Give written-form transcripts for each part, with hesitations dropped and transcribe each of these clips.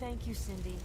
Thank you, Cindy.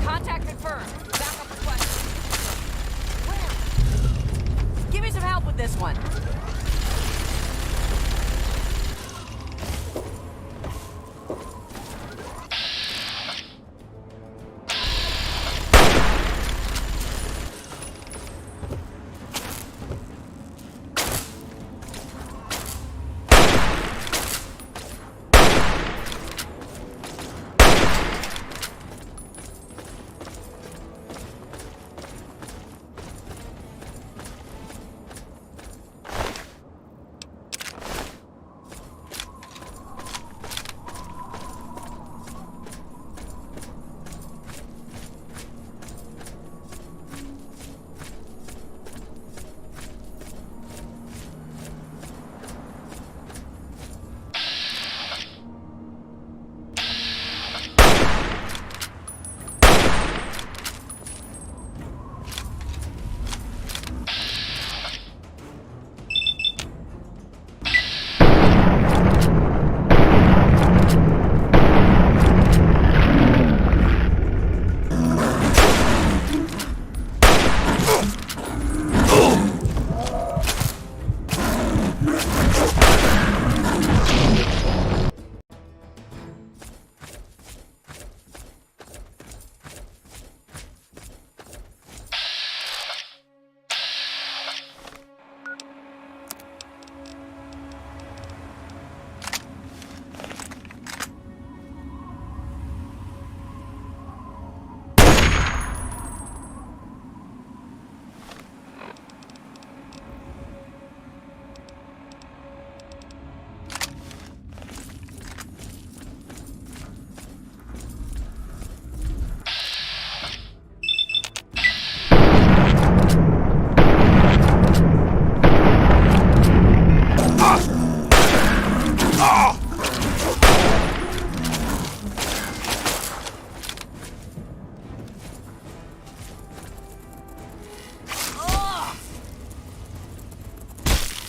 Contact confirmed. Backup request. Where? Give me some help with this one.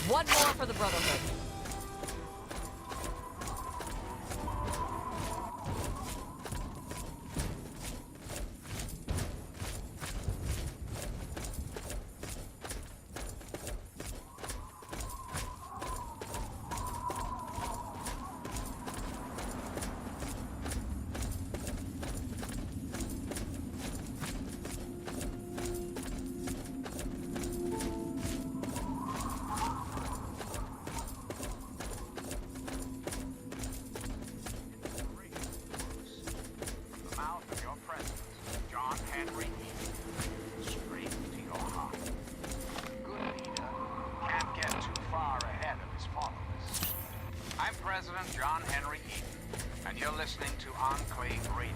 One more for the Brotherhood. I'm President John Henry Eaton, and you're listening to Enclave Radio.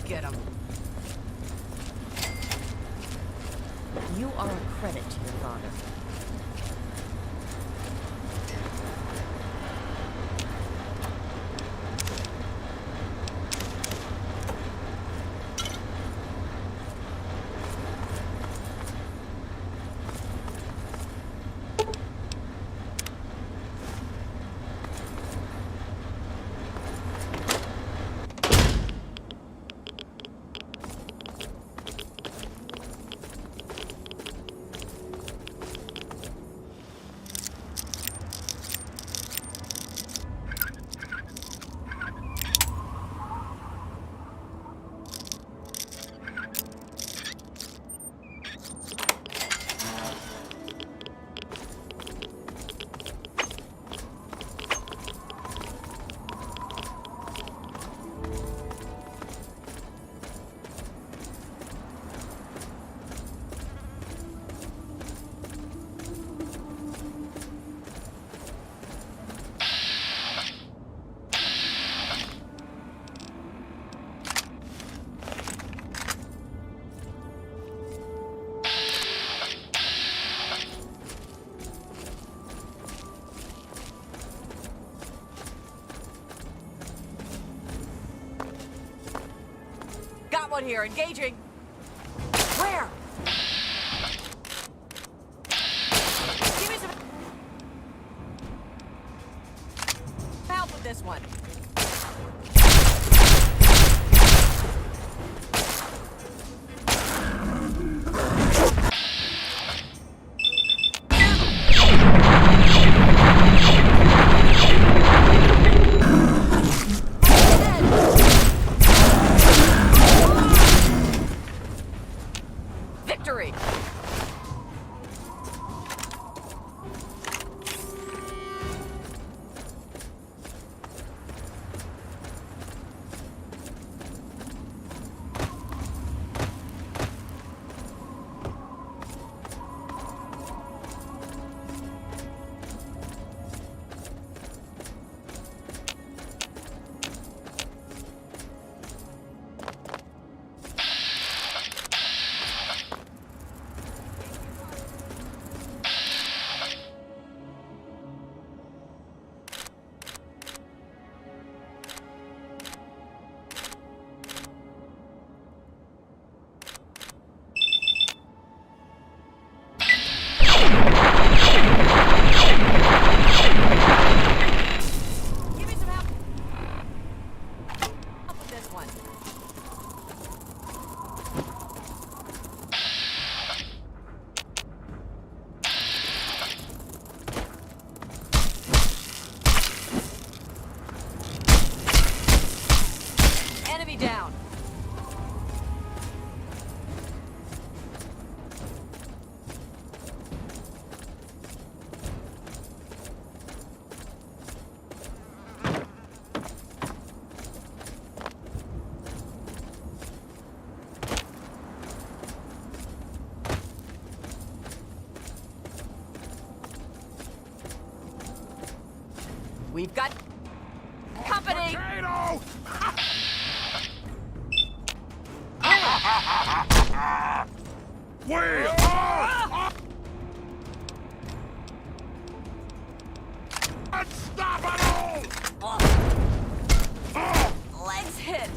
get him. You are a credit to your father. Got one here, engaging. Where? Give me some help with this one. Victory! Give me some help with this one. Enemy down. We've got company. Potato! We are unstoppable! Legs hit.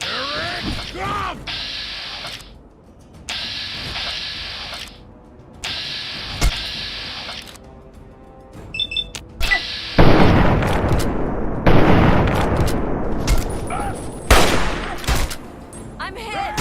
Eric, come! I'm hit.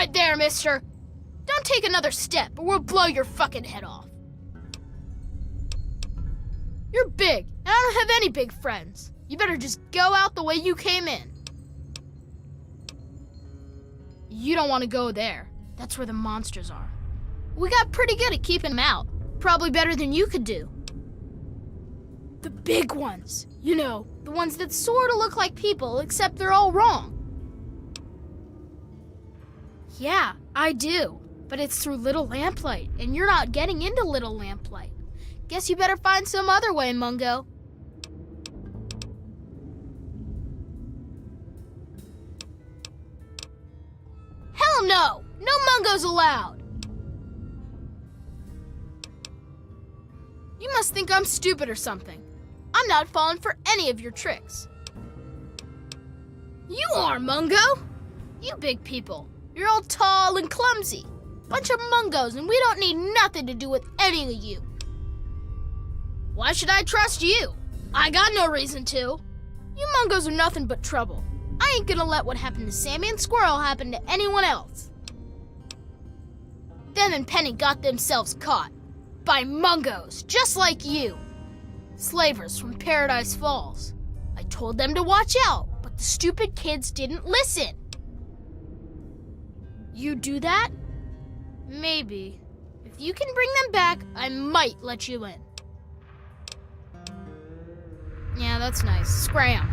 right there, mister. Don't take another step or we'll blow your fucking head off. You're big, and I don't have any big friends. You better just go out the way you came in. You don't want to go there. That's where the monsters are. We got pretty good at keeping them out. Probably better than you could do. The big ones. You know, the ones that sort of look like people, except they're all wrong. Yeah, I do. But it's through Little Lamplight, and you're not getting into Little Lamplight. Guess you better find some other way, Mungo. Hell no! No Mungos allowed! You must think I'm stupid or something. I'm not falling for any of your tricks. You are, Mungo! You big people. You're all tall and clumsy. Bunch of Mungos, and we don't need nothing to do with any of you. Why should I trust you? I got no reason to. You Mungos are nothing but trouble. I ain't gonna let what happened to Sammy and Squirrel happen to anyone else. Them and Penny got themselves caught. By Mungos, just like you. Slavers from Paradise Falls. I told them to watch out, but the stupid kids didn't listen. You do that? Maybe. If you can bring them back, I might let you in. Yeah, that's nice. Scram.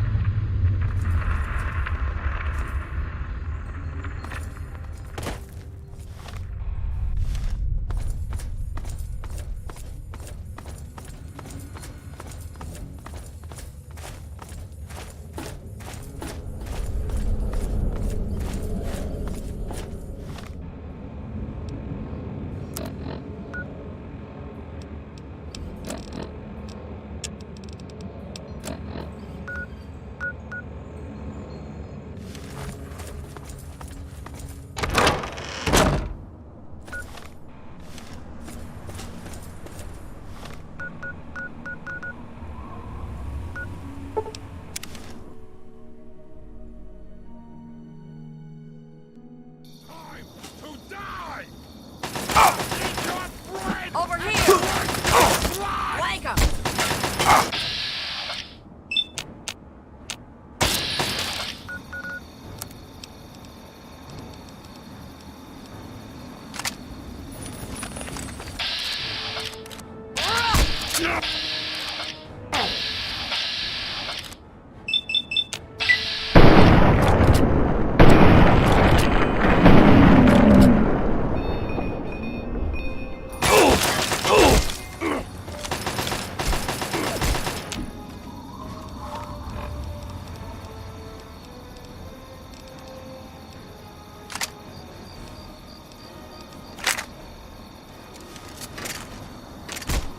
Over here! Flank 'em!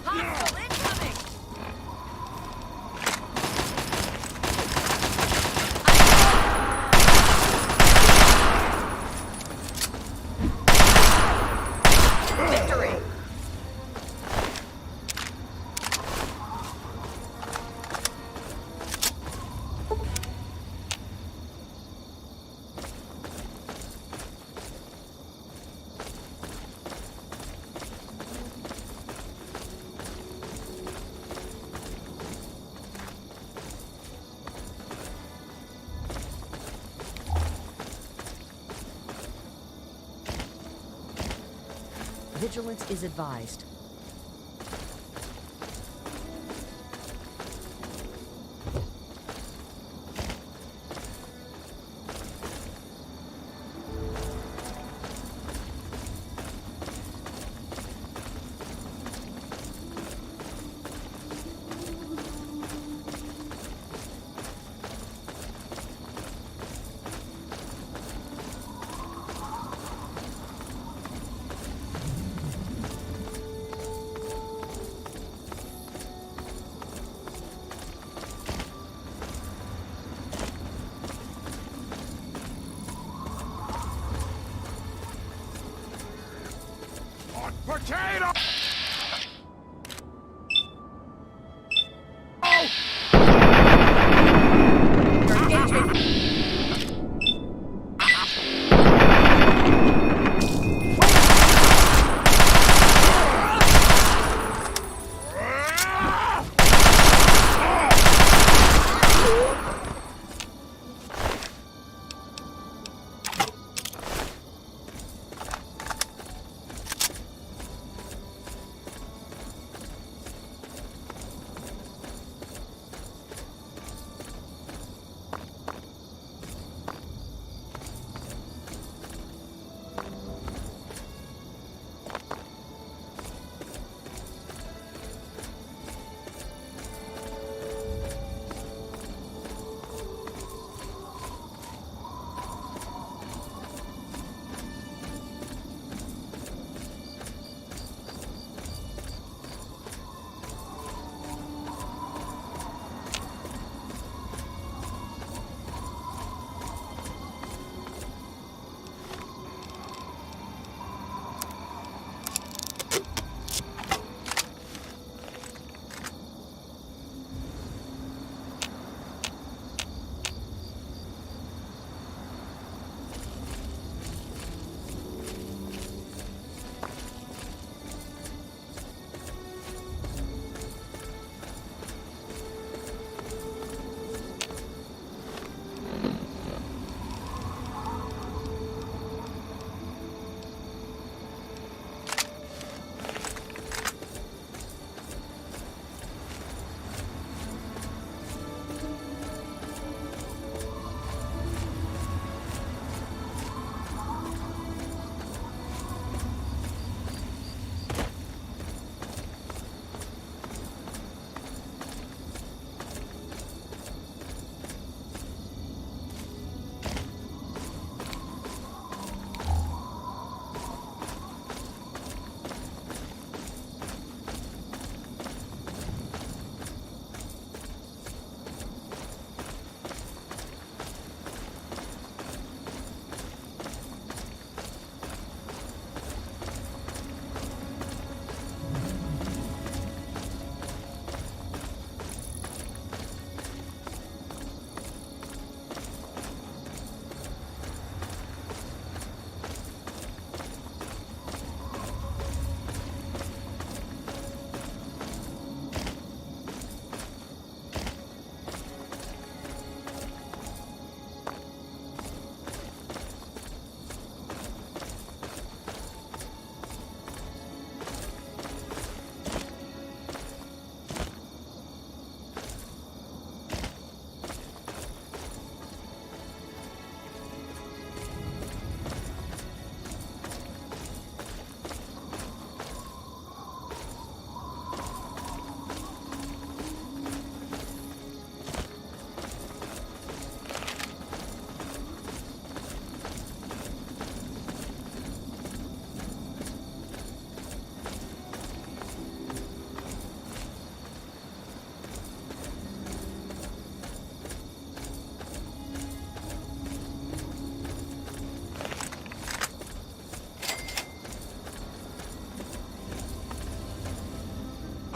Hostile incoming! Victory! Vigilance is advised.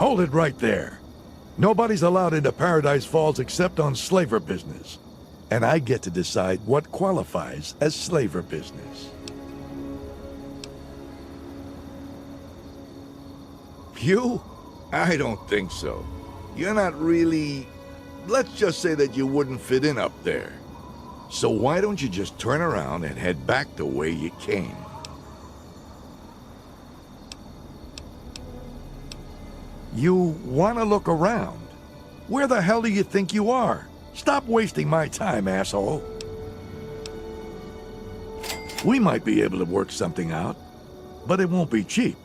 Hold it right there. Nobody's allowed into Paradise Falls except on slaver business. And I get to decide what qualifies as slaver business. You? I don't think so. You're not really... Let's just say that you wouldn't fit in up there. So why don't you just turn around and head back the way you came? You want to look around? Where the hell do you think you are? Stop wasting my time, asshole. We might be able to work something out, but it won't be cheap.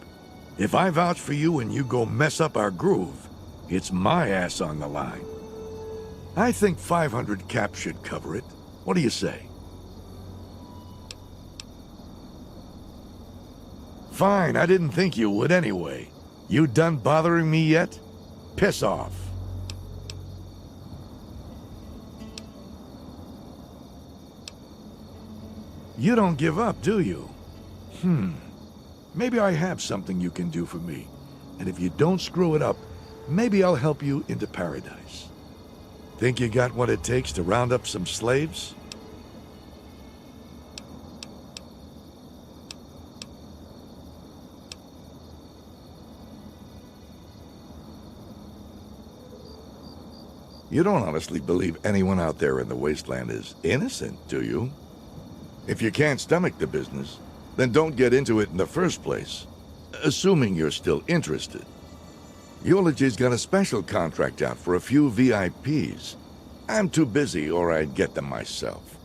If I vouch for you and you go mess up our groove, it's my ass on the line. I think 500 cap should cover it. What do you say? Fine, I didn't think you would anyway. You done bothering me yet? Piss off. You don't give up, do you? Maybe I have something you can do for me. And if you don't screw it up, maybe I'll help you into paradise. Think you got what it takes to round up some slaves? You don't honestly believe anyone out there in the wasteland is innocent, do you? If you can't stomach the business, then don't get into it in the first place, assuming you're still interested. Eulogy's got a special contract out for a few VIPs. I'm too busy or I'd get them myself.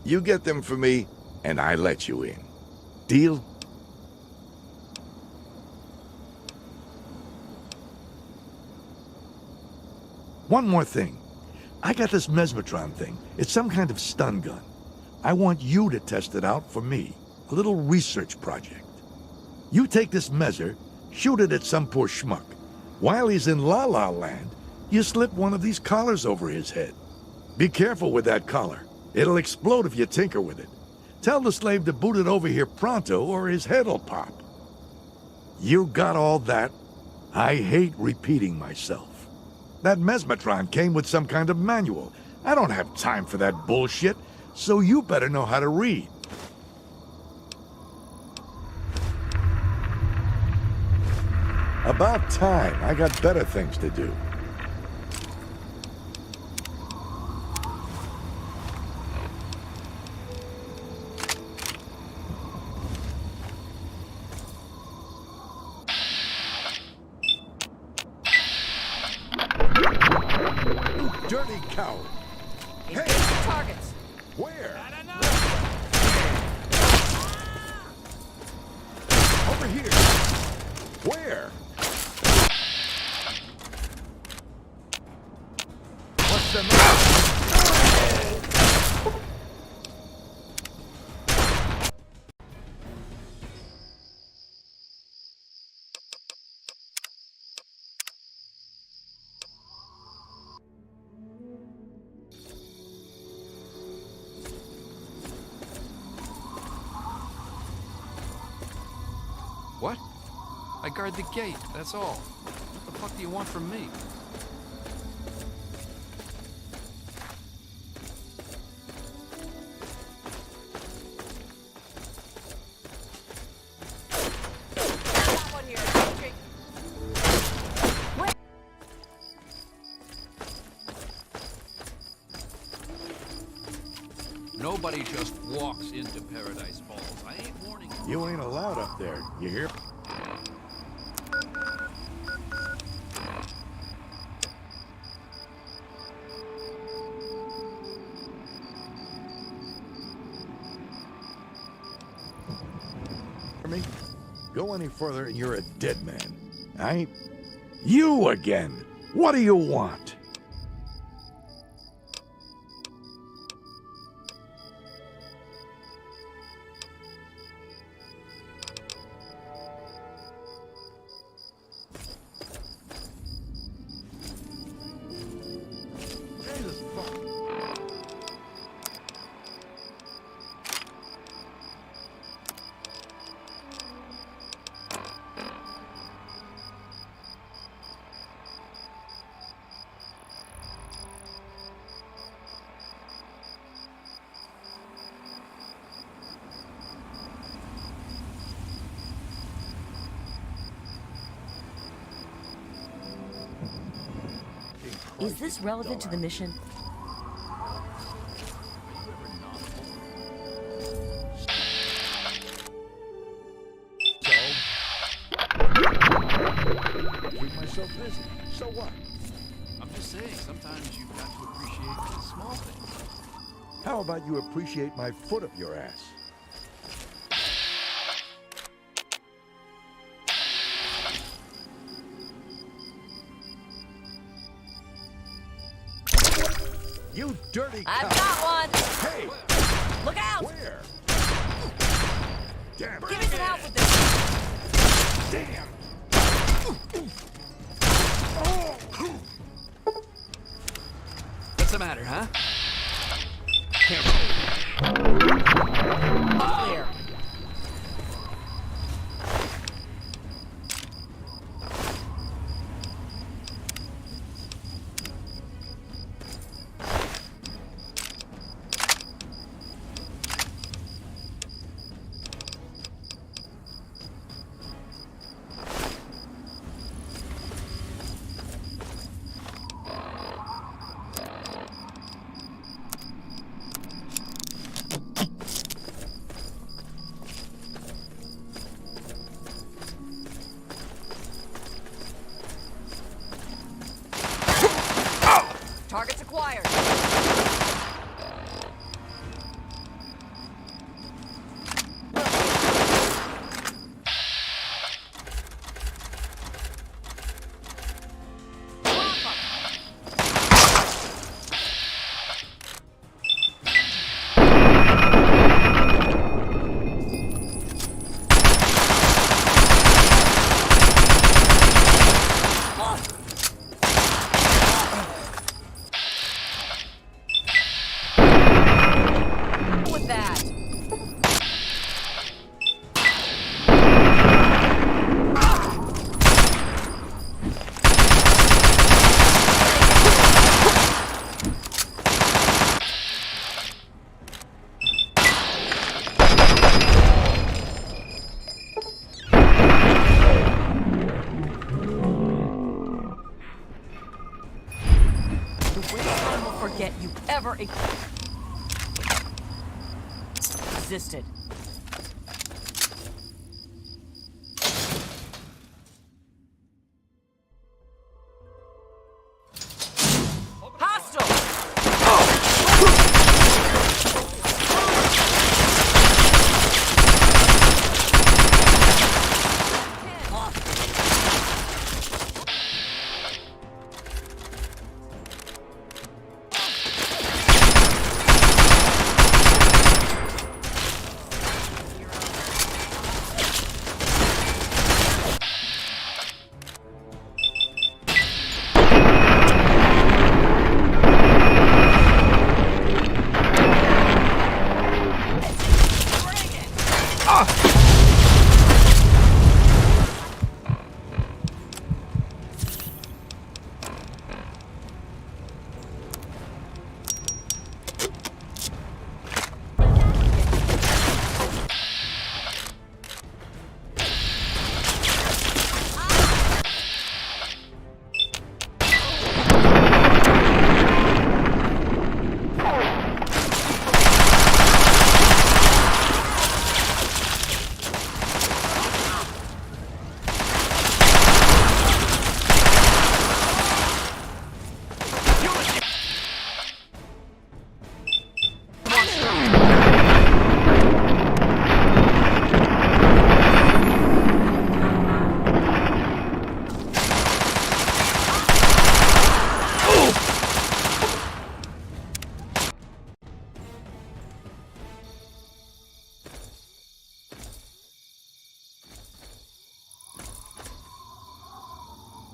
You get them for me, and I let you in. Deal? One more thing. I got this mesmetron thing. It's some kind of stun gun. I want you to test it out for me. A little research project. You take this measure, shoot it at some poor schmuck. While he's in La La Land, you slip one of these collars over his head. Be careful with that collar. It'll explode if you tinker with it. Tell the slave to boot it over here pronto or his head'll pop. You got all that? I hate repeating myself. That mesmetron came with some kind of manual. I don't have time for that bullshit, so you better know how to read. About time. I got better things to do. You dirty coward. Engage Hey! the targets. Where? Over here. Where? What's the matter? What? I guard the gate, that's all. What the fuck do you want from me? Got one here. Engaging. Where? Nobody just walks into Paradise Falls. I ain't warning you. You ain't allowed up there, you hear? Me? Go any further and you're a dead man. I ain't... You again! What do you want? Jesus fuck. Is this relevant to the mission? Keep myself busy. So what? I'm just saying, sometimes you've got to appreciate the small things. How about you appreciate my foot up your ass? You dirty I've cow. got one. Hey, Look out! where? Damn. Give me some help with this. Damn. What's the matter, huh? Clear. Targets acquired. With that. The way time will forget you ever existed. Hostile!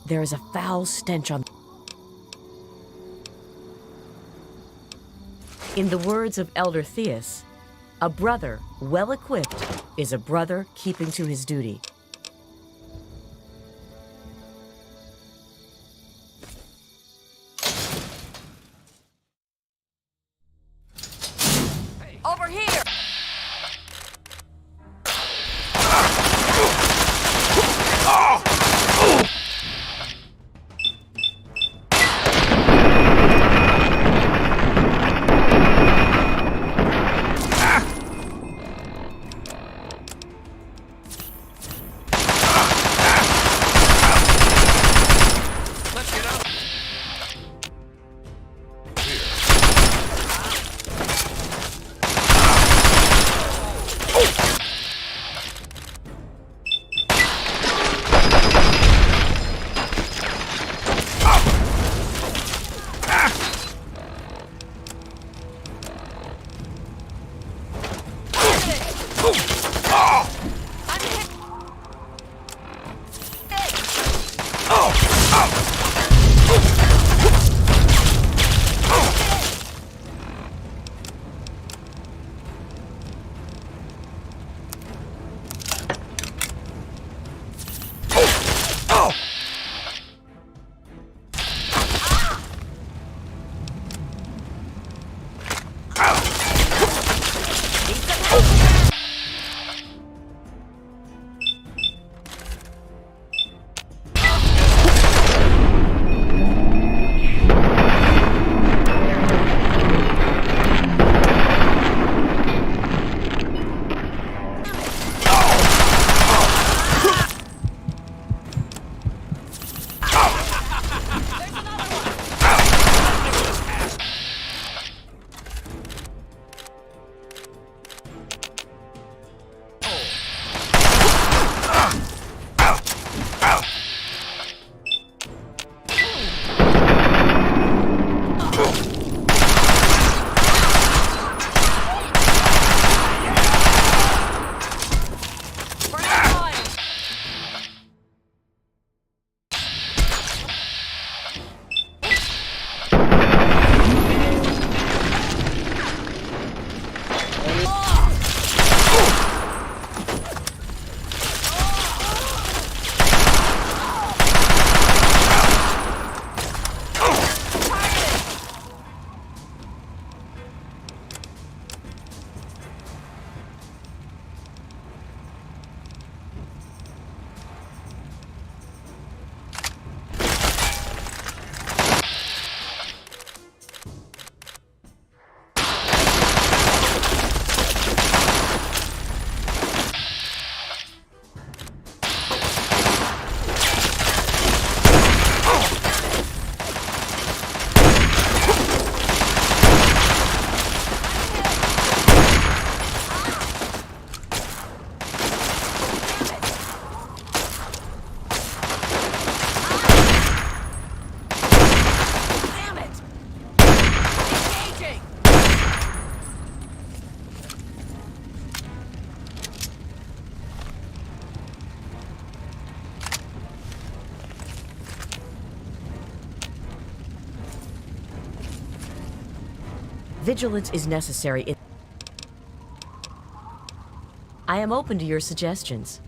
There is a foul stench on... In the words of Elder Theus, a brother well equipped is a brother keeping to his duty. Over here! Vigilance is necessary in... I am open to your suggestions.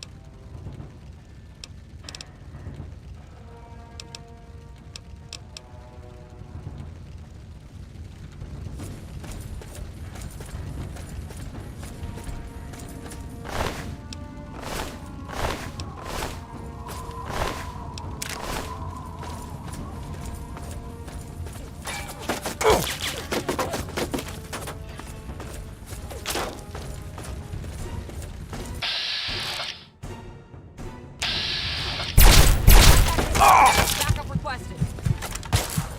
Backup requested.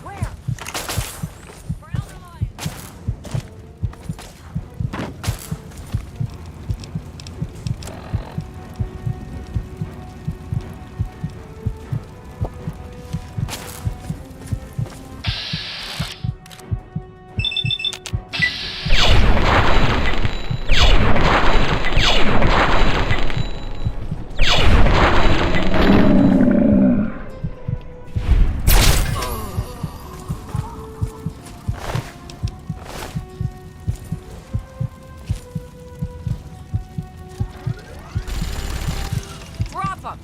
Where? For Elder Lion. Drop 'em.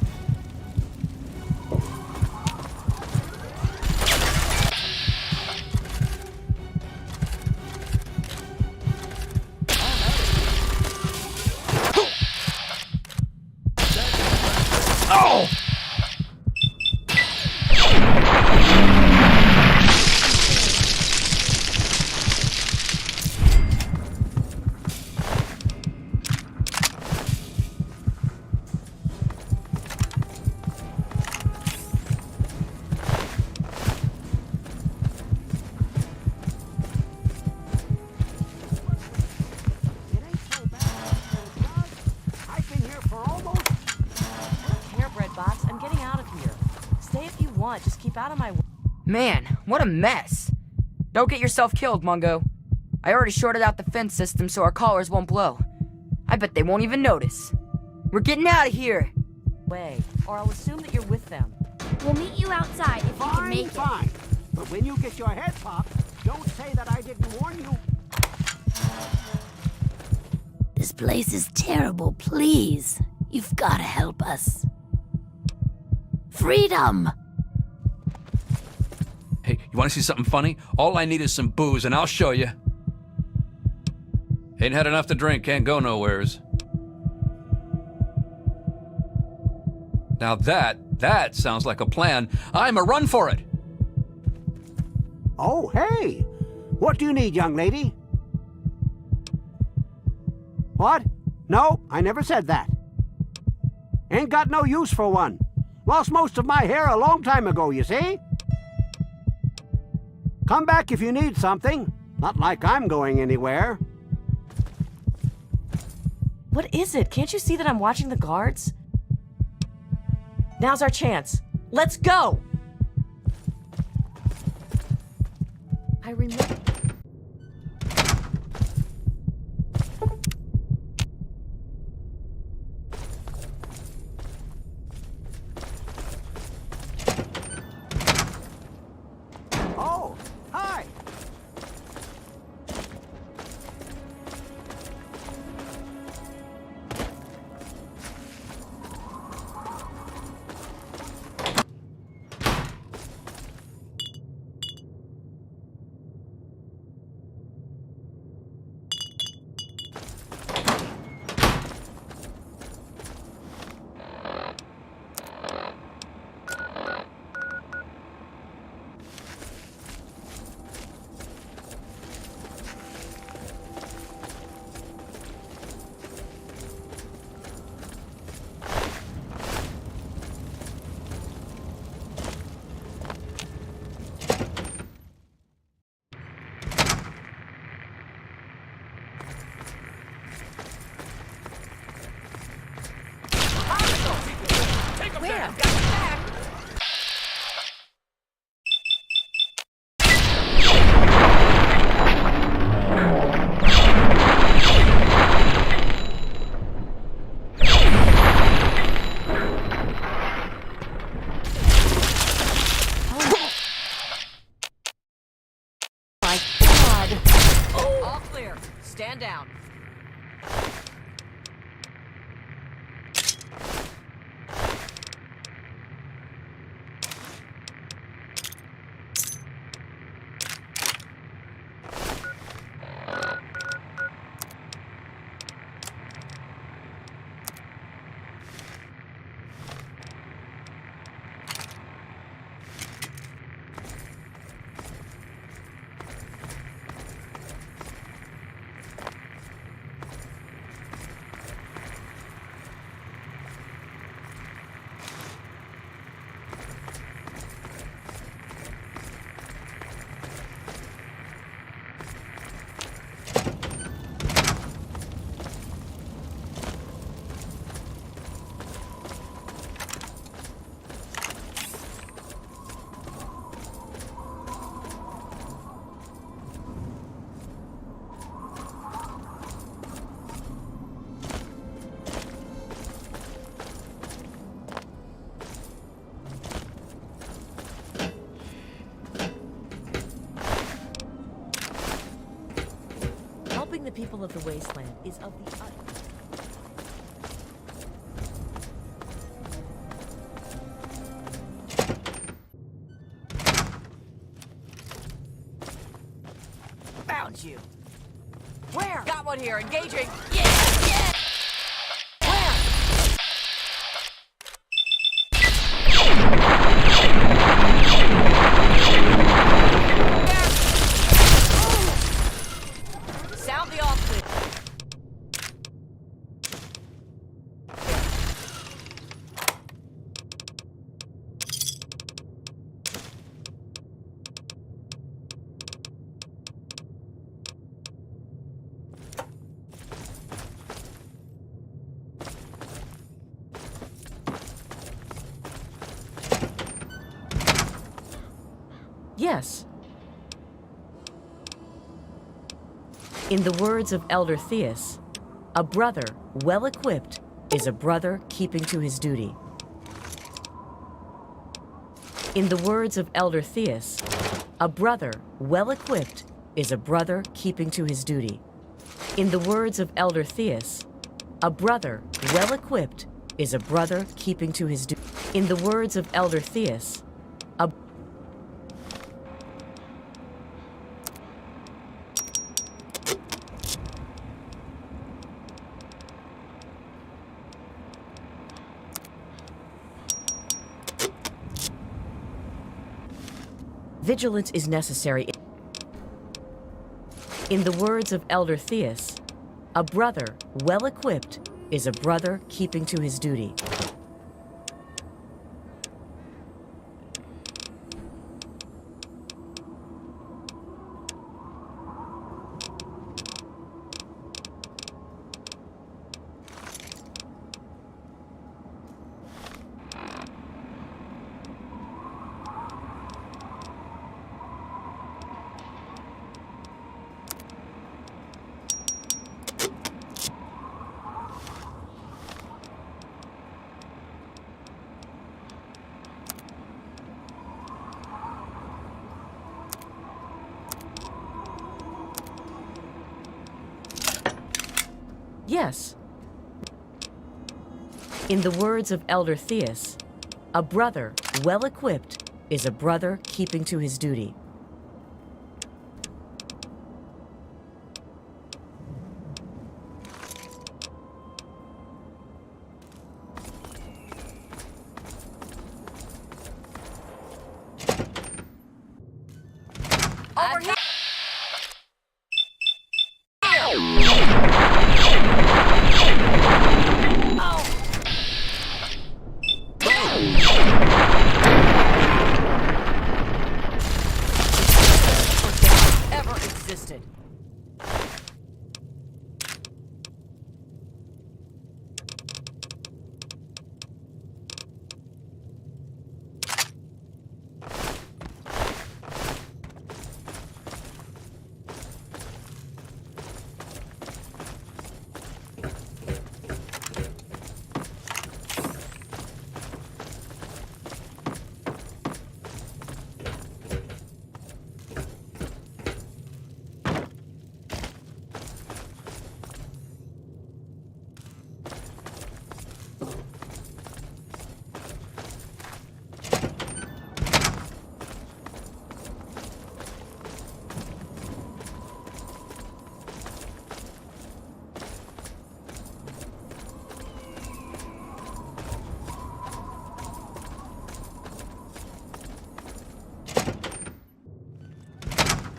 It ain't so bad, I've been here for almost... Hairbread box, I'm getting out of here. Stay if you want, just keep out of my way. Man, what a mess. Don't get yourself killed, Mungo. I already shorted out the fence system so our collars won't blow. I bet they won't even notice. We're getting out of here. Way, or I'll assume that you're with them. We'll meet you outside if you can Fine, make it. fine. But when you get your head popped, don't say that I didn't warn you. This place is terrible. Please, you've got to help us. Freedom! Hey, you want to see something funny? All I need is some booze, and I'll show you. Ain't had enough to drink, can't go nowheres. Now that sounds like a plan. I'm a run for it. Oh, hey! What do you need, young lady? What? No, I never said that. Ain't got no use for one. Lost most of my hair a long time ago, you see? Come back if you need something. Not like I'm going anywhere. What is it? Can't you see that I'm watching the guards? Now's our chance. Let's go! I remember... Oh, hi! Where? My God! Oh! All clear. Stand down. Helping the people of the wasteland is of the utmost. Found you. Where? Got one here. Engaging. Sound the off switch. Yes. In the words of Elder Theus, a brother well equipped is a brother keeping to his duty. In the words of Elder Theus, a brother well equipped is a brother keeping to his duty. In the words of Elder Theus, a brother well equipped is a brother keeping to his duty. In the words of Elder Theus, a vigilance is necessary. In the words of Elder Theus, a brother well equipped is a brother keeping to his duty. Yes. In the words of Elder Theus, a brother well equipped is a brother keeping to his duty. Over here.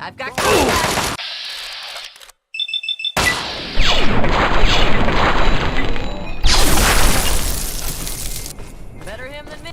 I've got contact. Better him than me.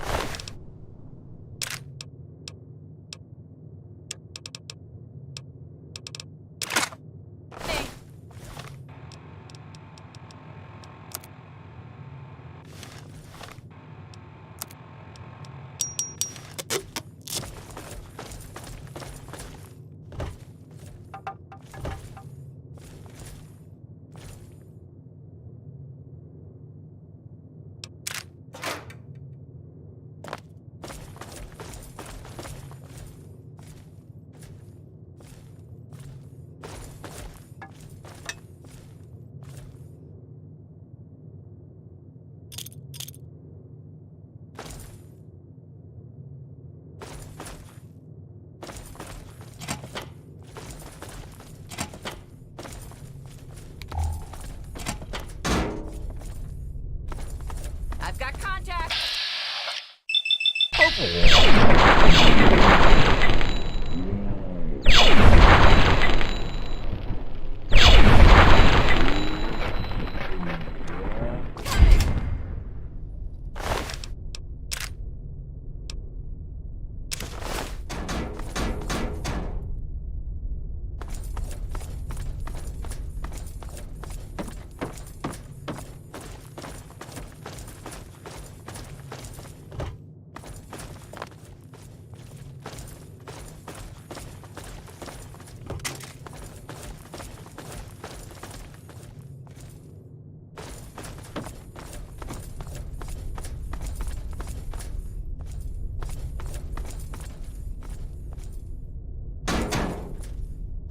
I've got contact.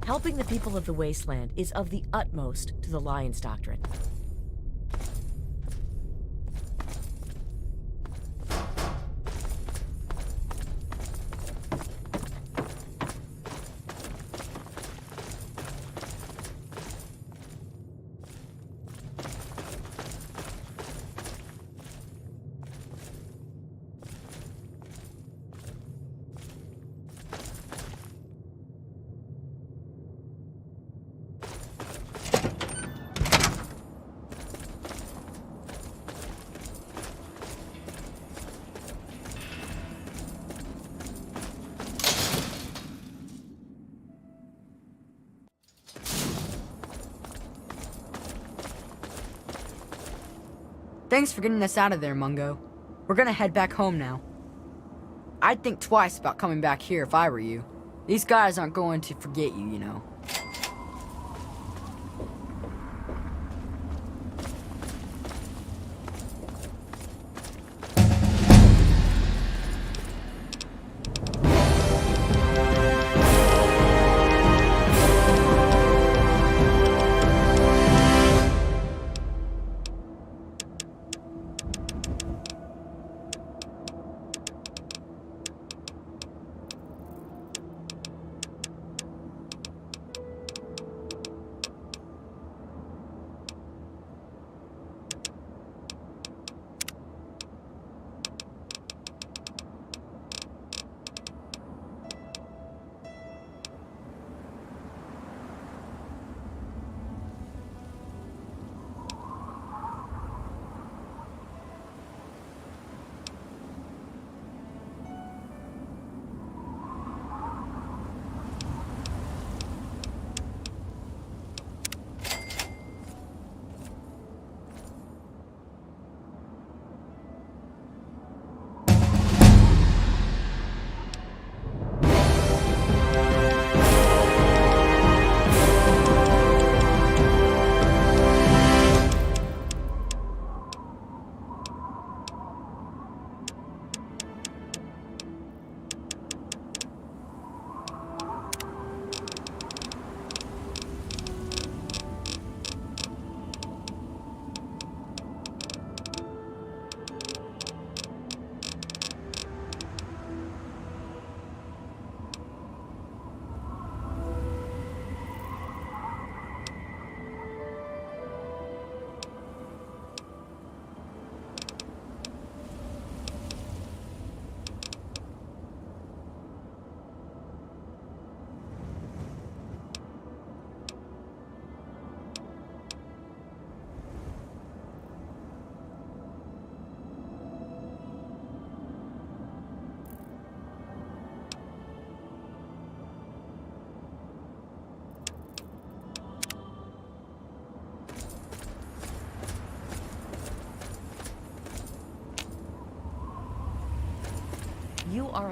Helping the people of the wasteland is of the utmost to the Lion's doctrine. Thanks for getting us out of there, Mungo. We're gonna head back home now. I'd think twice about coming back here if I were you. These guys aren't going to forget you, you know.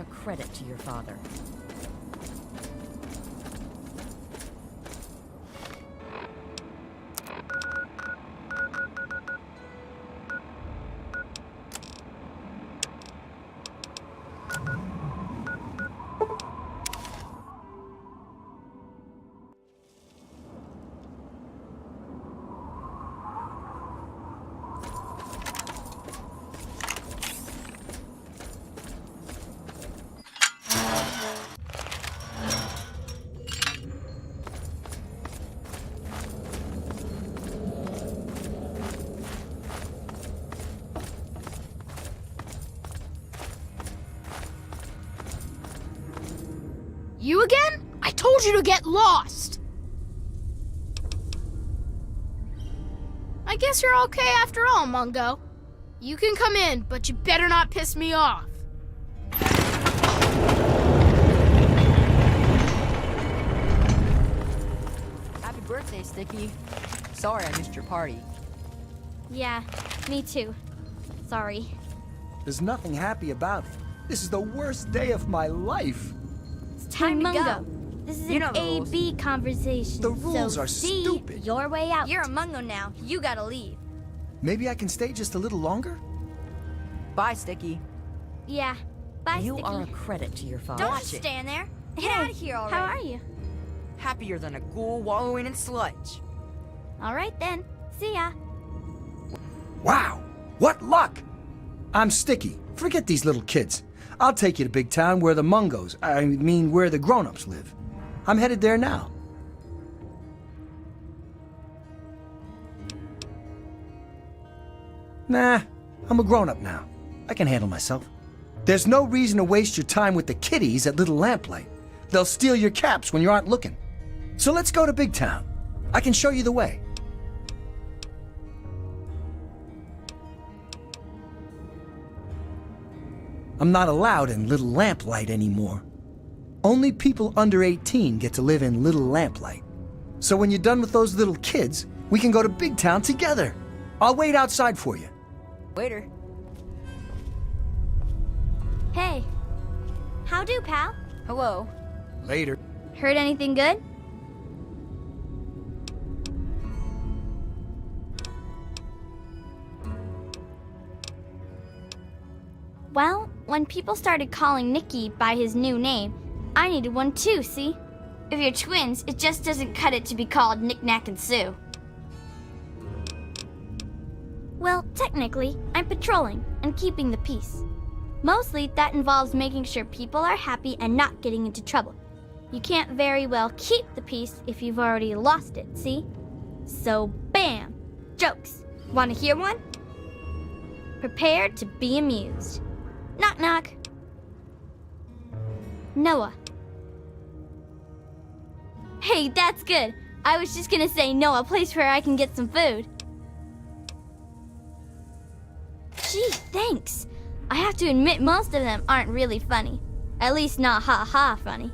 a credit to your father. You again? I told you to get lost! I guess you're okay after all, Mungo. You can come in, but you better not piss me off. Happy birthday, Sticky. Sorry I missed your party. Yeah, me too. Sorry. There's nothing happy about it. This is the worst day of my life. Time to Mungo. go. This is You know an the rules. A-B conversation. The rules so are see stupid. your way out. You're a Mungo now. You gotta leave. Maybe I can stay just a little longer? Bye, Sticky. Yeah. Bye, You Sticky. are a credit to your father. Don't Watch just it. stand there. Get Hey, out of here already. How are you? Happier than a ghoul wallowing in sludge. All right then. See ya. Wow, what luck! I'm Sticky. Forget these little kids. I'll take you to Big Town where the Mungos, where the grown-ups live. I'm headed there now. Nah, I'm a grown-up now. I can handle myself. There's no reason to waste your time with the kiddies at Little Lamplight. They'll steal your caps when you aren't looking. So let's go to Big Town. I can show you the way. I'm not allowed in Little Lamplight anymore. Only people under 18 get to live in Little Lamplight. So when you're done with those little kids, we can go to Big Town together. I'll wait outside for you. Waiter. Hey. How do, pal? Hello. Later. Heard anything good? Well, when people started calling Nicky by his new name, I needed one too, see? If you're twins, it just doesn't cut it to be called Knick Knack and Sue. Well, technically, I'm patrolling and keeping the peace. Mostly, that involves making sure people are happy and not getting into trouble. You can't very well keep the peace if you've already lost it, see? So, bam! Jokes. Want to hear one? Prepare to be amused. Knock knock. Noah. Hey, that's good. I was just gonna say Noah, a place where I can get some food. Gee, thanks. I have to admit most of them aren't really funny. At least not ha-ha funny.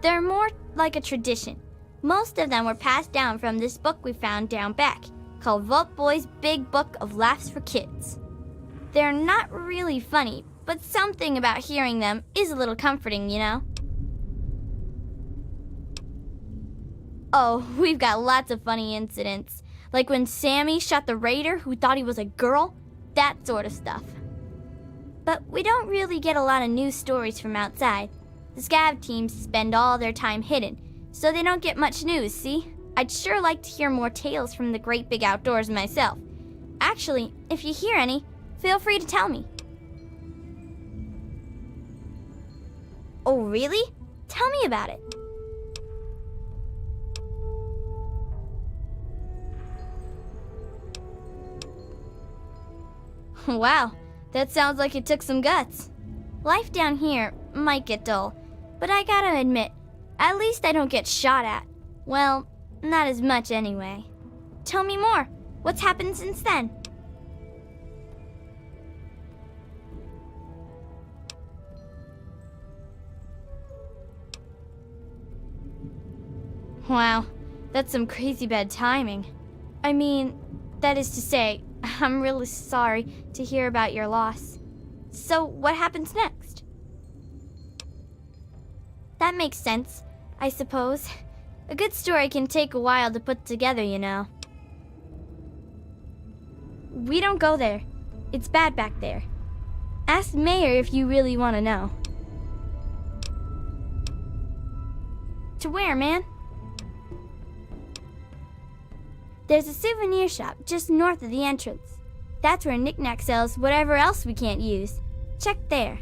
They're more like a tradition. Most of them were passed down from this book we found down back, called Vault Boy's Big Book of Laughs for Kids. They're not really funny, but something about hearing them is a little comforting, you know? Oh, we've got lots of funny incidents. Like when Sammy shot the raider who thought he was a girl, that sort of stuff. But we don't really get a lot of news stories from outside. The scav teams spend all their time hidden, so they don't get much news, see? I'd sure like to hear more tales from the great big outdoors myself. Actually, if you hear any, feel free to tell me. Oh, really? Tell me about it. Wow, that sounds like it took some guts. Life down here might get dull, but I gotta admit, at least I don't get shot at. Well, not as much anyway. Tell me more. What's happened since then? Wow, that's some crazy bad timing. I mean, that is to say, I'm really sorry to hear about your loss. So, what happens next? That makes sense, I suppose. A good story can take a while to put together, you know. We don't go there. It's bad back there. Ask Mayor if you really want to know. To where, man? There's a souvenir shop just north of the entrance. That's where Knick-Knack sells whatever else we can't use. Check there.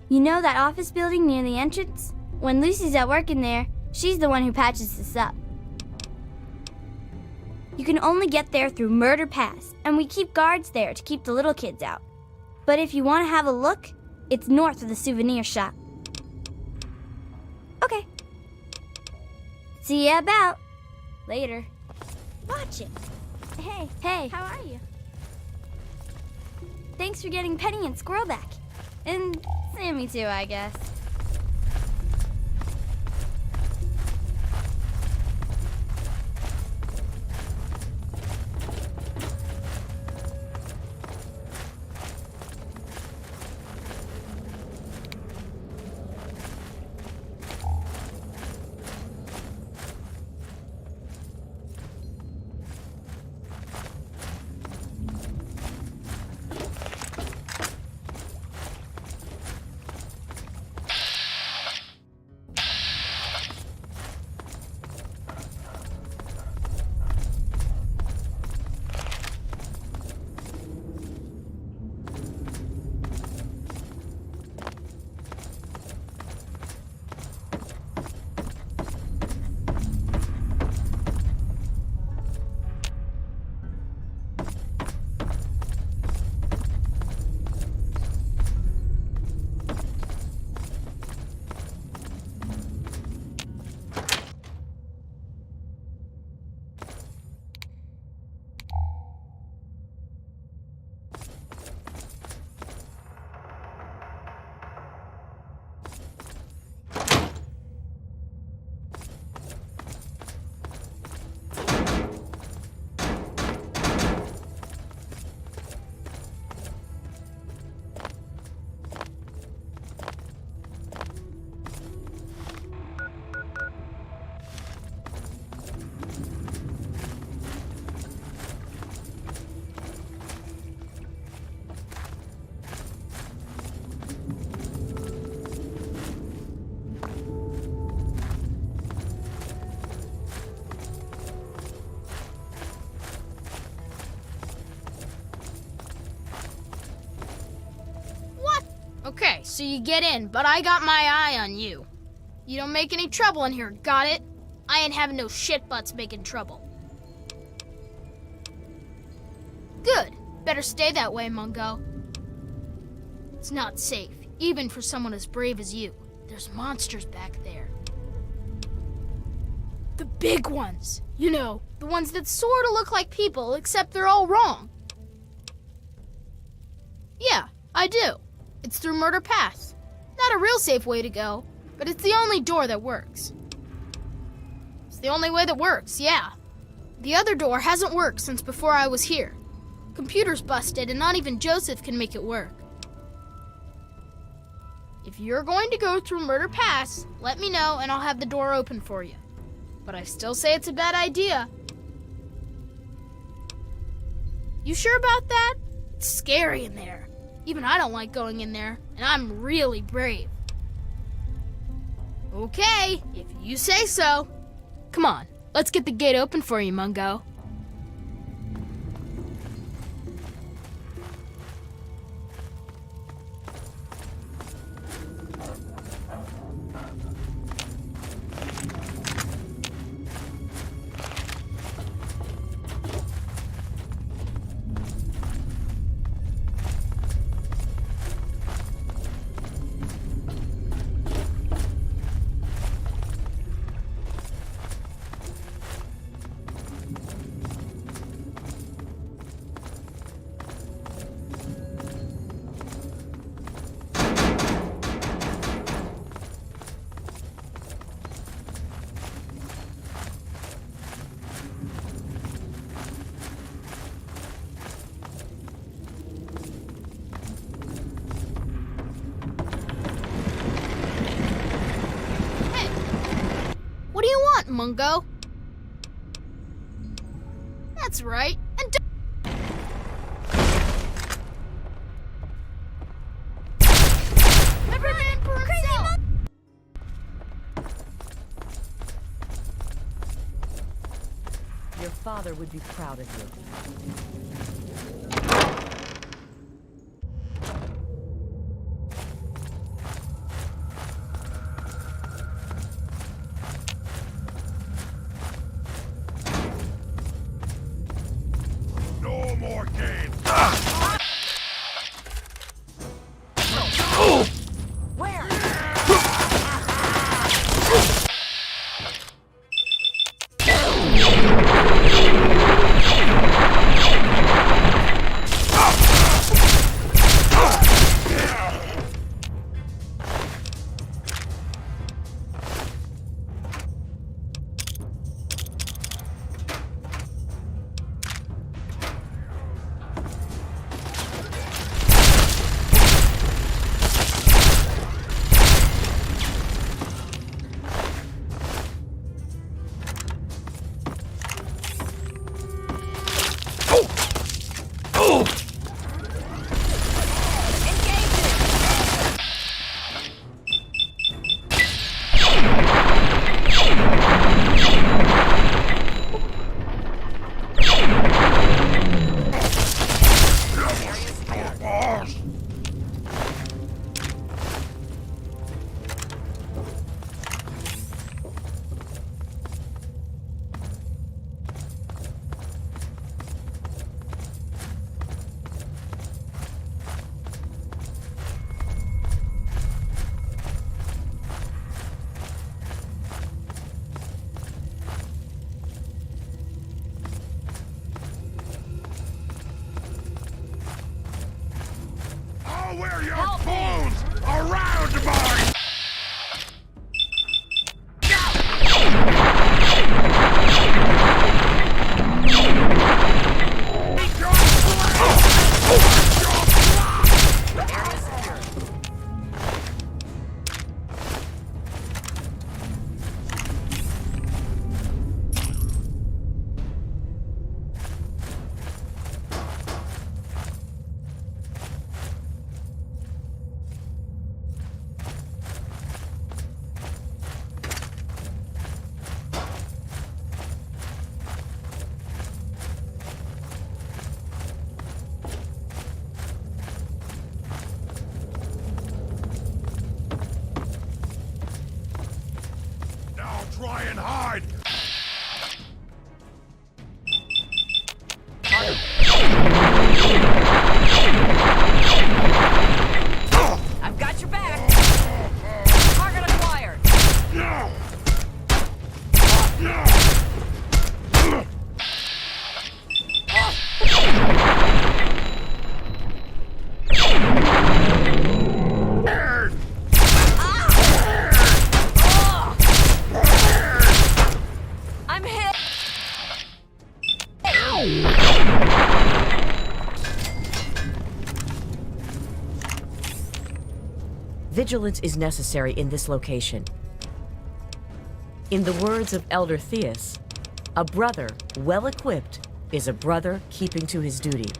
You know that office building near the entrance? When Lucy's at work in there, she's the one who patches this up. You can only get there through Murder Pass, and we keep guards there to keep the little kids out. But if you want to have a look, it's north of the souvenir shop. Okay. See ya about. Later. Watch it. Hey, how are you? Thanks for getting Penny and Squirrel back. And Sammy too, I guess. Okay, so you get in, but I got my eye on you. You don't make any trouble in here, got it? I ain't having no shit butts making trouble. Good. Better stay that way, Mungo. It's not safe, even for someone as brave as you. There's monsters back there. The big ones. You know, the ones that sorta look like people, except they're all wrong. Yeah, I do. It's through Murder Pass. Not a real safe way to go, but it's the only door that works. It's the only way that works, yeah. The other door hasn't worked since before I was here. Computer's busted and not even Joseph can make it work. If you're going to go through Murder Pass, let me know and I'll have the door open for you. But I still say it's a bad idea. You sure about that? It's scary in there. Even I don't like going in there, and I'm really brave. Okay, if you say so. Come on, let's get the gate open for you, Mungo. that, Mungo. That's right. And Your father would be proud of you. No more games. Where? I'll wear your bones around mine! Now try and hide! I've got your back. Target acquired. I'm hit. Vigilance is necessary in this location. In the words of Elder Theus, a brother well equipped is a brother keeping to his duty.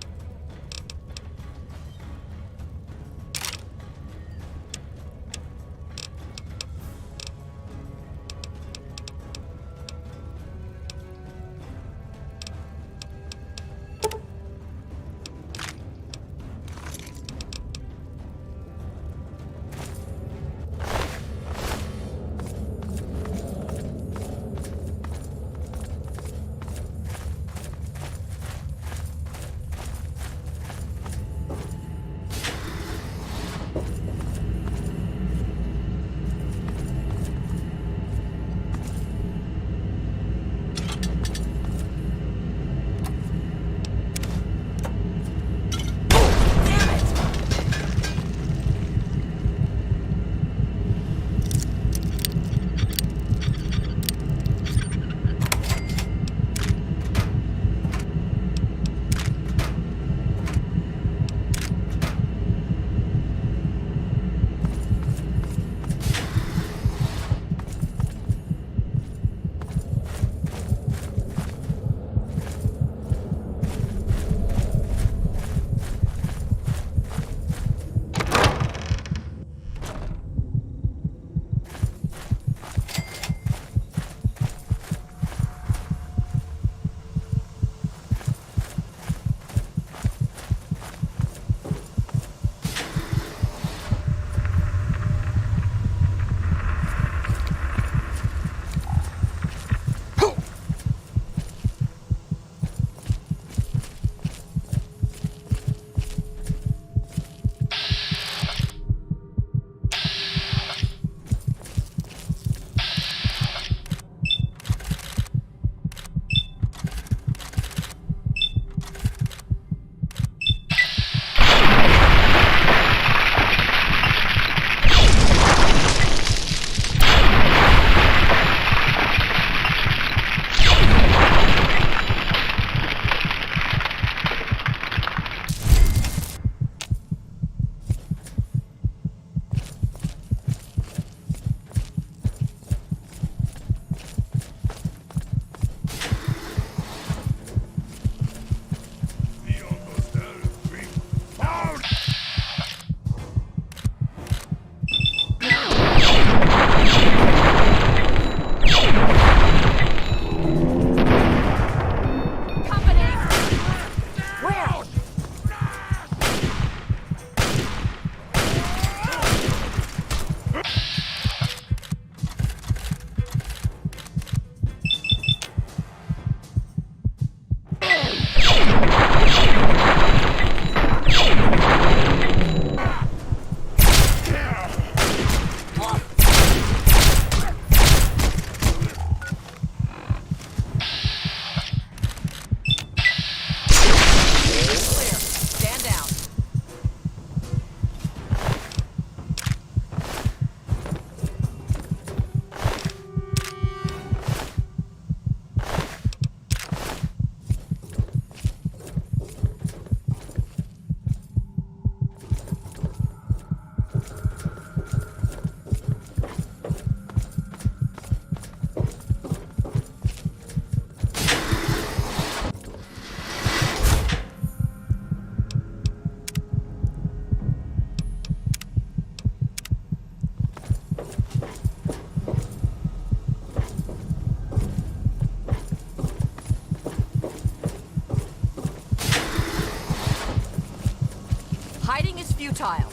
futile.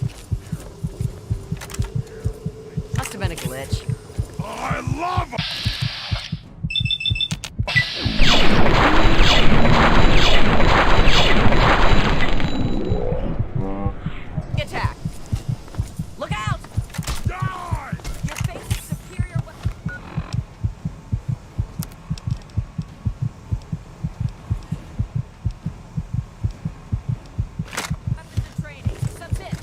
Must have been a glitch. I love it! Attack. Look out! Die! You're facing superior weapons and training. Submit.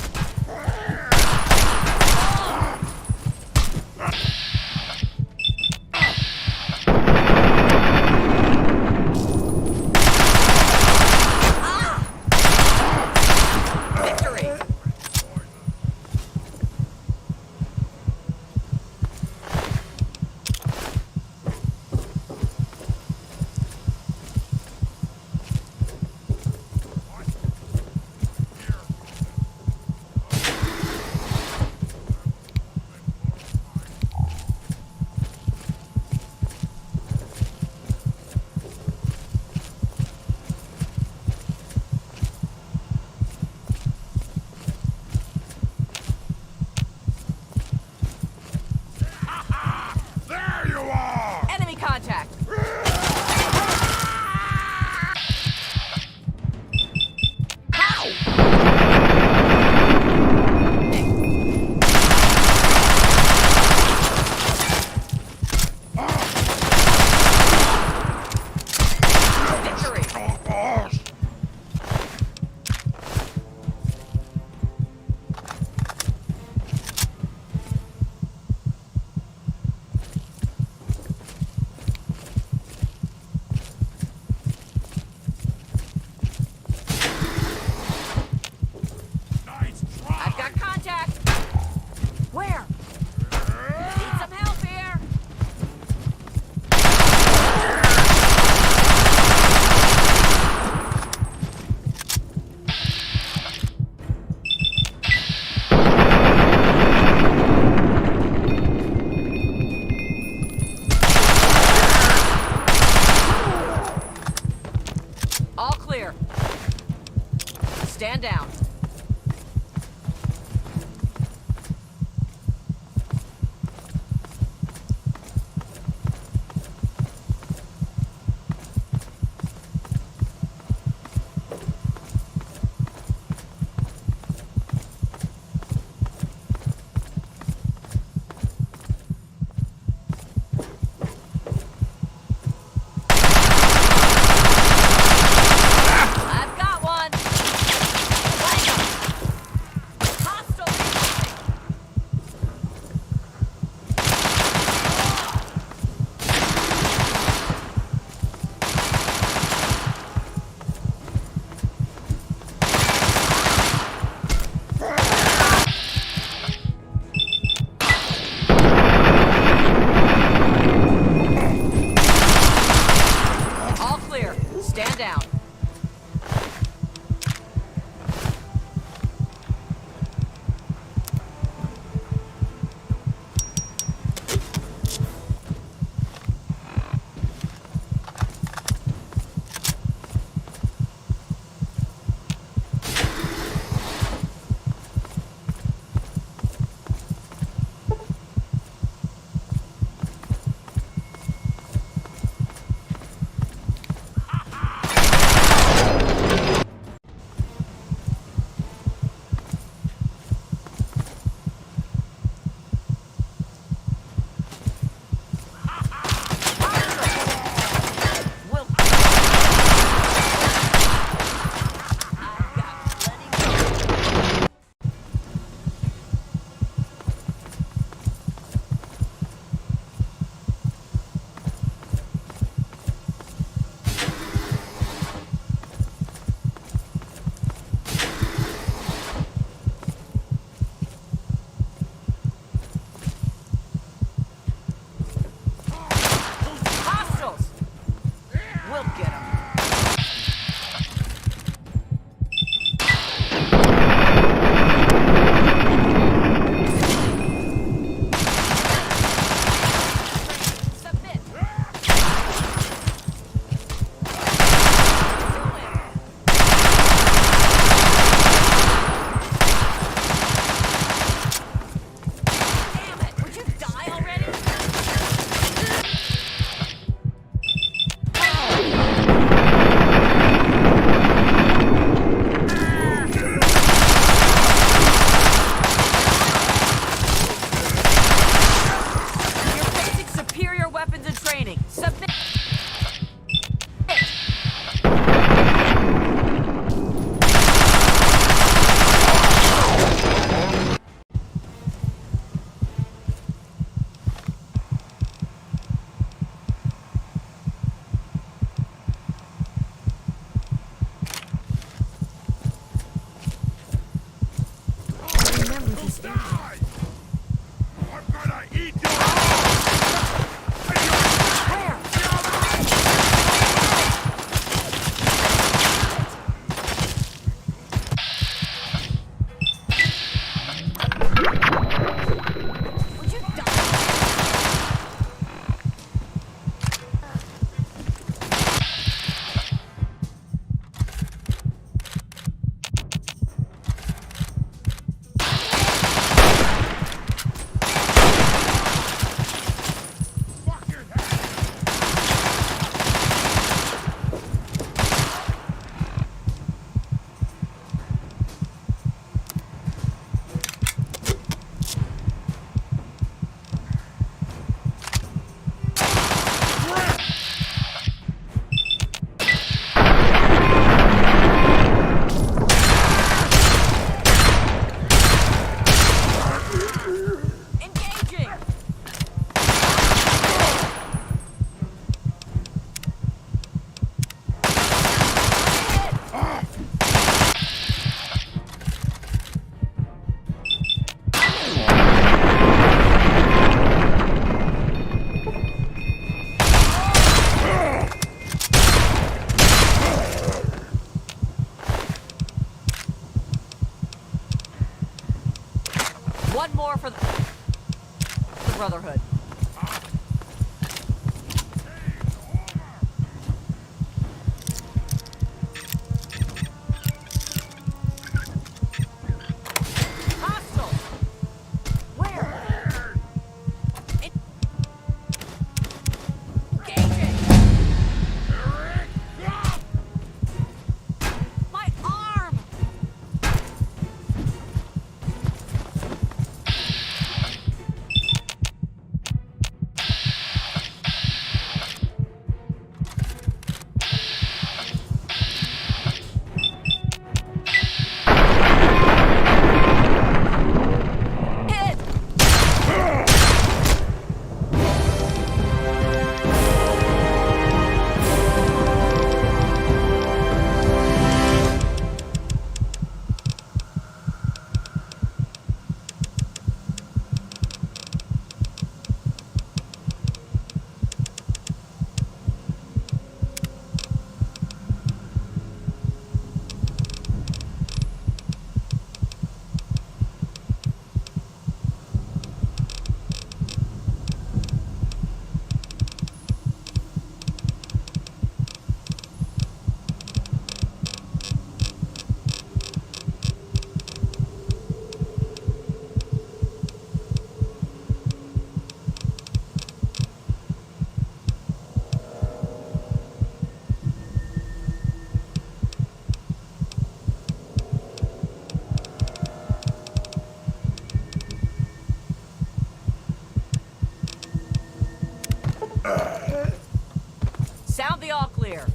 Sound the all clear.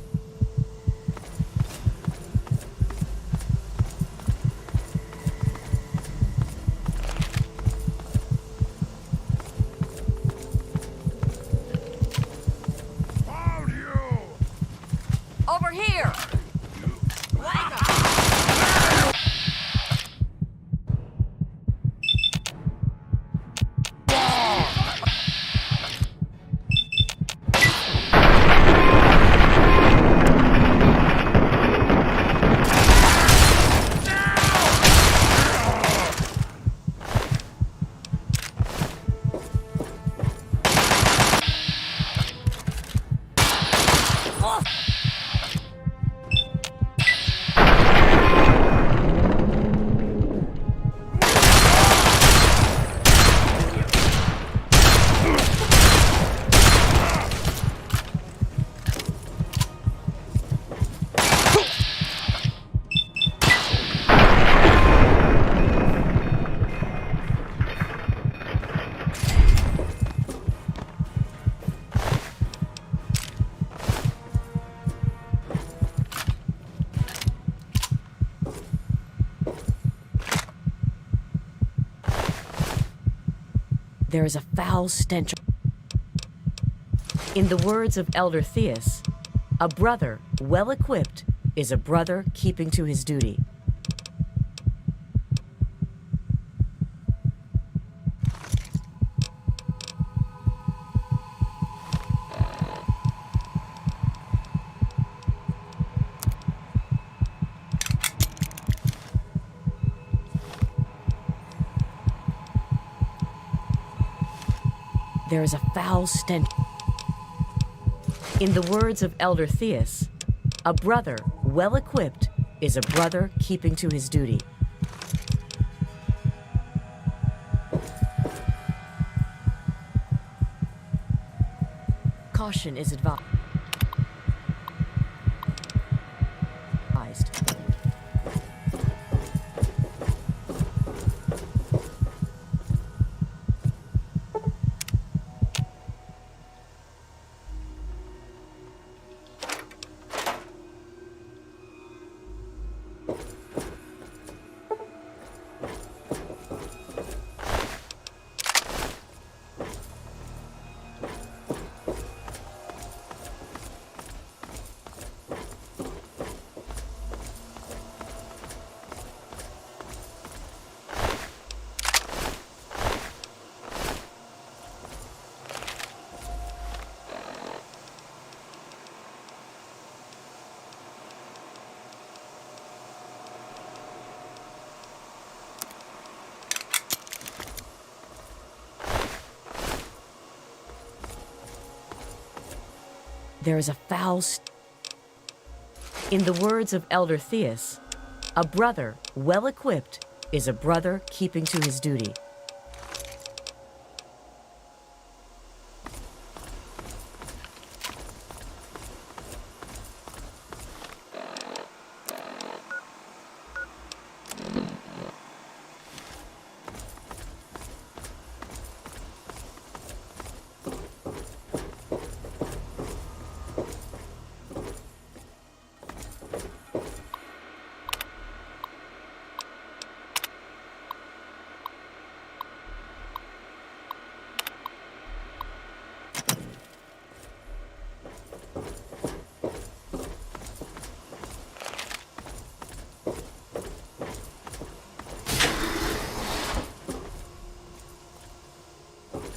Found you! Over here! There is a foul stench. In the words of Elder Theus, a brother well equipped is a brother keeping to his duty. There is a foul stench. In the words of Elder Theus, a brother well equipped is a brother keeping to his duty. Caution is advised. There is a foul In the words of Elder Theus, a brother well equipped is a brother keeping to his duty.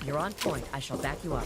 You're on point. I shall back you up.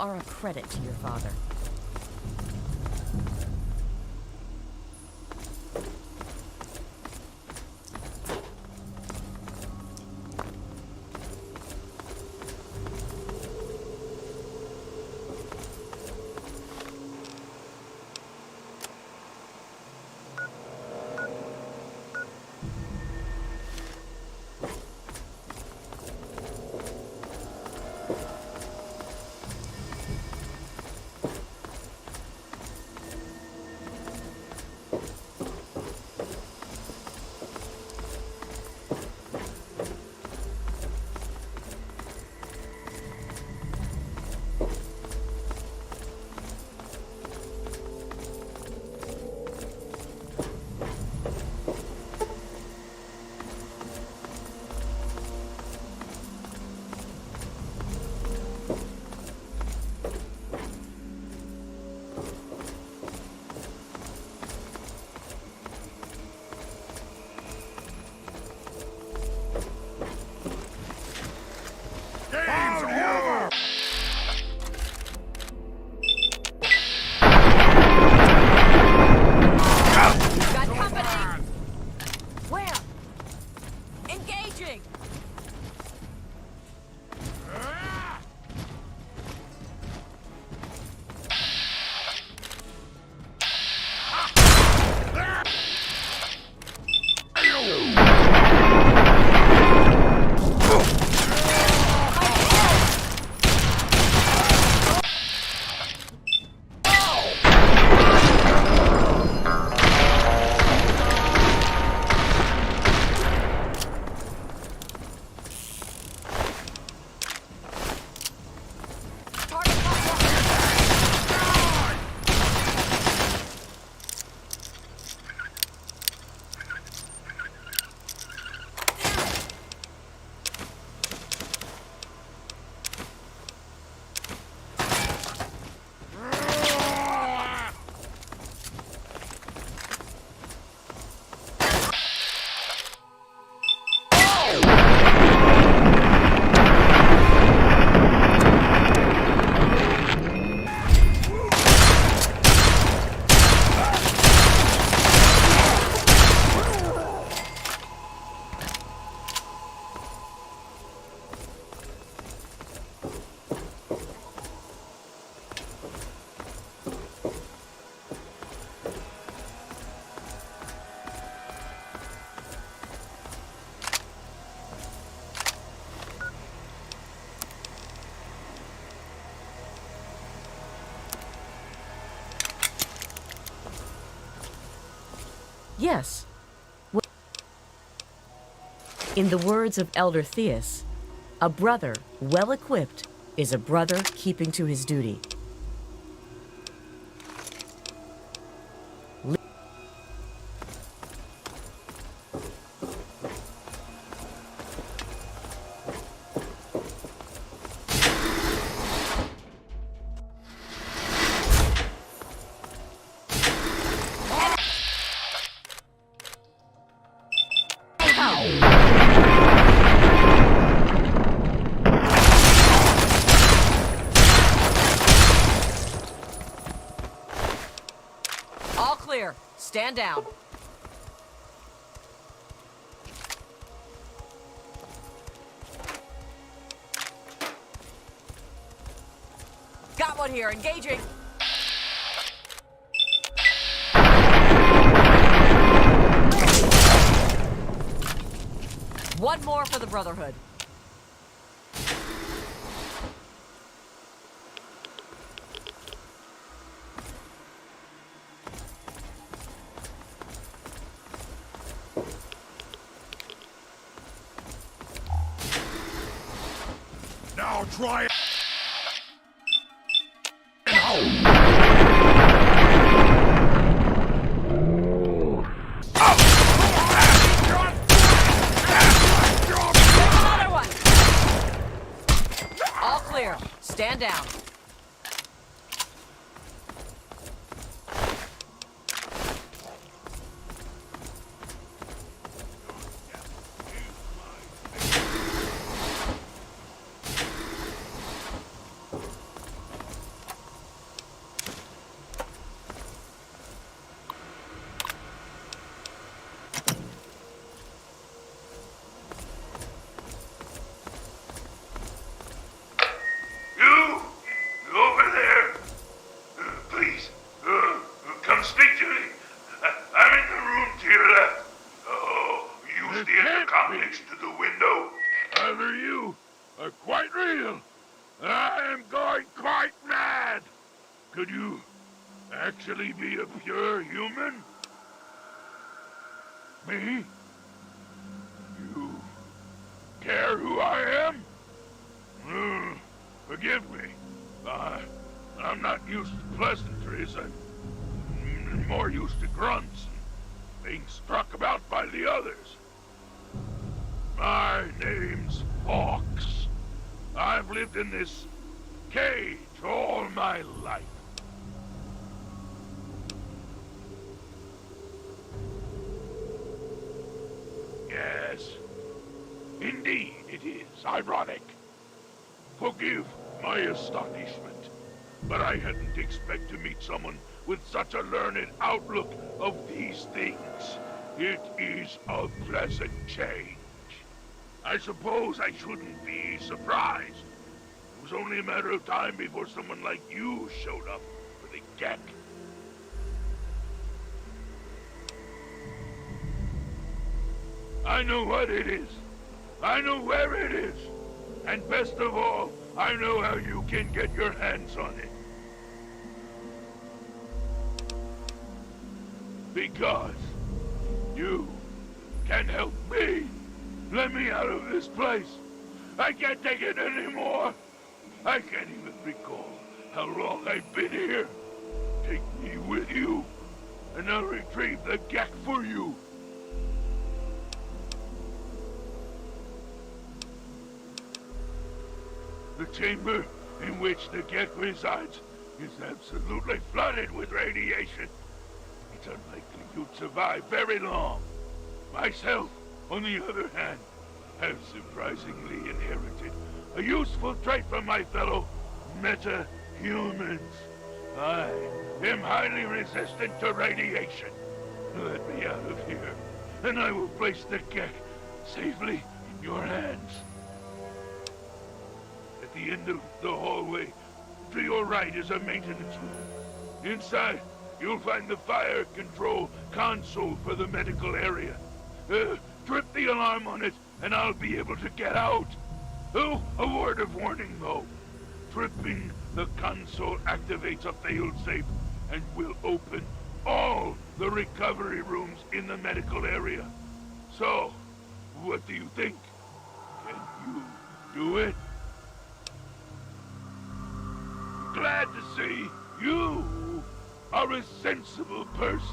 are a credit to your father. Yes. In the words of Elder Theus, a brother well equipped is a brother keeping to his duty. All clear. Stand down. Got one here. Engaging. One more for the Brotherhood. Now try it. Another one. All clear. Stand down. you actually be a pure human? Me? You care who I am? Forgive me. I'm not used to pleasantries. I'm more used to grunts and being struck about by the others. My name's Fox. I've lived in this cage all my life. Yes, indeed it is ironic. Forgive my astonishment, but I hadn't expected to meet someone with such a learned outlook of these things. It is a pleasant change. I suppose I shouldn't be surprised. It was only a matter of time before someone like you showed up for the Gek. I know what it is. I know where it is. And best of all, I know how you can get your hands on it. Because you can help me. Let me out of this place. I can't take it anymore. I can't even recall how long I've been here. Take me with you, and I'll retrieve the Gek for you. The chamber in which the Gek resides is absolutely flooded with radiation. It's unlikely you'd survive very long. Myself, on the other hand, have surprisingly inherited a useful trait from my fellow meta-humans. I am highly resistant to radiation. Let me out of here, and I will place the Gek safely in your hands. At the end of the hallway, to your right is a maintenance room. Inside, you'll find the fire control console for the medical area. Trip the alarm on it, and I'll be able to get out. Oh, a word of warning, though. Tripping the console activates a failsafe and will open all the recovery rooms in the medical area. So, what do you think? Can you do it? Glad to see you are a sensible person.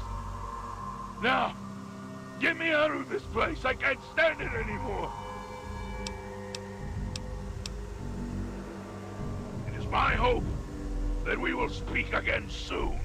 Now, get me out of this place. I can't stand it anymore. It is my hope that we will speak again soon.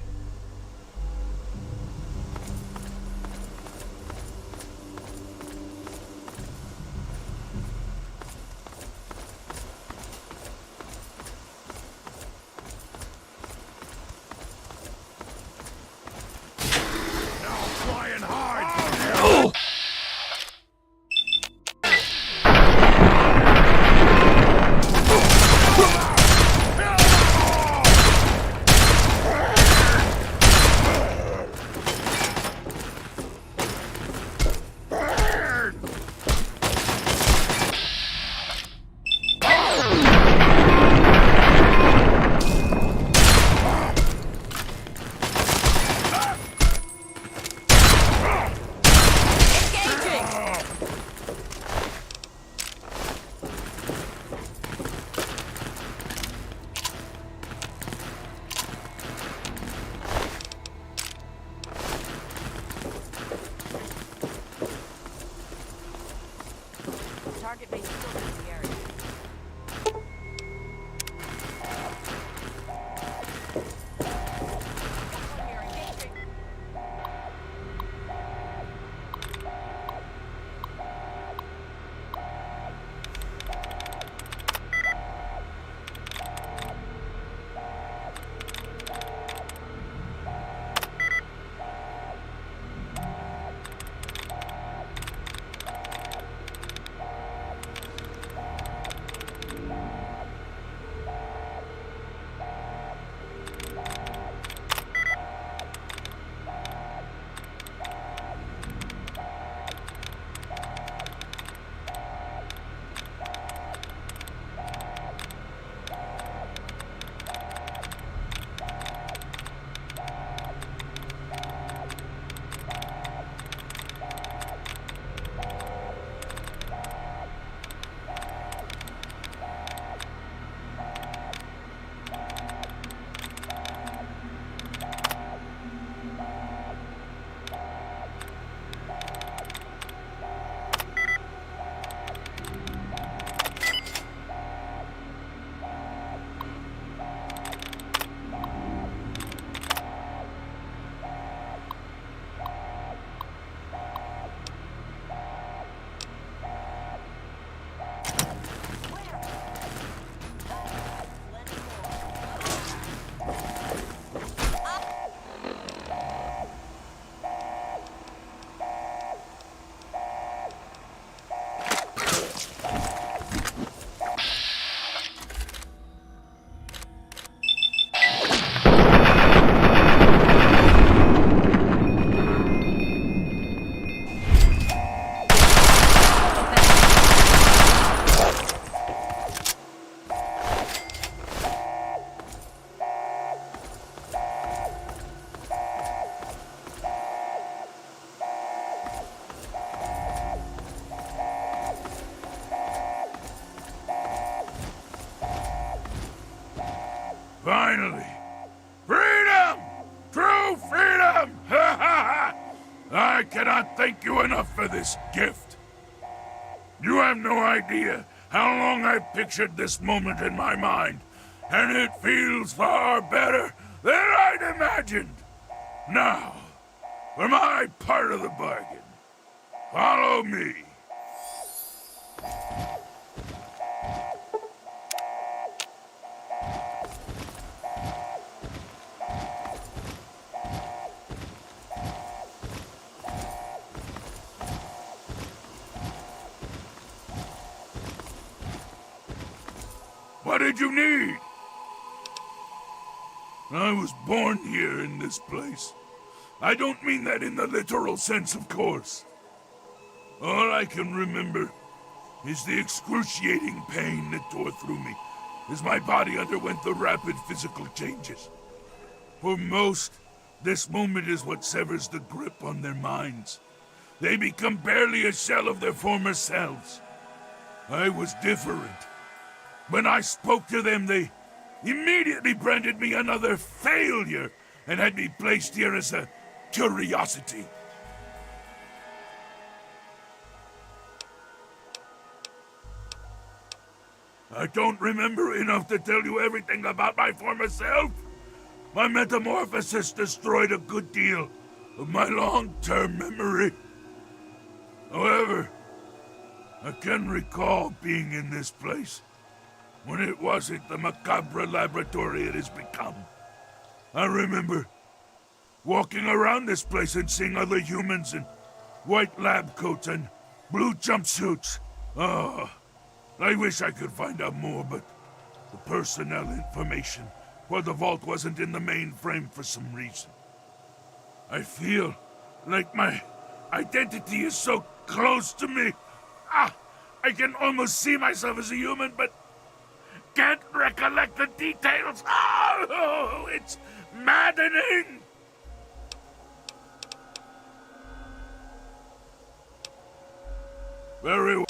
cannot thank you enough for this gift. You have no idea how long I've pictured this moment in my mind, and it feels far better than I'd imagined. Now, for my part of the bargain, follow me. What did you need? I was born here in this place. I don't mean that in the literal sense, of course. All I can remember is the excruciating pain that tore through me as my body underwent the rapid physical changes. For most, this moment is what severs the grip on their minds. They become barely a shell of their former selves. I was different. When I spoke to them, they immediately branded me another failure and had me placed here as a curiosity. I don't remember enough to tell you everything about my former self. My metamorphosis destroyed a good deal of my long-term memory. However, I can recall being in this place when it wasn't the macabre laboratory it has become. I remember walking around this place and seeing other humans in white lab coats and blue jumpsuits. Oh, I wish I could find out more, but the personnel information for the vault wasn't in the mainframe for some reason. I feel like my identity is so close to me. I can almost see myself as a human, but can't recollect the details. Oh, it's maddening. Very well.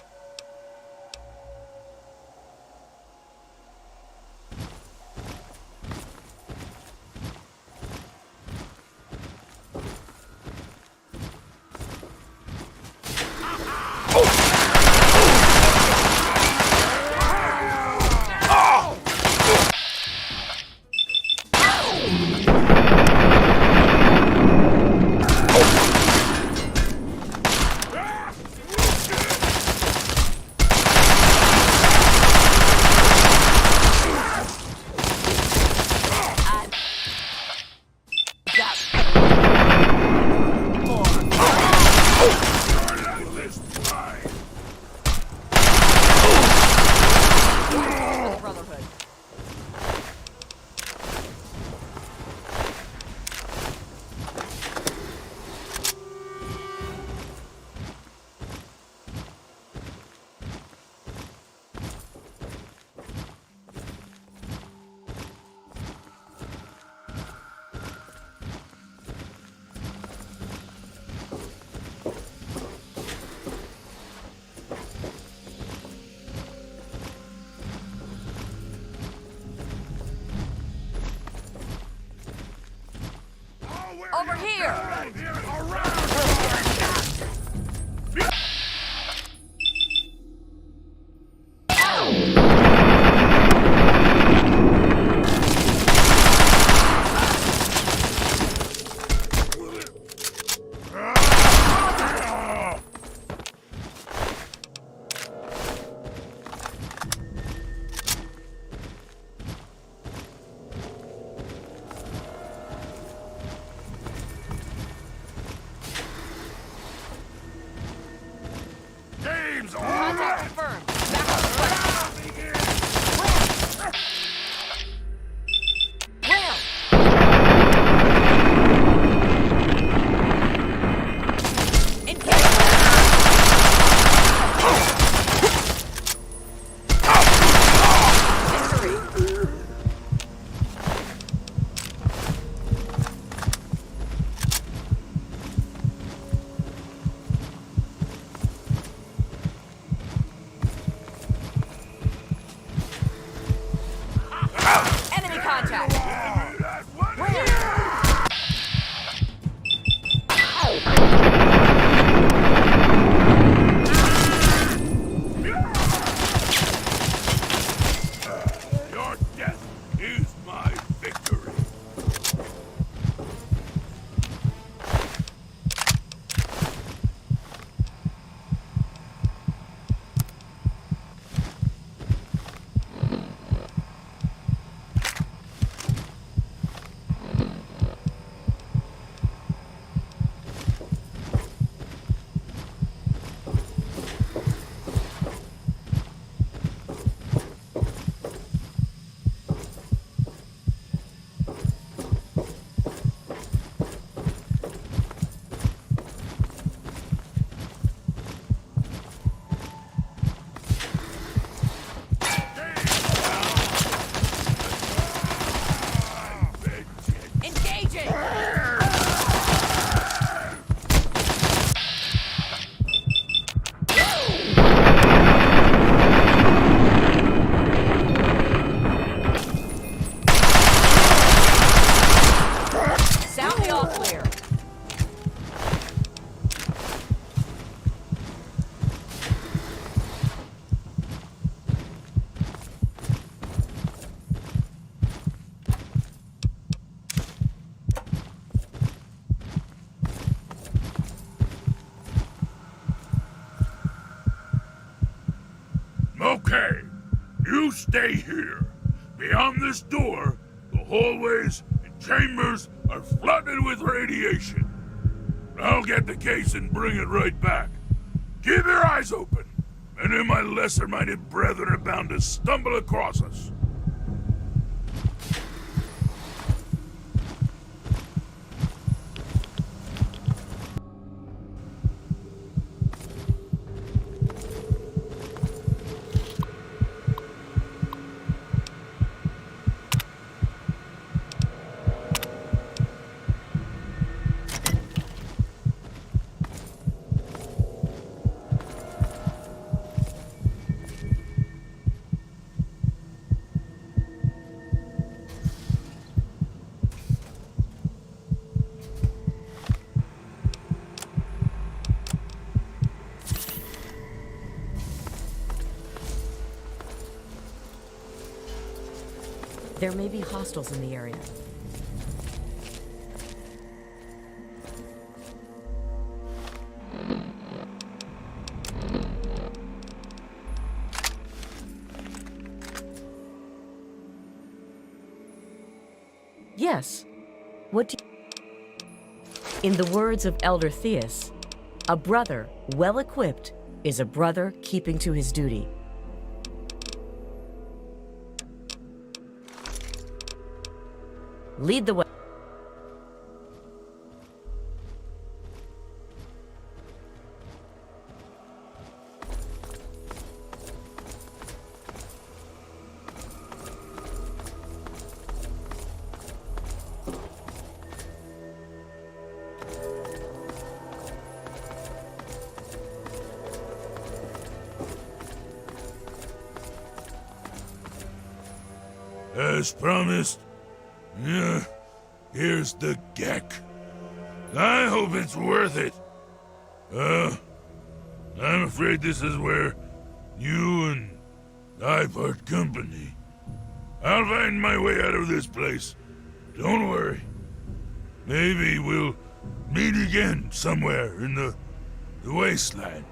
Over here! stay here. Beyond this door, the hallways and chambers are flooded with radiation. I'll get the case and bring it right back. Keep your eyes open. Any of my lesser-minded brethren are bound to stumble across us. There may be hostiles in the area. Yes. What do you... In the words of Elder Theus, a brother well equipped is a brother keeping to his duty. Lead the way. As promised, yeah, here's the geck. I hope it's worth it. I'm afraid this is where you and I part company. I'll find my way out of this place. Don't worry. Maybe we'll meet again somewhere in the wasteland.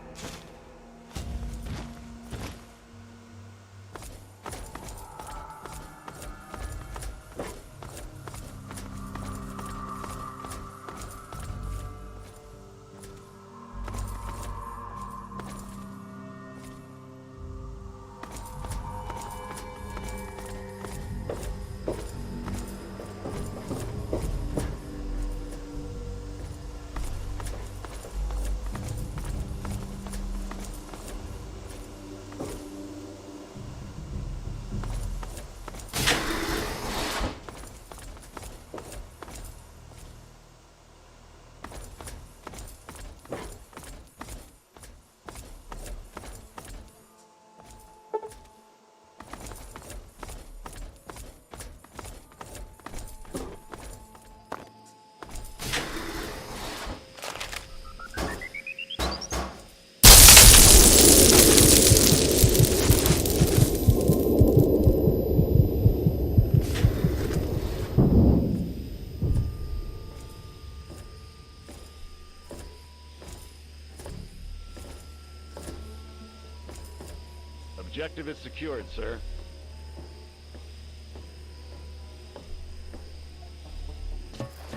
Objective is secured, sir.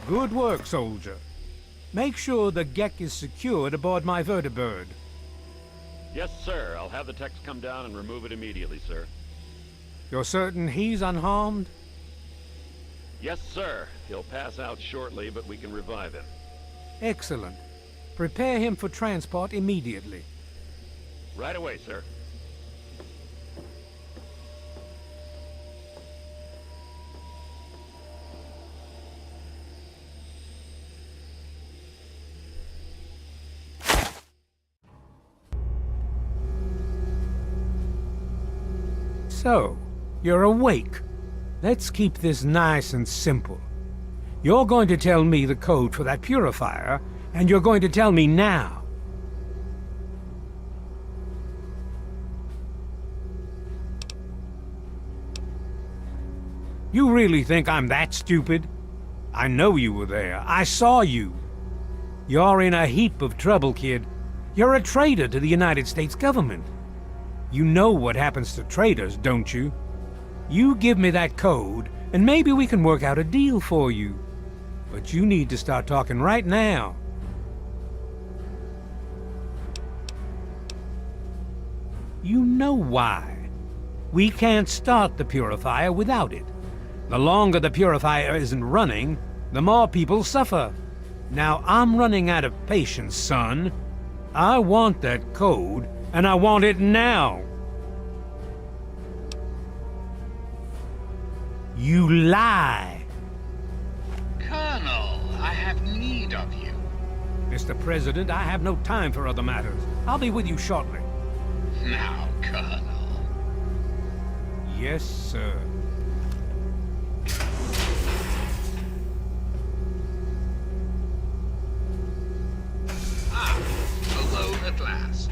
Good work, soldier. Make sure the geck is secured aboard my vertibird. Yes, sir. I'll have the techs come down and remove it immediately, sir. You're certain he's unharmed? Yes, sir. He'll pass out shortly, but we can revive him. Excellent. Prepare him for transport immediately. Right away, sir. So, you're awake. Let's keep this nice and simple. You're going to tell me the code for that purifier, and you're going to tell me now. You really think I'm that stupid? I know you were there. I saw you. You're in a heap of trouble, kid. You're a traitor to the United States government. You know what happens to traitors, don't you? You give me that code, and maybe we can work out a deal for you. But you need to start talking right now. You know why. We can't start the purifier without it. The longer the purifier isn't running, the more people suffer. Now I'm running out of patience, son. I want that code, and I want it now. You lie. Colonel, I have need of you. Mr. President, I have no time for other matters. I'll be with you shortly. Now, Colonel. Yes, sir. Alone at last.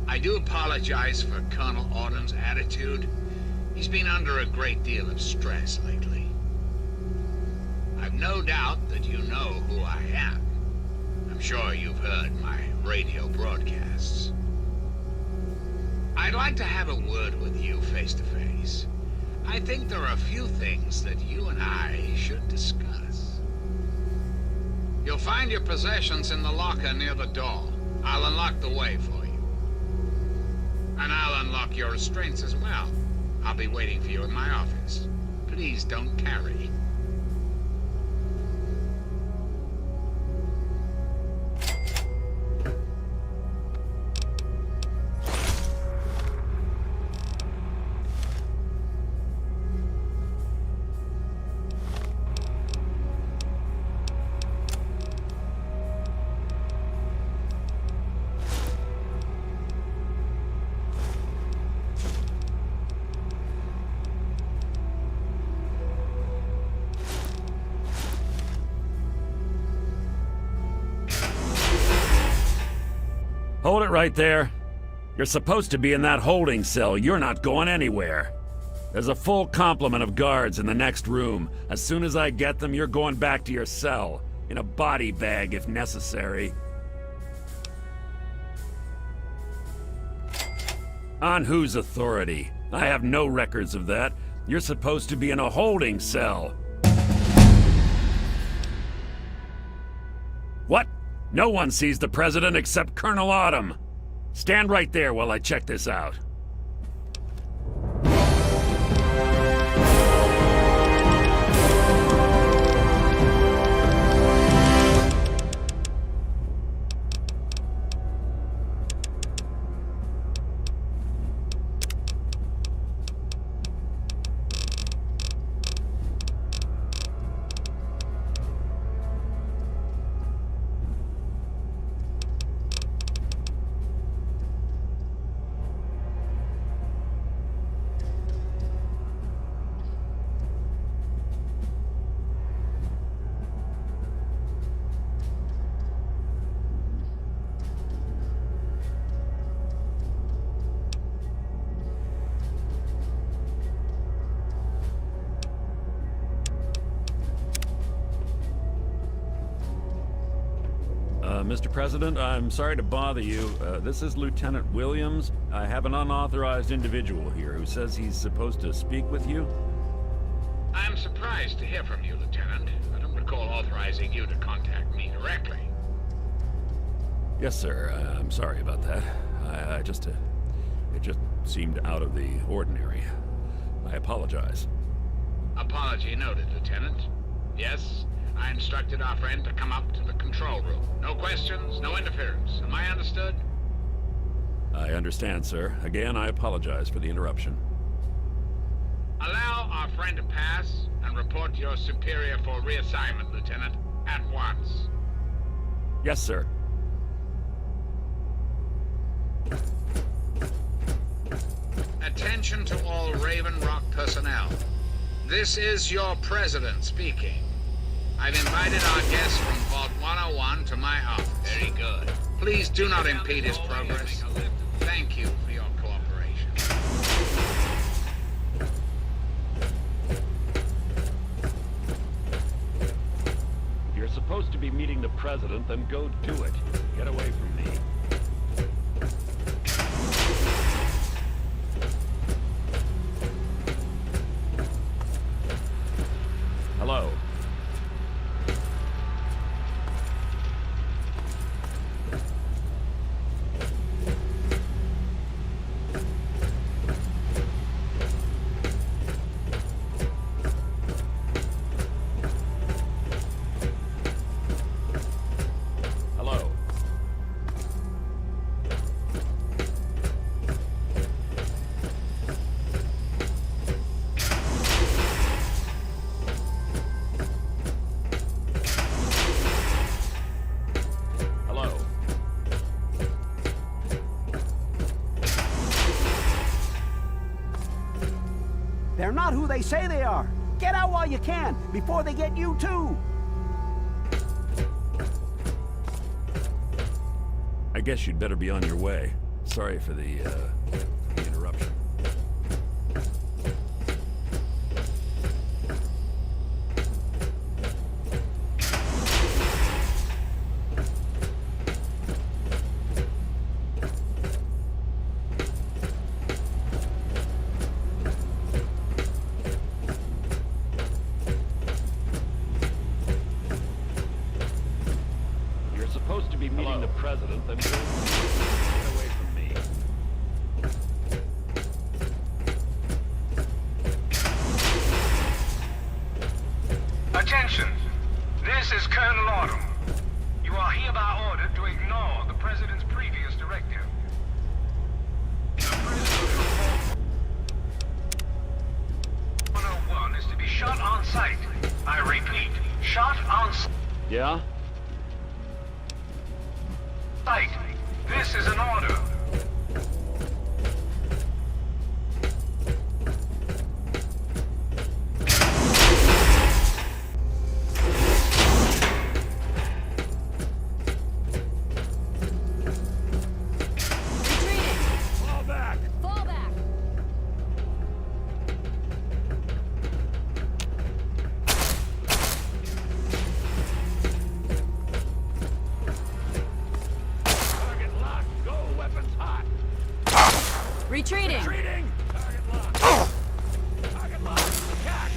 I do apologize for Colonel Auden's attitude. He's been under a great deal of stress lately. I've no doubt that you know who I am. I'm sure you've heard my radio broadcasts. I'd like to have a word with you face to face. I think there are a few things that you and I should discuss. You'll find your possessions in the locker near the door. I'll unlock the way for you. And I'll unlock your restraints as well. I'll be waiting for you in my office. Please don't tarry. Hold it right there. You're supposed to be in that holding cell. You're not going anywhere. There's a full complement of guards in the next room. As soon as I get them, you're going back to your cell. In a body bag, if necessary. On whose authority? I have no records of that. You're supposed to be in a holding cell. What? No one sees the President except Colonel Autumn. Stand right there while I check this out. Mr. President, I'm sorry to bother you. This is Lieutenant Williams. I have an unauthorized individual here who says he's supposed to speak with you. I'm surprised to hear from you, Lieutenant. I don't recall authorizing you to contact me directly. Yes, sir. I'm sorry about that. It just seemed out of the ordinary. I apologize. Apology noted, Lieutenant. Yes, I instructed our friend to come up to the control room. No questions, no interference. Am I understood? I understand, sir. Again, I apologize for the interruption. Allow our friend to pass and report to your superior for reassignment, Lieutenant, at once. Yes, sir. Attention to all Raven Rock personnel. This is your president speaking. I've invited our guest from Vault 101 to my office. Very good. Please do not impede his progress. Thank you for your cooperation. If you're supposed to be meeting the president, then go do it. Get away from me. Hello. Hello. Hello. They're not who they say they are. Get out while you can, before they get you too. I guess you'd better be on your way. Sorry for the interruption. You're supposed to be meeting the president, then get away from me. Attention! This is Colonel Autumn. You are hereby ordered to ignore the President's previous directive. The President from 101 is to be shot on sight. I repeat, shot on Yeah? sight. This is an order. Fall back! Fall back. Target locked! Go! Weapons hot! Retreating. Retreating! Target locked! Target locked! Attack!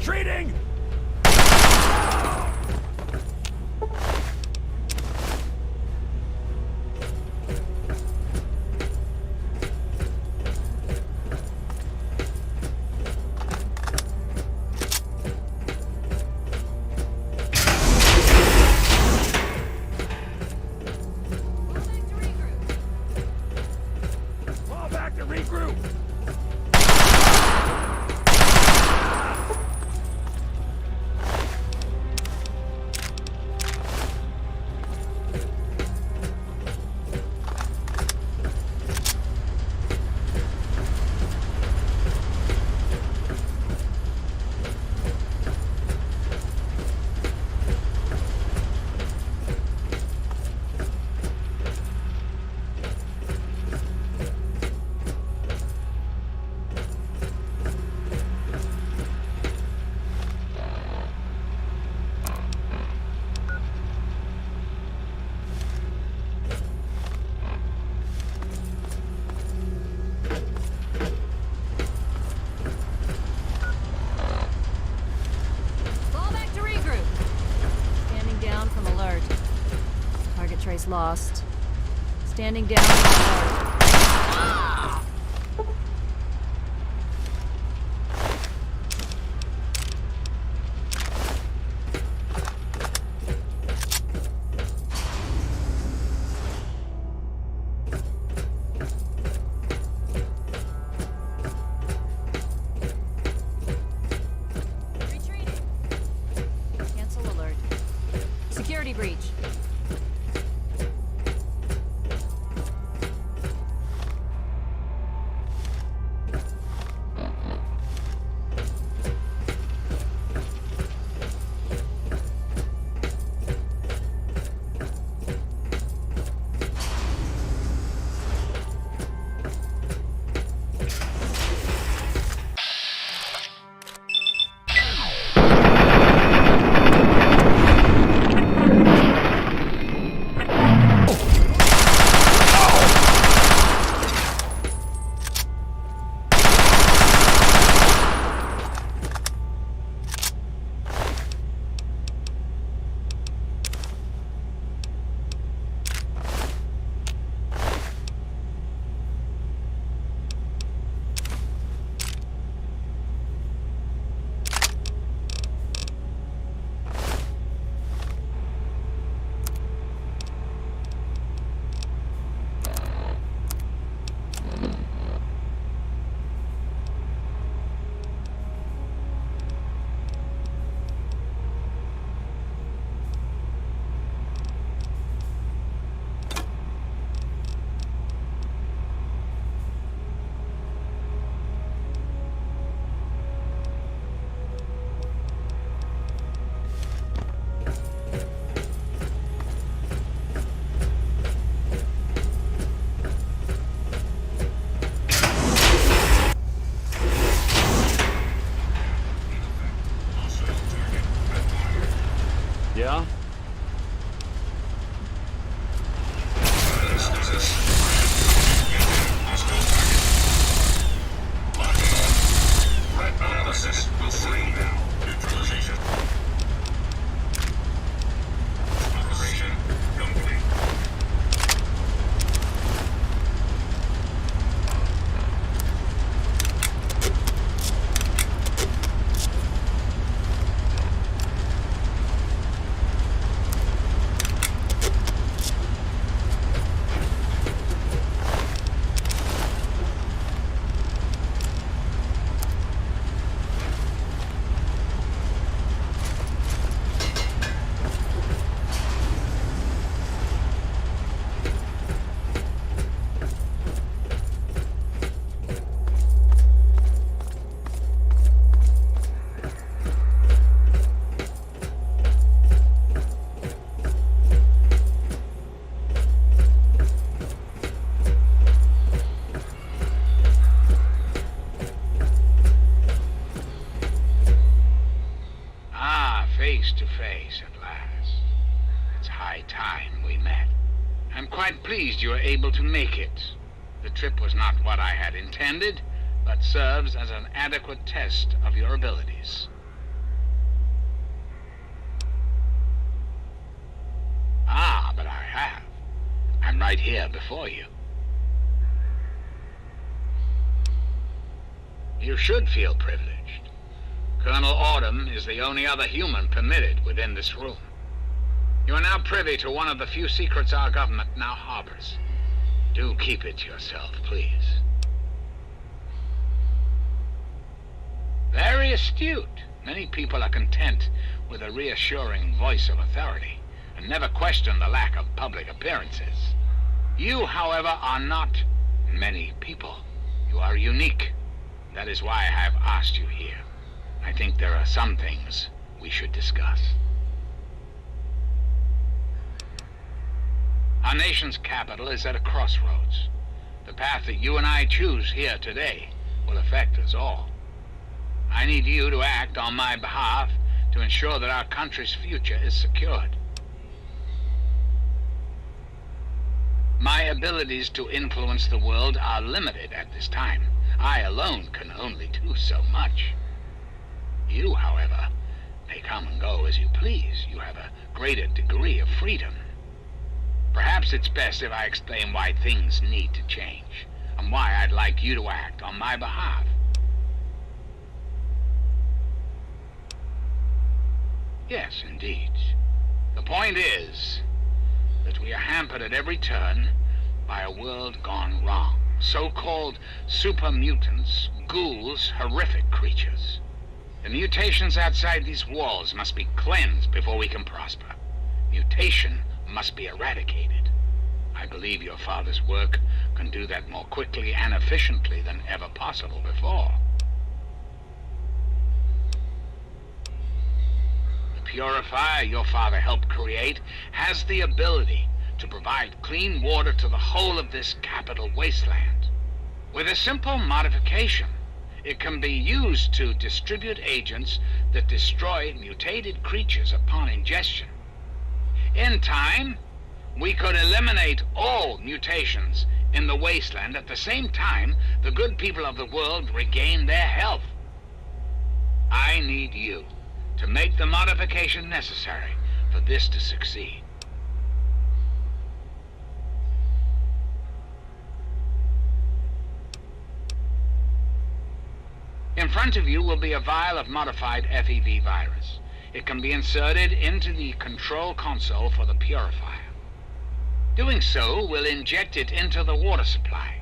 retreating! Fall back to regroup! Fall back to regroup. Standing down from alert. Target trace lost. Standing down from alert. Retreating. Cancel alert. Security breach. Yeah? Analysis will free now. Neutralization. Operation complete. Face to face at last. It's high time we met. I'm quite pleased you were able to make it. The trip was not what I had intended, but serves as an adequate test of your abilities. I'm right here before you. You should feel privileged. Colonel Autumn is the only other human permitted within this room. You are now privy to one of the few secrets our government now harbors. Do keep it to yourself, please. Very astute. Many people are content with a reassuring voice of authority and never question the lack of public appearances. You, however, are not many people. You are unique. That is why I have asked you here. I think there are some things we should discuss. Our nation's capital is at a crossroads. The path that you and I choose here today will affect us all. I need you to act on my behalf to ensure that our country's future is secured. My abilities to influence the world are limited at this time. I alone can only do so much. You, however, may come and go as you please. You have a greater degree of freedom. Perhaps it's best if I explain why things need to change, and why I'd like you to act on my behalf. Yes, indeed. The point is that we are hampered at every turn by a world gone wrong. So-called super mutants, ghouls, horrific creatures. The mutations outside these walls must be cleansed before we can prosper. Mutation must be eradicated. I believe your father's work can do that more quickly and efficiently than ever possible before. The purifier your father helped create has the ability to provide clean water to the whole of this capital wasteland. With a simple modification, it can be used to distribute agents that destroy mutated creatures upon ingestion. In time, we could eliminate all mutations in the wasteland. At the same time, the good people of the world regain their health. I need you to make the modification necessary for this to succeed. In front of you will be a vial of modified FEV virus. It can be inserted into the control console for the purifier. Doing so will inject it into the water supply,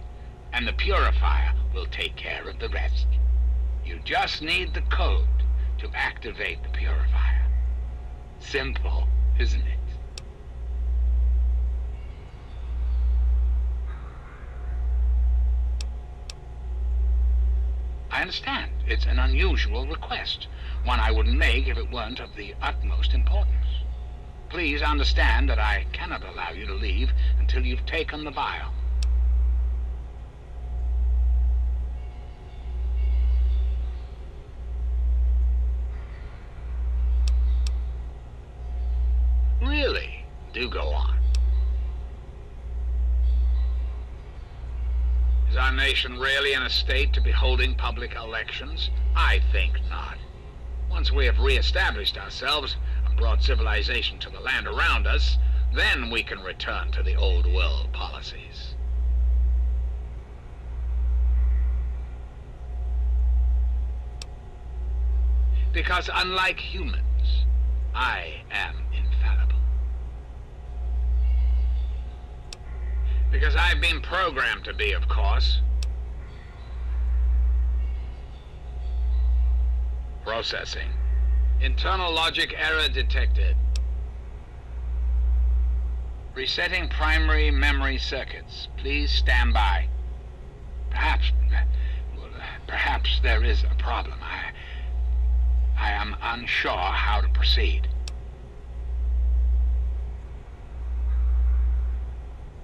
and the purifier will take care of the rest. You just need the code to activate the purifier. Simple, isn't it? I understand. It's an unusual request, one I wouldn't make if it weren't of the utmost importance. Please understand that I cannot allow you to leave until you've taken the vial. Really? Do go on. Is our nation really in a state to be holding public elections? I think not. Once we have re-established ourselves and brought civilization to the land around us, then we can return to the old world policies. Because unlike humans, I am infallible. Because I've been programmed to be, of course. Processing. Internal logic error detected. Resetting primary memory circuits. Please stand by. Perhaps there is a problem. I am unsure how to proceed.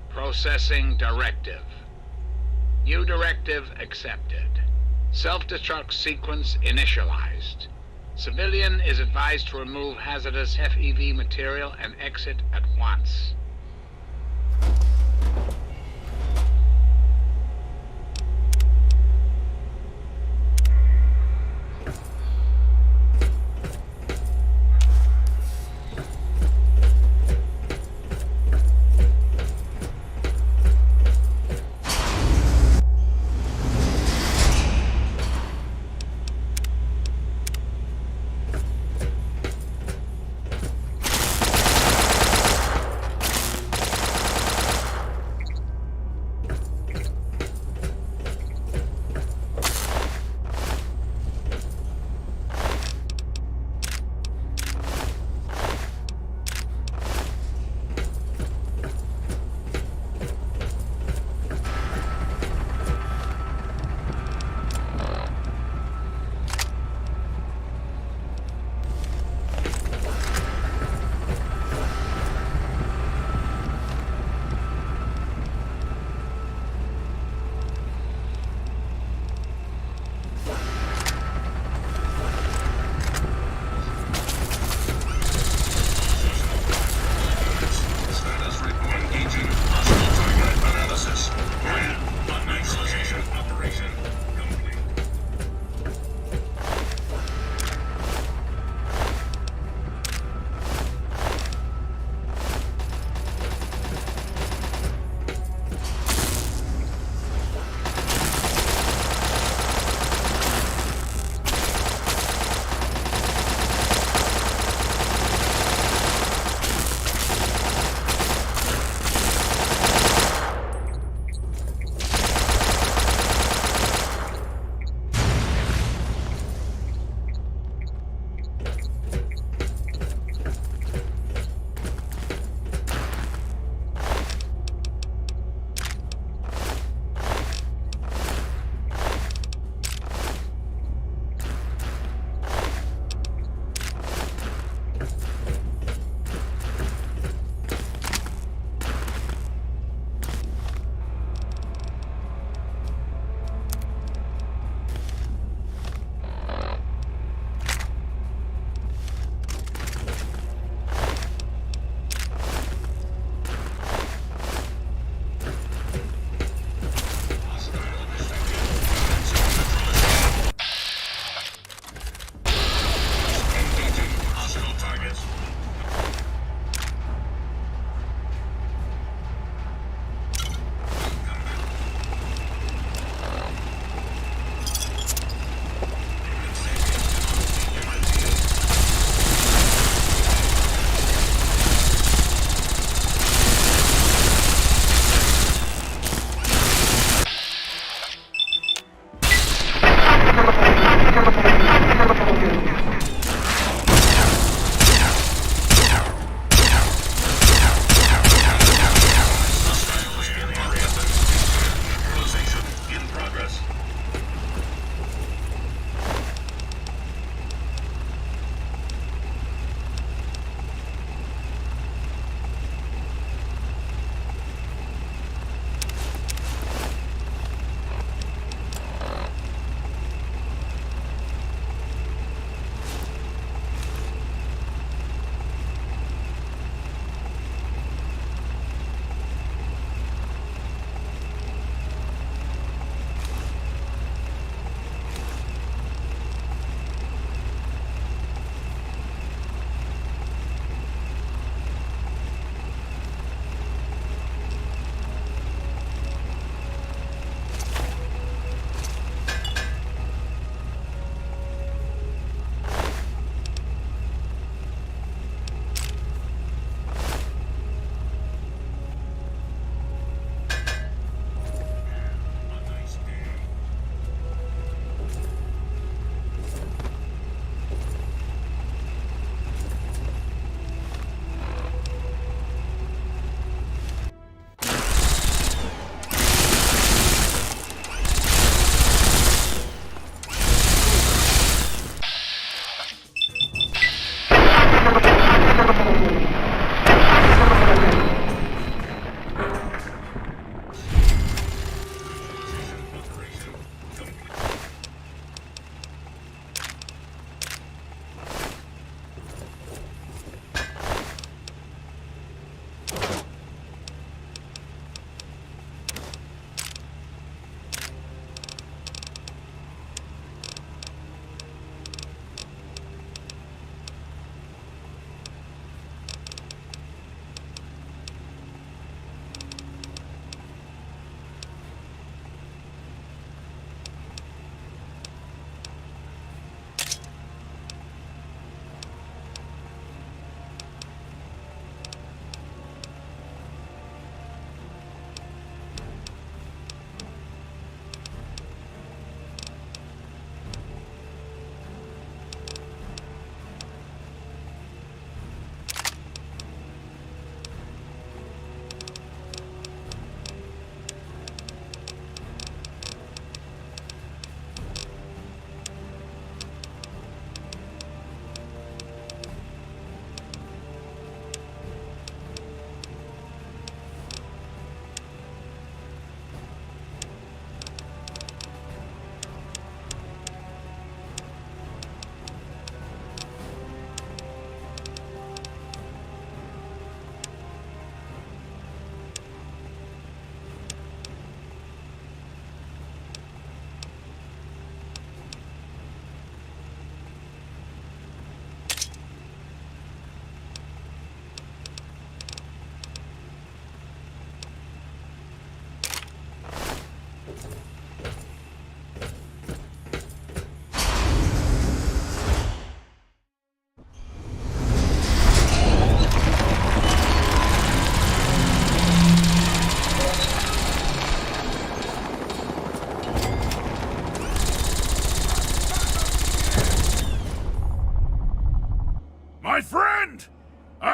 Processing directive. New directive accepted. Self-destruct sequence initialized. Civilian is advised to remove hazardous FEV material and exit at once.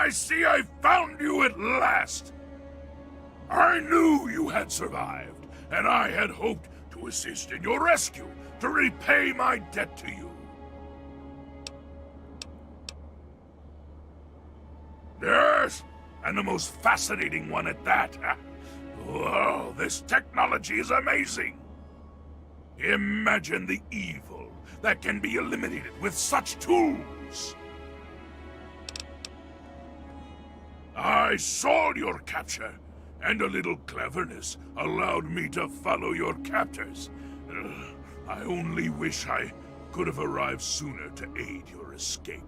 I see I found you at last! I knew you had survived, and I had hoped to assist in your rescue, to repay my debt to you. Yes, and the most fascinating one at that. Whoa, this technology is amazing! Imagine the evil that can be eliminated with such tools! I saw your capture, and a little cleverness allowed me to follow your captors. I only wish I could have arrived sooner to aid your escape.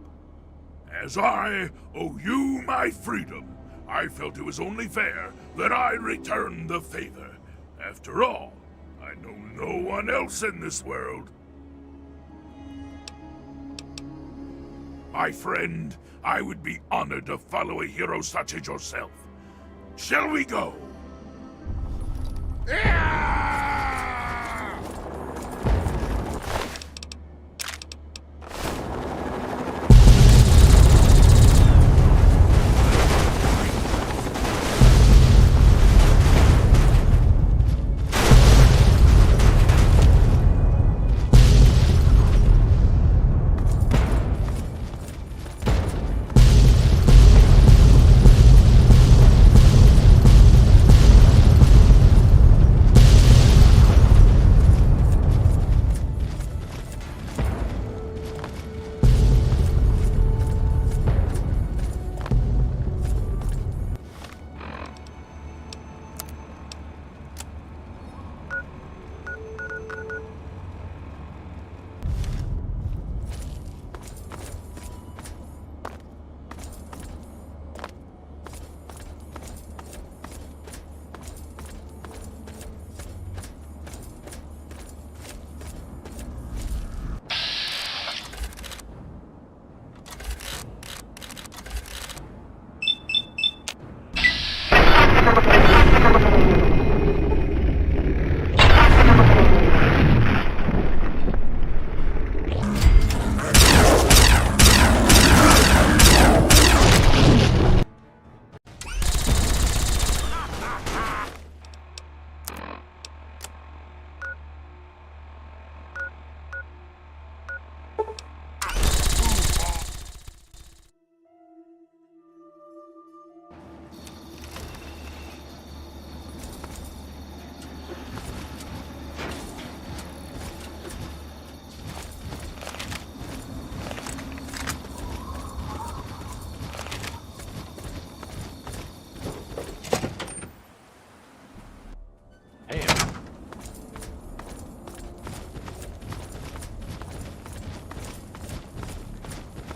As I owe you my freedom, I felt it was only fair that I return the favor. After all, I know no one else in this world. My friend, I would be honored to follow a hero such as yourself. Shall we go?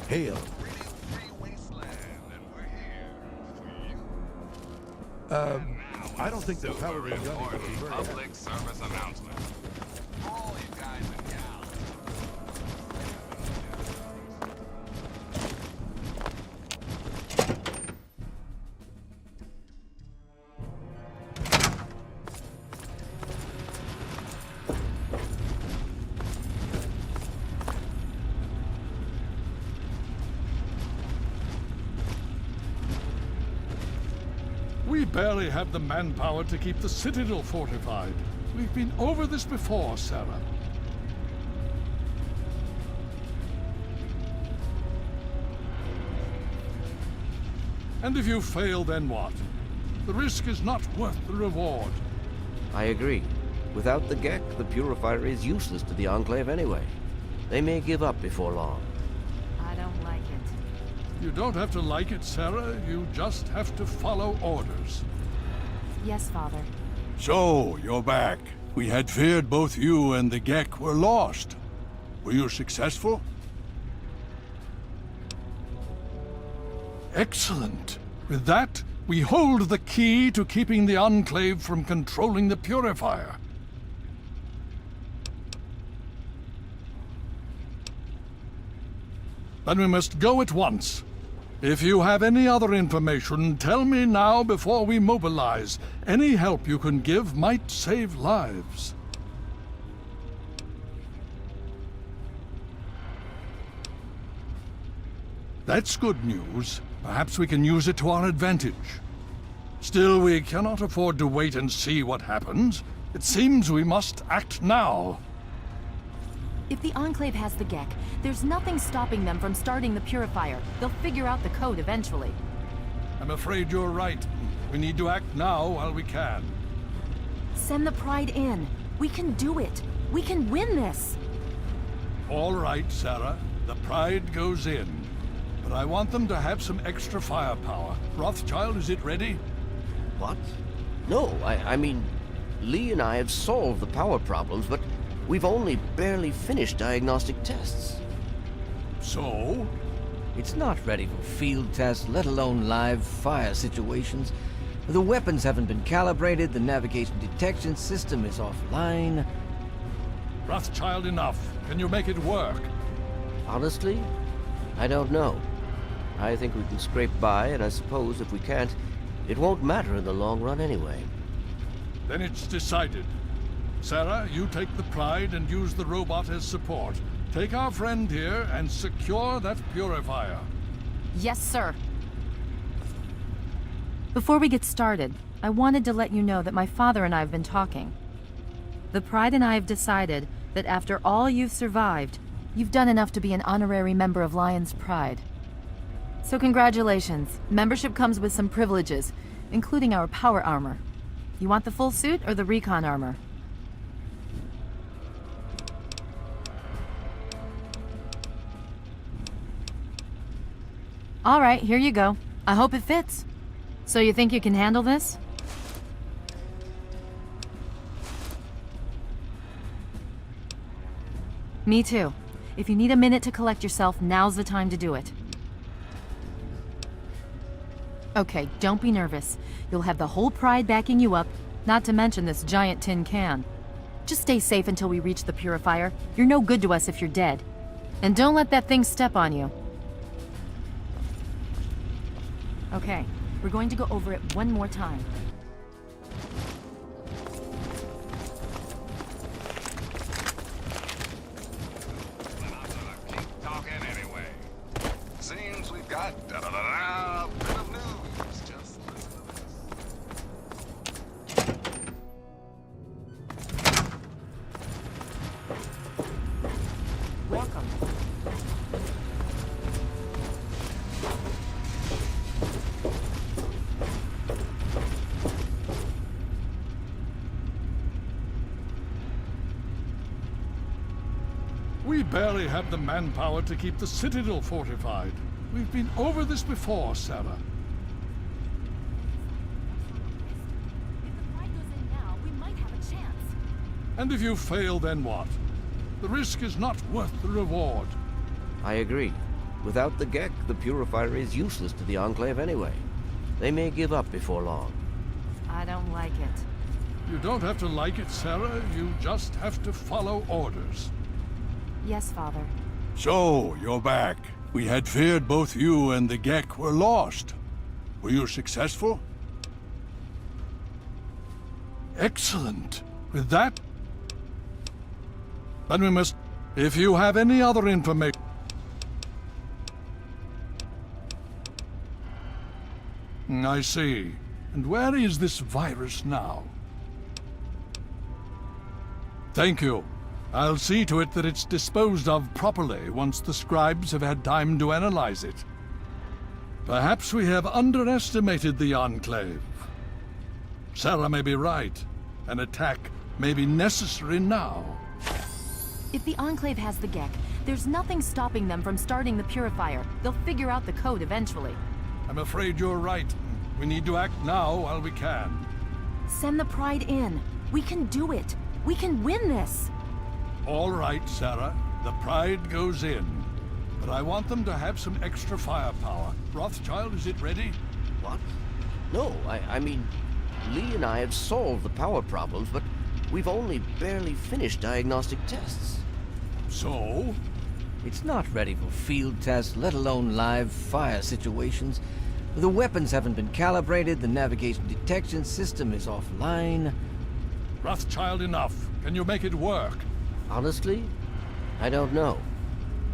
Hail. I don't think the power of the gun is very public service announcement. All you guys and gals. We barely have the manpower to keep the Citadel fortified. We've been over this before, Sarah. And if you fail, then what? The risk is not worth the reward. I agree. Without the Gek, the Purifier is useless to the Enclave anyway. They may give up before long. I don't like it. You don't have to like it, Sarah. You just have to follow orders. Yes, Father. So, you're back. We had feared both you and the Gek were lost. Were you successful? Excellent. With that, we hold the key to keeping the Enclave from controlling the Purifier. Then we must go at once. If you have any other information, tell me now before we mobilize. Any help you can give might save lives. That's good news. Perhaps we can use it to our advantage. Still, we cannot afford to wait and see what happens. It seems we must act now. If the Enclave has the Gek, there's nothing stopping them from starting the Purifier. They'll figure out the code eventually. I'm afraid you're right. We need to act now while we can. Send the Pride in. We can do it. We can win this. All right, Sarah. The Pride goes in. But I want them to have some extra firepower. Rothschild, is it ready? What? No, I mean, Lee and I have solved the power problems, but we've only barely finished diagnostic tests. So? It's not ready for field tests, let alone live fire situations. The weapons haven't been calibrated, the navigation detection system is offline. Rothschild, enough. Can you make it work? Honestly, I don't know. I think we can scrape by, and I suppose if we can't, it won't matter in the long run anyway. Then it's decided. Sarah, you take the Pride and use the robot as support. Take our friend here and secure that purifier. Yes, sir. Before we get started, I wanted to let you know that my father and I have been talking. The Pride and I have decided that after all you've survived, you've done enough to be an honorary member of Lion's Pride. So congratulations. Membership comes with some privileges, including our power armor. You want the full suit or the recon armor? All right, here you go. I hope it fits. So you think you can handle this? Me too. If you need a minute to collect yourself, now's the time to do it. Okay, don't be nervous. You'll have the whole Pride backing you up, not to mention this giant tin can. Just stay safe until we reach the Purifier. You're no good to us if you're dead. And don't let that thing step on you. Okay, we're going to go over it one more time. Keep talking anyway. Seems we've got a bit of news. Just listen to this. Welcome. We barely have the manpower to keep the Citadel fortified. We've been over this before, Sarah. If the Pride goes in now, we might have a chance. And if you fail, then what? The risk is not worth the reward. I agree. Without the Gek, the Purifier is useless to the Enclave anyway. They may give up before long. I don't like it. You don't have to like it, Sarah. You just have to follow orders. Yes, Father. So, you're back. We had feared both you and the Gek were lost. Were you successful? Excellent. With that, then we must... If you have any other information... I see. And where is this virus now? Thank you. I'll see to it that it's disposed of properly once the scribes have had time to analyze it. Perhaps we have underestimated the Enclave. Sarah may be right. An attack may be necessary now. If the Enclave has the Gek, there's nothing stopping them from starting the Purifier. They'll figure out the code eventually. I'm afraid you're right. We need to act now while we can. Send the Pride in. We can do it. We can win this. All right, Sarah. The Pride goes in. But I want them to have some extra firepower. Rothschild, is it ready? What? No, I mean, Lee and I have solved the power problems, but we've only barely finished diagnostic tests. So? It's not ready for field tests, let alone live fire situations. The weapons haven't been calibrated, the navigation detection system is offline. Rothschild, enough. Can you make it work? Honestly, I don't know.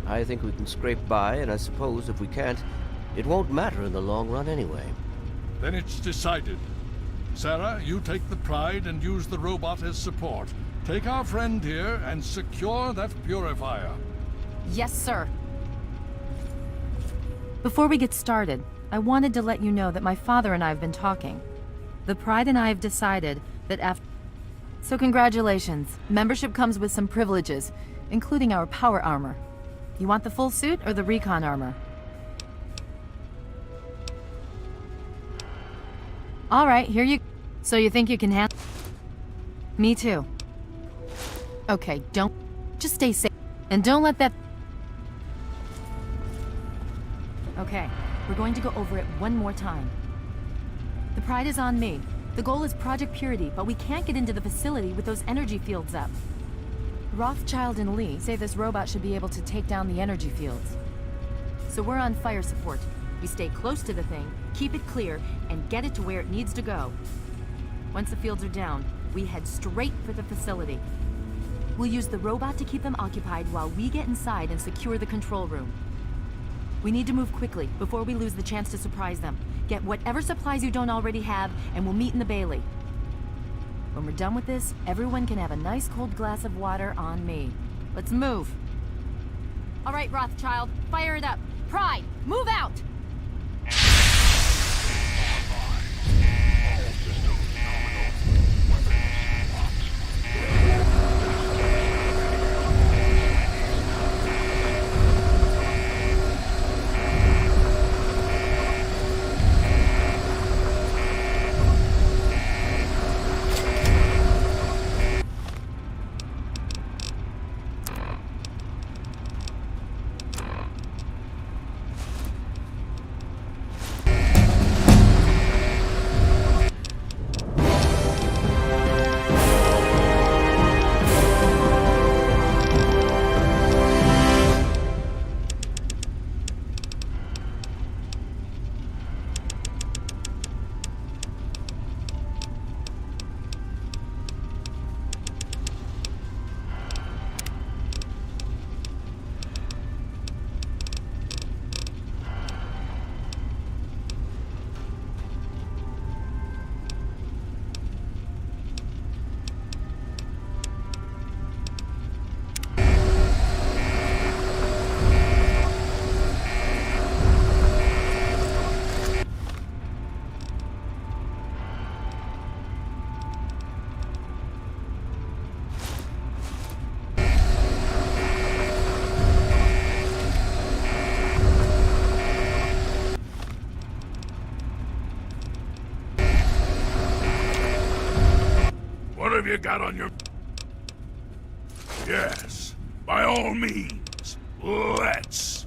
I think we can scrape by, and I suppose if we can't, It won't matter in the long run anyway. Then it's decided. Sarah, you take the Pride and use the robot as support. Take our friend here and secure that purifier. Yes, sir. Before we get started, I wanted to let you know that my father and I have been talking. The Pride and I have decided that after... So congratulations. Membership comes with some privileges, including our power armor. You want the full suit or the recon armor? All right, here you... So you think you can handle... Me too. Okay, don't... Just stay safe. And don't let that... Okay, we're going to go over it one more time. The Pride is on me. The goal is Project Purity, but we can't get into the facility with those energy fields up. Rothschild and Lee say this robot should be able to take down the energy fields. So we're on fire support. We stay close to the thing, keep it clear, and get it to where it needs to go. Once the fields are down, we head straight for the facility. We'll use the robot to keep them occupied while we get inside and secure the control room. We need to move quickly before we lose the chance to surprise them. Get whatever supplies you don't already have, and we'll meet in the Bailey. When we're done with this, everyone can have a nice cold glass of water on me. Let's move. All right, Rothschild, fire it up. Pride, move out! What have you got on your... Yes, by all means, let's...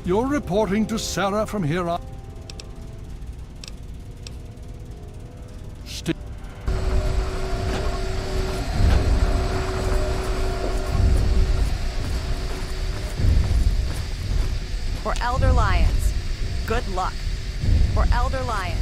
You're reporting to Sarah from here on. For Elder Lions, good luck. For Elder Lions.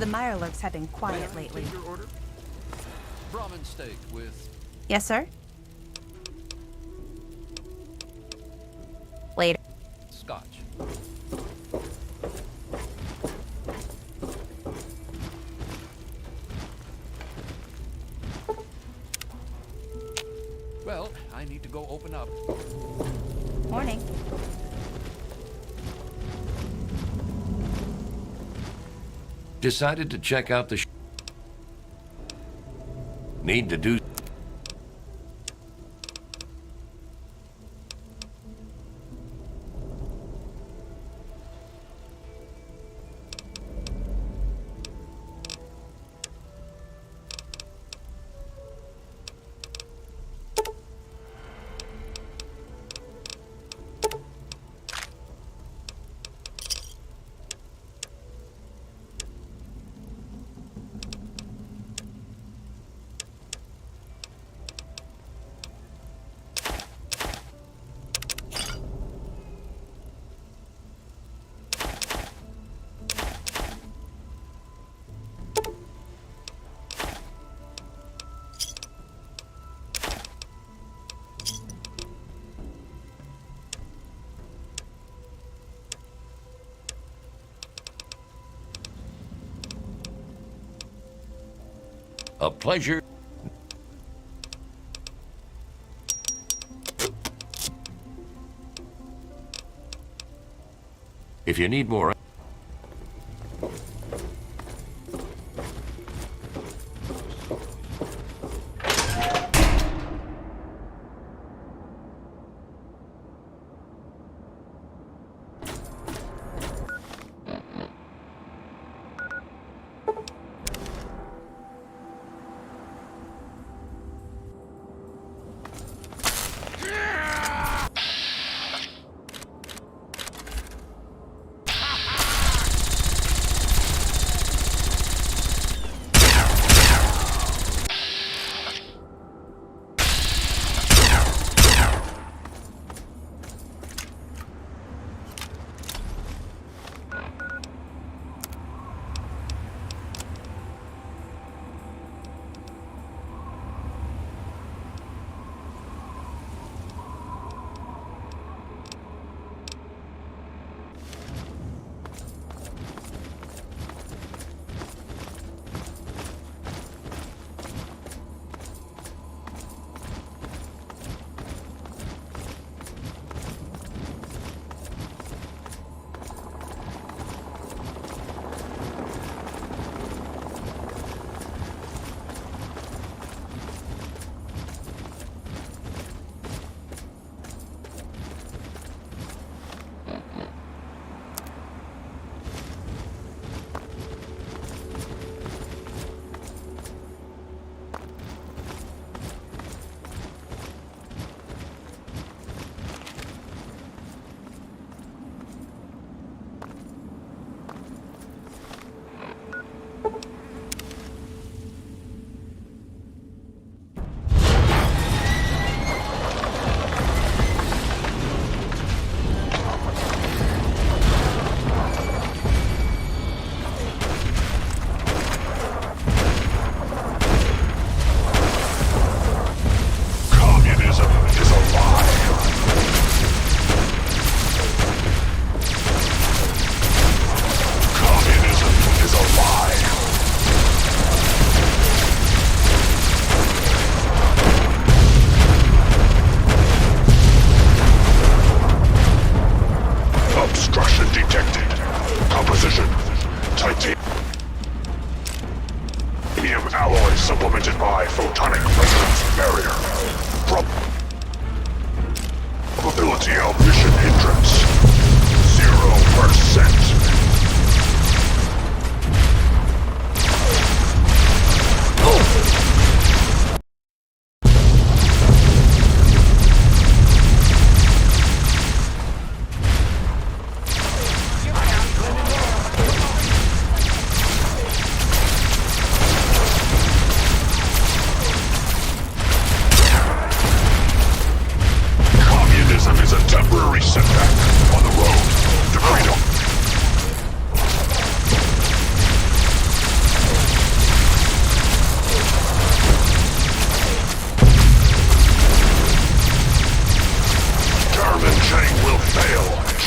Mirelurks have been quiet lately. Your order? Brahmin steak with Yes, sir? Later. scotch. Well, I need to go open up. Morning. Decided to check out the need to do. A pleasure. If you need more.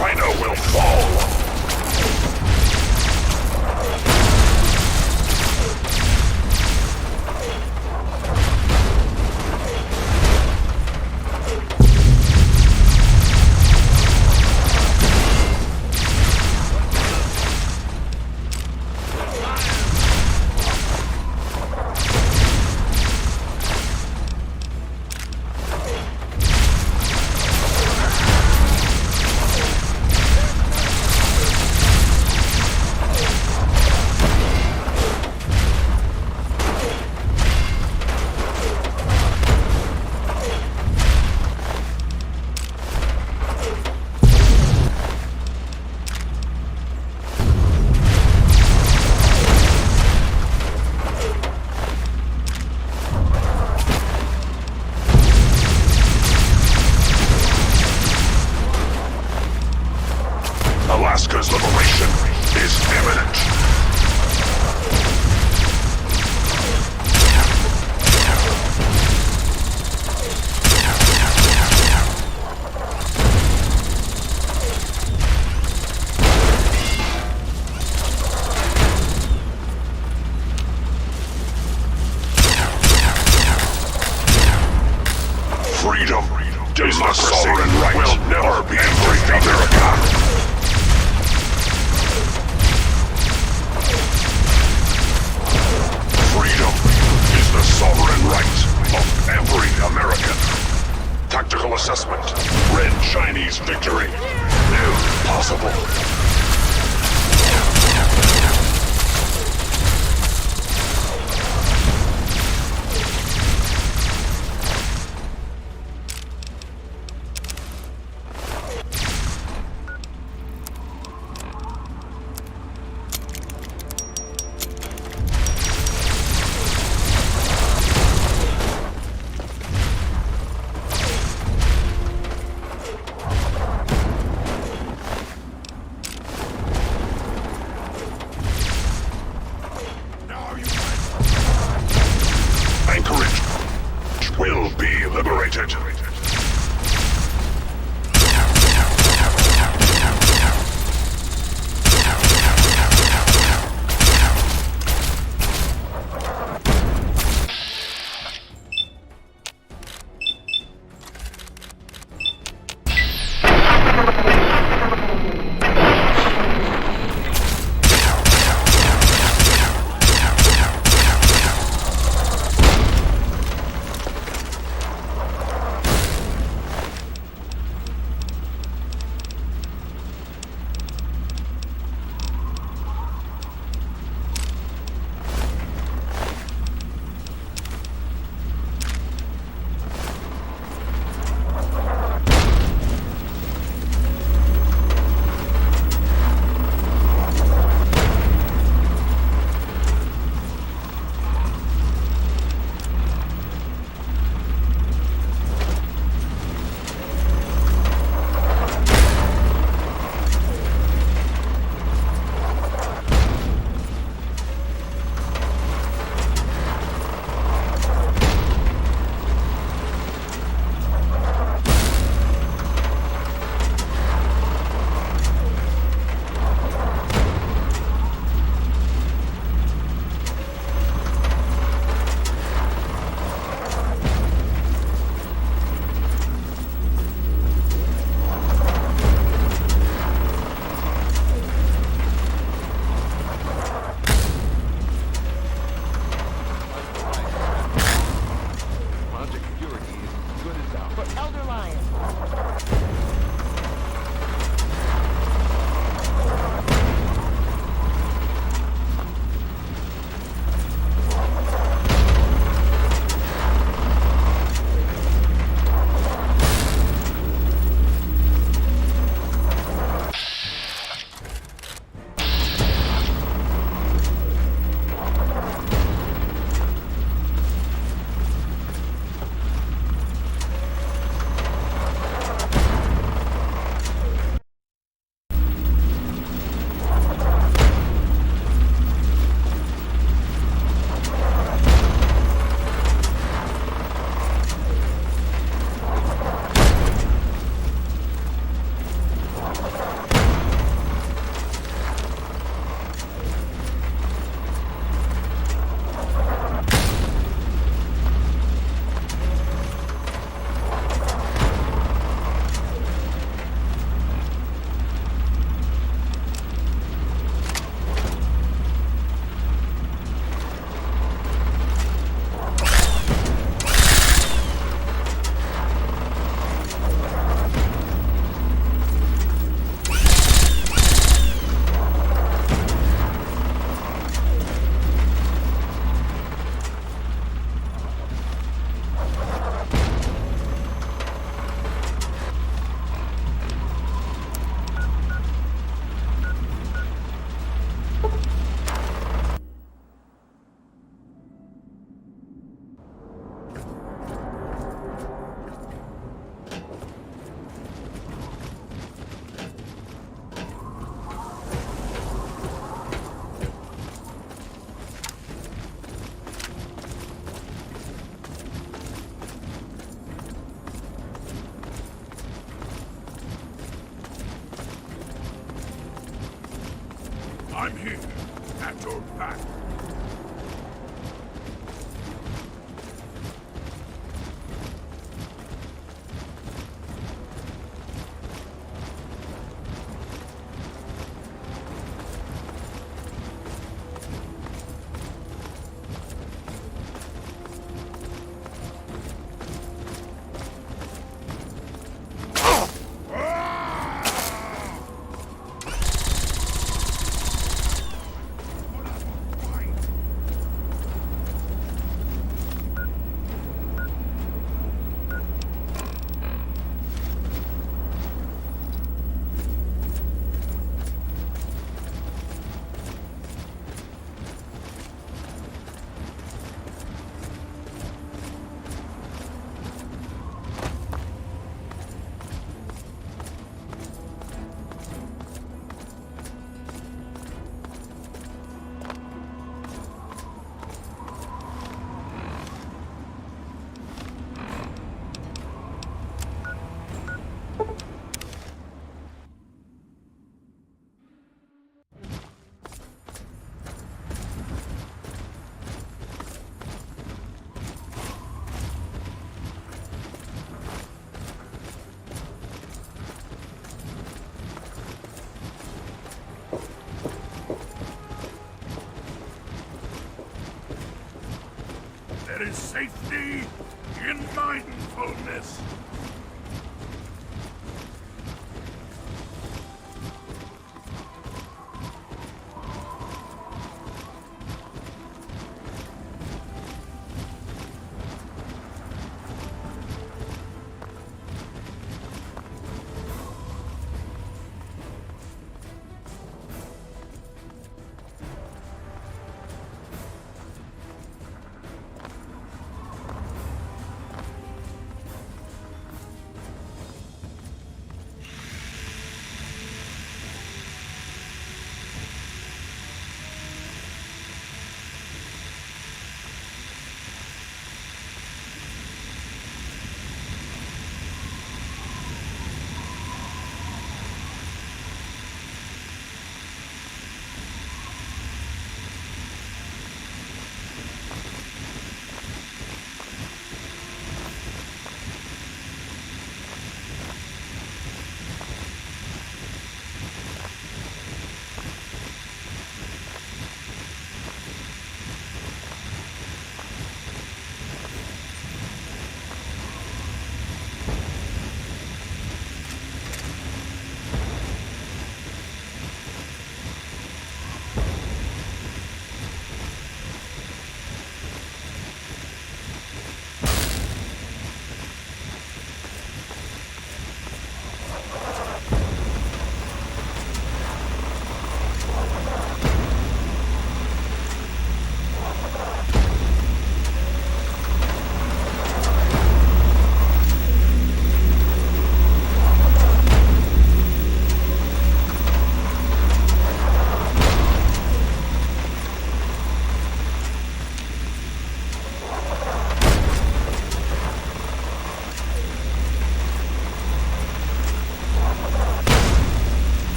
China will fall. Alaska's liberation is imminent. Freedom, democracy, right will never be free America. Freedom is the sovereign right of every American. Tactical assessment. Red Chinese victory. Impossible. Anchorage will be liberated. your back. There is safety in mindfulness.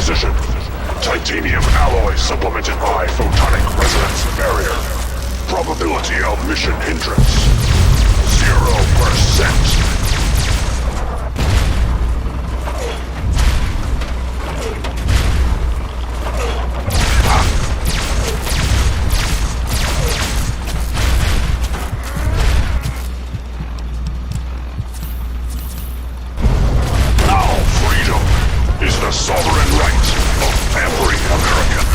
Composition. Titanium alloy supplemented by photonic resonance barrier. Probability of mission hindrance. 0%. Is the sovereign right of every American.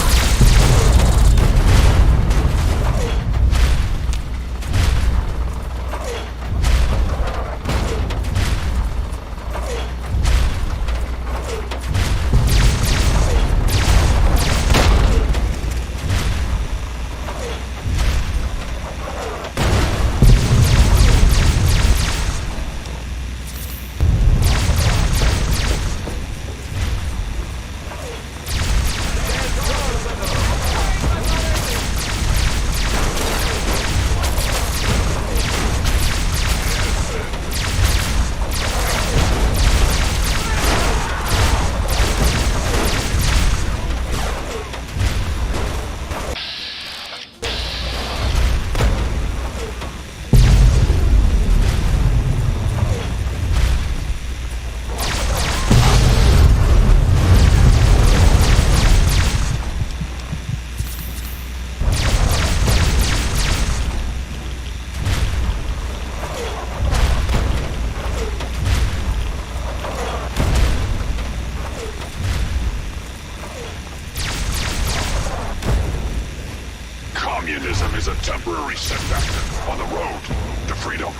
Communism is a temporary setback on the road to freedom.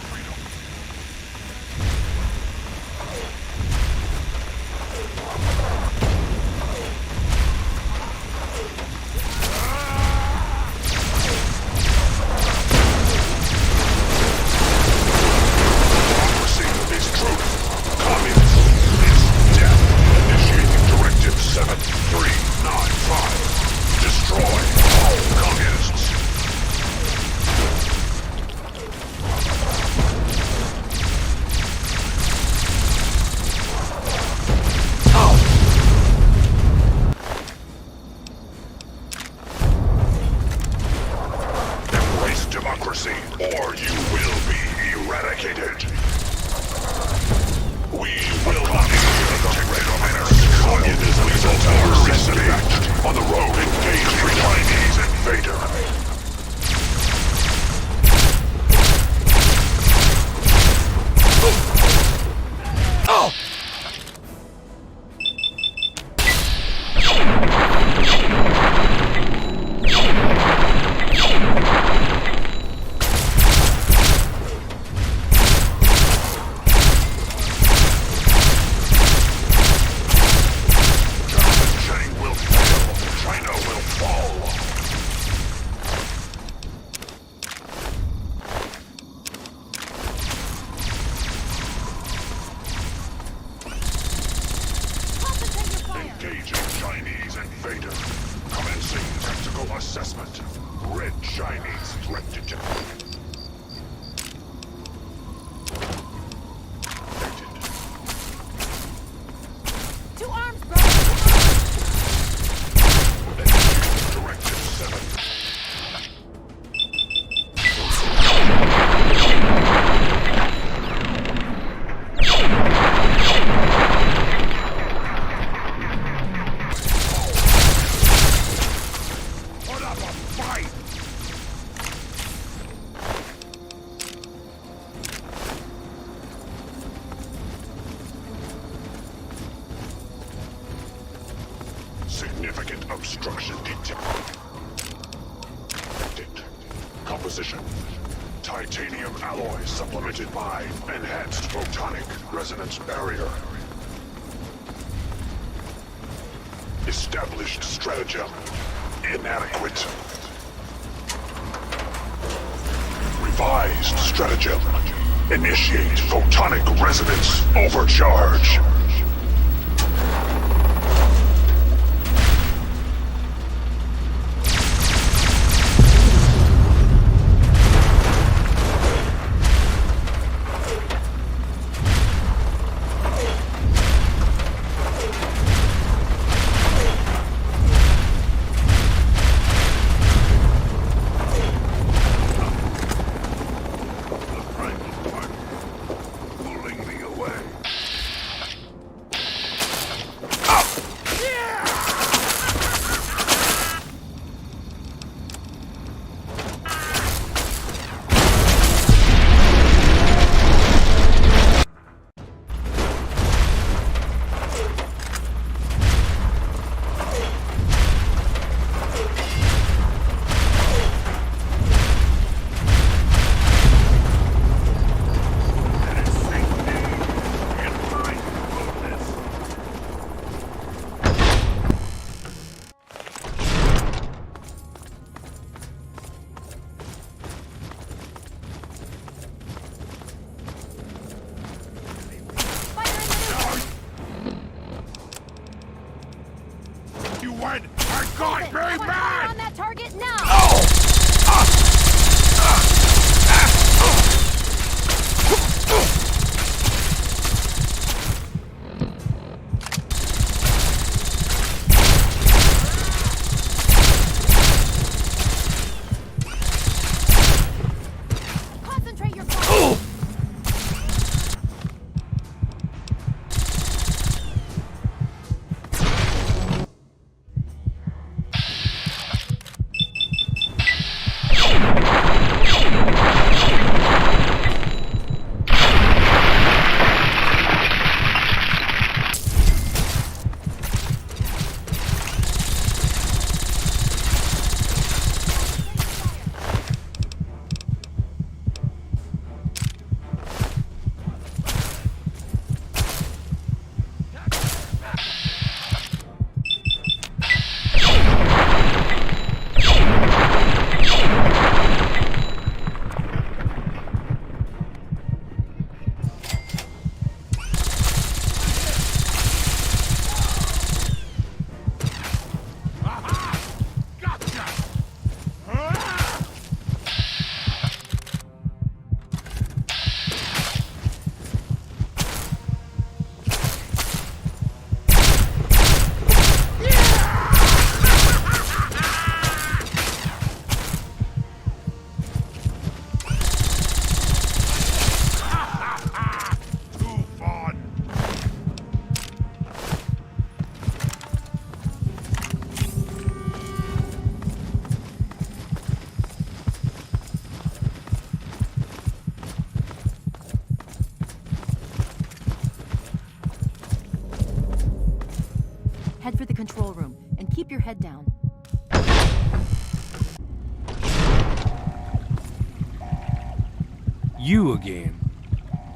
Democracy is truth. Communism is death. Initiating Directive 7395. Destroy all communists. Embrace democracy, or you will be eradicated. We will not integrate communism is a terrorist act. On the road, engage the Chinese invader. Oh! China will fall. Engaging Chinese invader. Commencing tactical assessment. Red Chinese threat detected. Two arms, bro! Directive 7. Put up a fight! Significant obstruction detected. Composition. Titanium alloy supplemented by enhanced photonic resonance barrier. Established stratagem. Inadequate. Revised stratagem. Initiate photonic resonance overcharge. my God, very bad! On that target now! Concentrate your fire. Head for the control room and keep your head down. You again.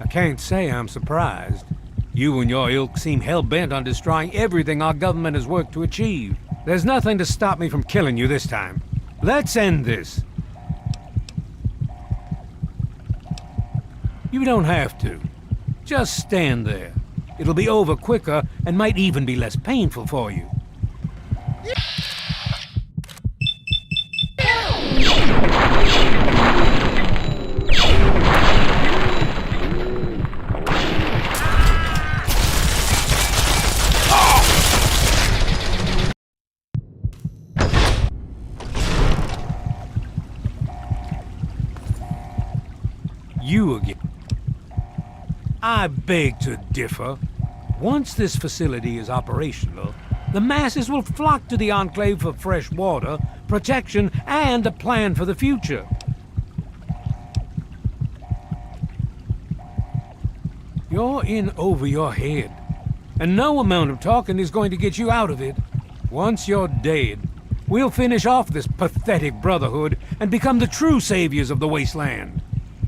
I can't say I'm surprised. You and your ilk seem hell-bent on destroying everything our government has worked to achieve. There's nothing to stop me from killing you this time. Let's end this. You don't have to. Just stand there. It'll be over quicker and might even be less painful for you. You again. I beg to differ. Once this facility is operational, the masses will flock to the Enclave for fresh water, protection, and a plan for the future. You're in over your head, and no amount of talking is going to get you out of it. Once you're dead, we'll finish off this pathetic brotherhood and become the true saviors of the wasteland.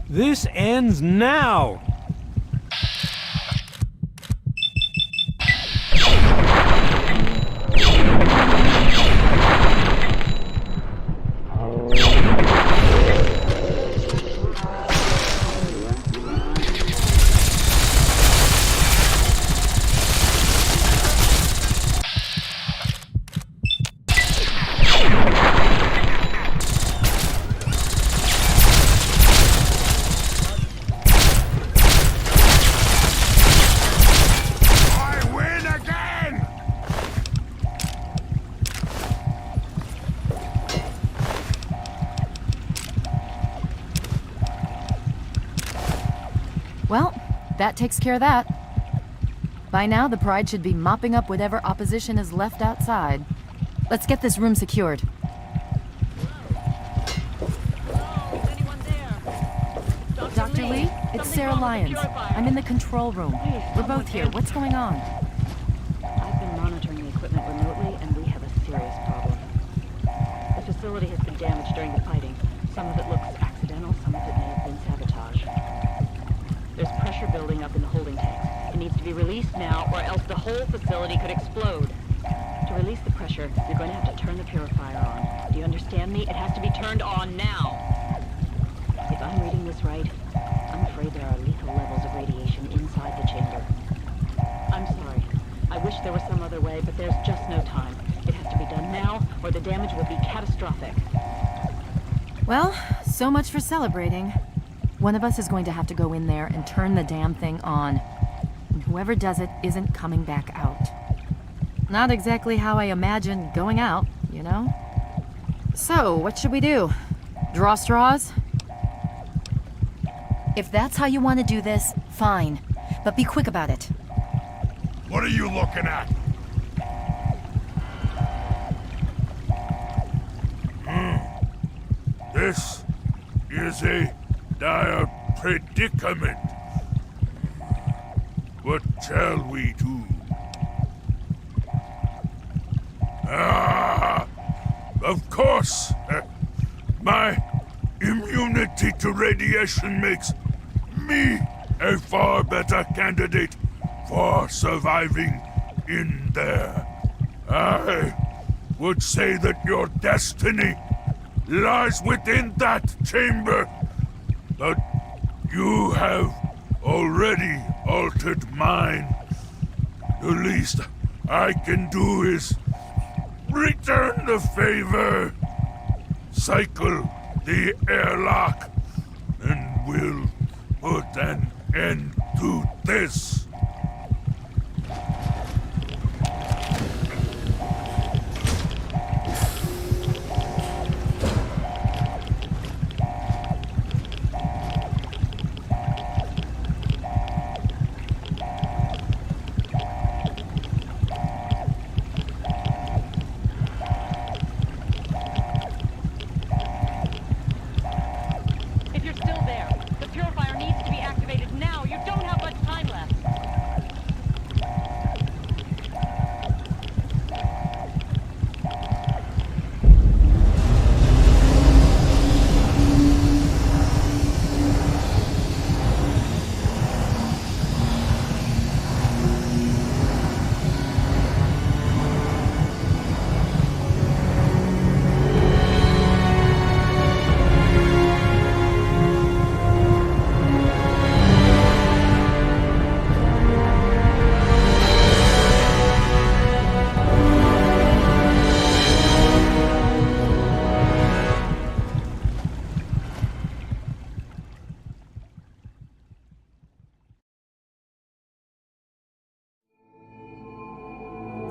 This ends now! Well, that takes care of that. By now, the Pride should be mopping up whatever opposition is left outside. Let's get this room secured. Dr. Lee, it's Sarah Lyons. I'm in the control room. We're both here. What's going on? I've been monitoring the equipment remotely, and we have a serious problem. The facility has been damaged during the fighting. Some of it looks accidental, some of it may have been sabotage. There's pressure building up in the holding tanks. It needs to be released now, or else the whole facility could explode. To release the pressure, you're going to have to turn the purifier on. Do you understand me? It has to be turned on now. If I'm reading this right, I'm afraid there are lethal levels of radiation inside the chamber. I'm sorry. I wish there was some other way, but there's just no time. It has to be done now, or the damage would be catastrophic. Well, so much for celebrating. One of us is going to have to go in there and turn the damn thing on. And whoever does it isn't coming back out. Not exactly how I imagined going out, you know? So, what should we do? Draw straws? If that's how you want to do this, fine. But be quick about it. What are you looking at? This is a dire predicament. What shall we do? Of course! My immunity to radiation makes me a far better candidate for surviving in there. I would say that your destiny lies within that chamber, but you have already altered mine. The least I can do is return the favor, cycle the airlock, and we'll put an end to this.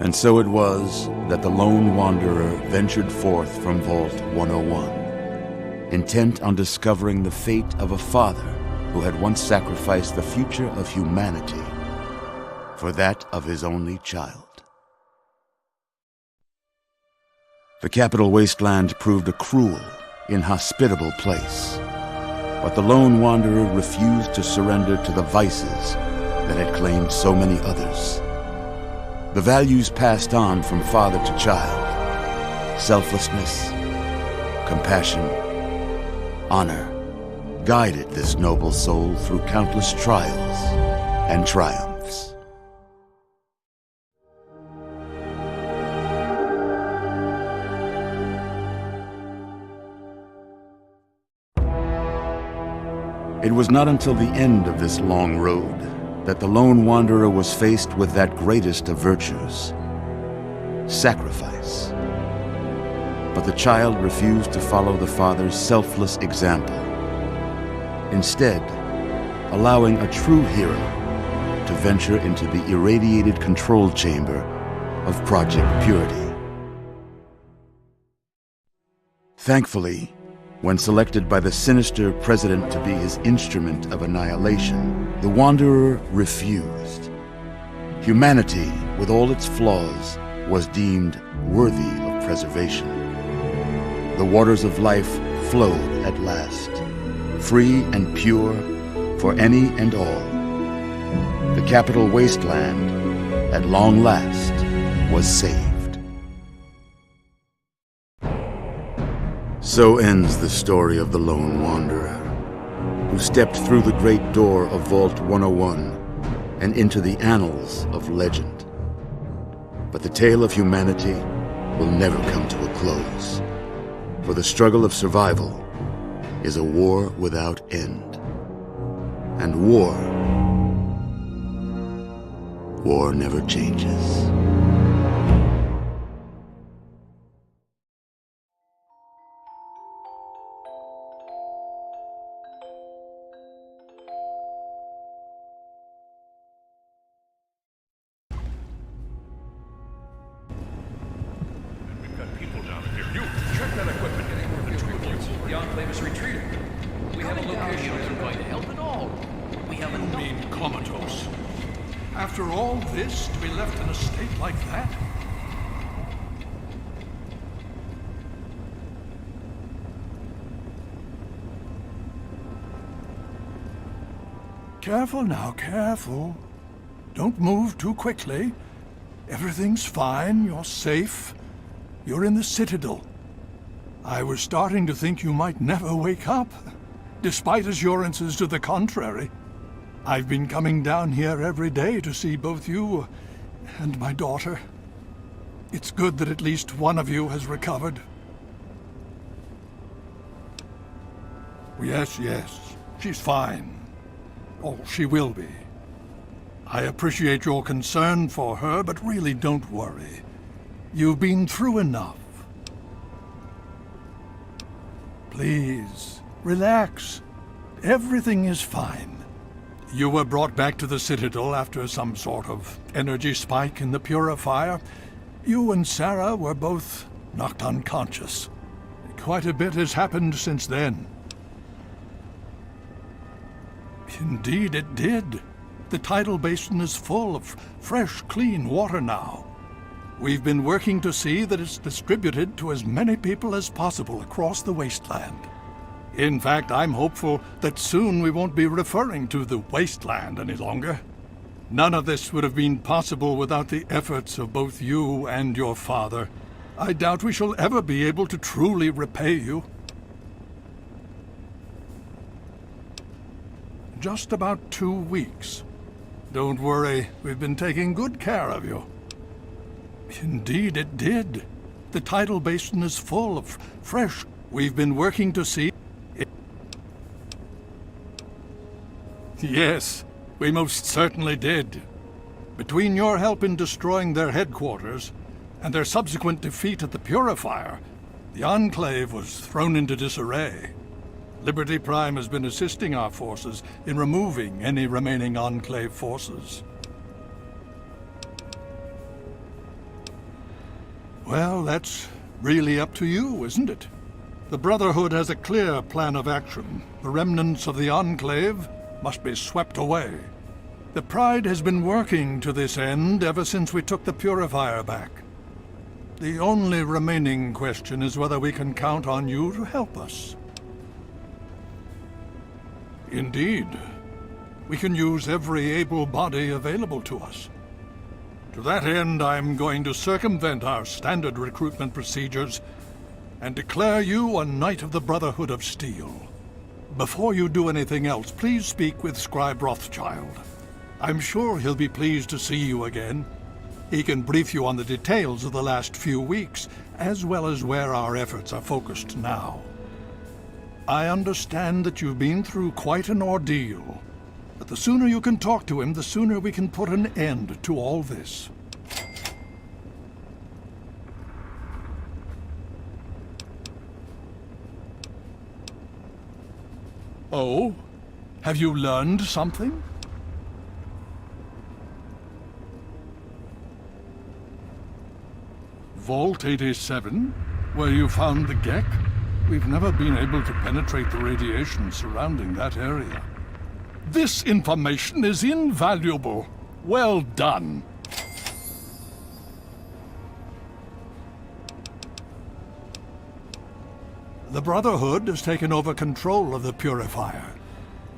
And so it was that the lone wanderer ventured forth from Vault 101, intent on discovering the fate of a father who had once sacrificed the future of humanity for that of his only child. The capital wasteland proved a cruel, inhospitable place, but the lone wanderer refused to surrender to the vices that had claimed so many others. The values passed on from father to child, selflessness, compassion, honor, guided this noble soul through countless trials and triumphs. It was not until the end of this long road that the lone wanderer was faced with that greatest of virtues, sacrifice. But the child refused to follow the father's selfless example, instead allowing a true hero to venture into the irradiated control chamber of Project Purity. Thankfully, when selected by the sinister president to be his instrument of annihilation, the Wanderer refused. Humanity, with all its flaws, was deemed worthy of preservation. The waters of life flowed at last, free and pure for any and all. The capital wasteland, at long last, was saved. So ends the story of the lone wanderer, who stepped through the great door of Vault 101 and into the annals of legend. But the tale of humanity will never come to a close, for the struggle of survival is a war without end. And war never changes. The Enclave has retreated. We have a location isn't going to help at all. We have You mean comatose? After all this, to be left in a state like that? Careful now, careful. Don't move too quickly. Everything's fine, you're safe. You're in the Citadel. I was starting to think you might never wake up, despite assurances to the contrary. I've been coming down here every day to see both you and my daughter. It's good that at least one of you has recovered. Yes, she's fine. Oh, she will be. I appreciate your concern for her, but really don't worry. You've been through enough. Please, relax. Everything is fine. You were brought back to the Citadel after some sort of energy spike in the purifier. You and Sarah were both knocked unconscious. Quite a bit has happened since then. Indeed it did. The tidal basin is full of fresh, clean water now. We've been working to see that it's distributed to as many people as possible across the wasteland. In fact, I'm hopeful that soon we won't be referring to the wasteland any longer. None of this would have been possible without the efforts of both you and your father. I doubt we shall ever be able to truly repay you. Just about 2 weeks. Don't worry, we've been taking good care of you. Indeed it did. The tidal basin is full of fresh. We've been working to see it. Yes, we most certainly did. Between your help in destroying their headquarters and their subsequent defeat at the Purifier, the Enclave was thrown into disarray. Liberty Prime has been assisting our forces in removing any remaining Enclave forces. Well, that's really up to you, isn't it? The Brotherhood has a clear plan of action. The remnants of the Enclave must be swept away. The Pride has been working to this end ever since we took the Purifier back. The only remaining question is whether we can count on you to help us. Indeed. We can use every able body available to us. To that end, I'm going to circumvent our standard recruitment procedures and declare you a Knight of the Brotherhood of Steel. Before you do anything else, please speak with Scribe Rothschild. I'm sure he'll be pleased to see you again. He can brief you on the details of the last few weeks, as well as where our efforts are focused now. I understand that you've been through quite an ordeal, but the sooner you can talk to him, the sooner we can put an end to all this. Oh? Have you learned something? Vault 87? Where you found the Gek? We've never been able to penetrate the radiation surrounding that area. This information is invaluable. Well done. The Brotherhood has taken over control of the Purifier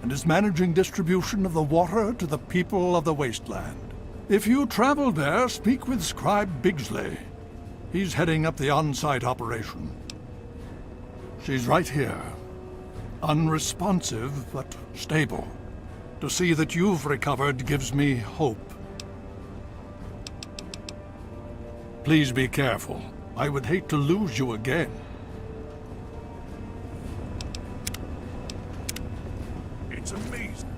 and is managing distribution of the water to the people of the wasteland. If you travel there, speak with Scribe Bigsley. He's heading up the on-site operation. She's right here. Unresponsive, but stable. To see that you've recovered gives me hope. Please be careful. I would hate to lose you again. It's amazing.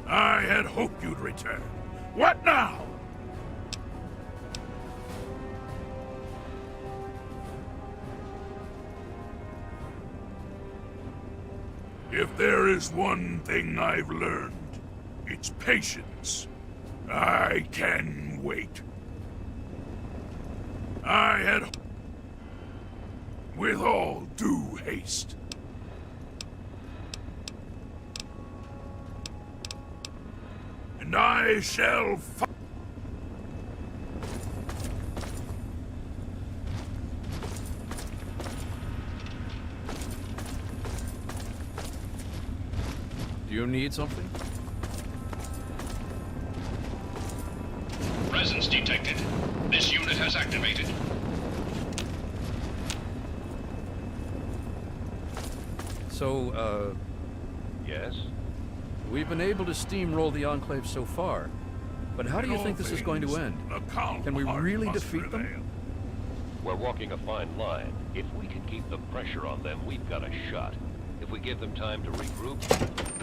I had hoped you'd return. What now? If there is one thing I've learned, it's patience. I can wait. I had... with all due haste. And I shall Do you need something? Presence detected. This unit has activated. So, Yes? we've been able to steamroll the Enclave so far. But how do you think this is going to end? Can we really defeat them? We're walking a fine line. If we can keep the pressure on them, we've got a shot. If we give them time to regroup...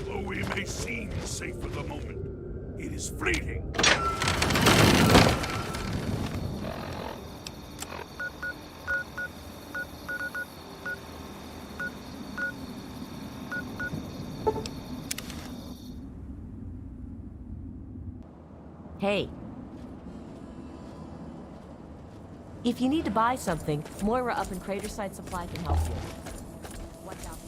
Though we may seem safe for the moment, it is fleeting. Hey. If you need to buy something, Moira up in Craterside Supply can help you. Watch out.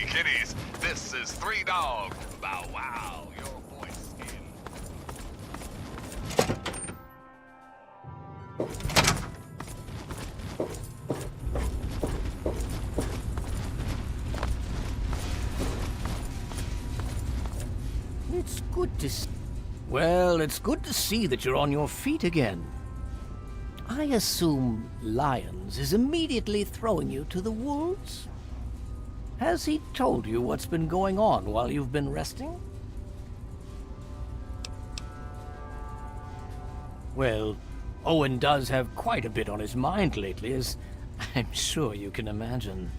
Kitties, this is Three Dog. Bow wow, your boy's skin. It's good to see. Well, it's good to see that you're on your feet again. I assume Lyons is immediately throwing you to the wolves? Has he told you what's been going on while you've been resting? Well, Owen does have quite a bit on his mind lately, as I'm sure you can imagine.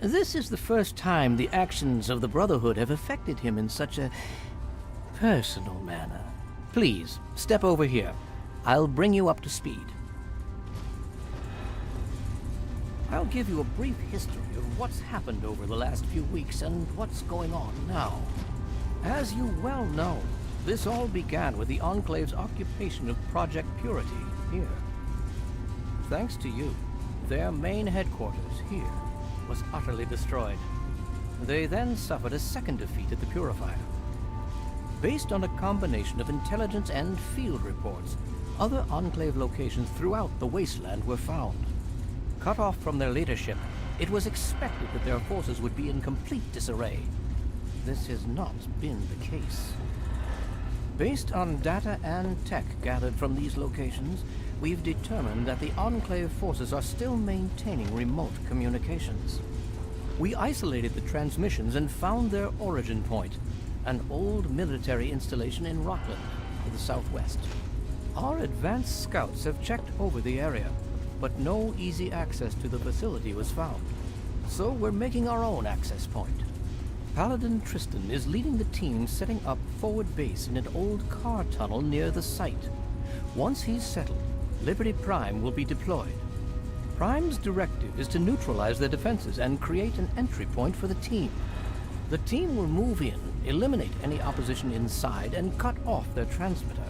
This is the first time the actions of the Brotherhood have affected him in such a personal manner. Please, step over here. I'll bring you up to speed. I'll give you a brief history of what's happened over the last few weeks and what's going on now. As you well know, this all began with the Enclave's occupation of Project Purity here. Thanks to you, their main headquarters here was utterly destroyed. They then suffered a second defeat at the Purifier. Based on a combination of intelligence and field reports, other Enclave locations throughout the wasteland were found. Cut off from their leadership, it was expected that their forces would be in complete disarray. This has not been the case. Based on data and tech gathered from these locations, we've determined that the Enclave forces are still maintaining remote communications. We isolated the transmissions and found their origin point, an old military installation in Rockland, to the southwest. Our advanced scouts have checked over the area, but no easy access to the facility was found. So we're making our own access point. Paladin Tristan is leading the team setting up forward base in an old car tunnel near the site. Once he's settled, Liberty Prime will be deployed. Prime's directive is to neutralize their defenses and create an entry point for the team. The team will move in, eliminate any opposition inside, and cut off their transmitter.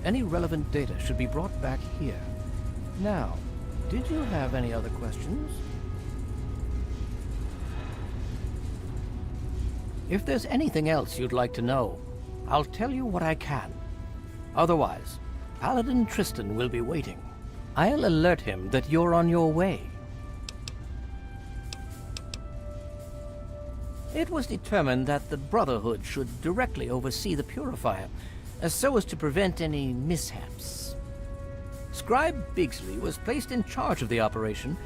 Any relevant data should be brought back here. Now, did you have any other questions? If there's anything else you'd like to know, I'll tell you what I can. Otherwise, Paladin Tristan will be waiting. I'll alert him that you're on your way. It was determined that the Brotherhood should directly oversee the Purifier, so as to prevent any mishaps. Scribe Bigsley was placed in charge of the operation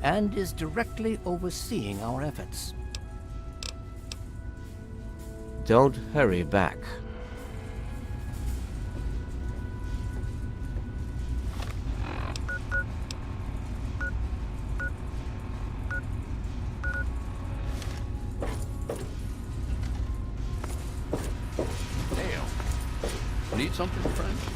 and is directly overseeing our efforts. Don't hurry back. Need something, friend?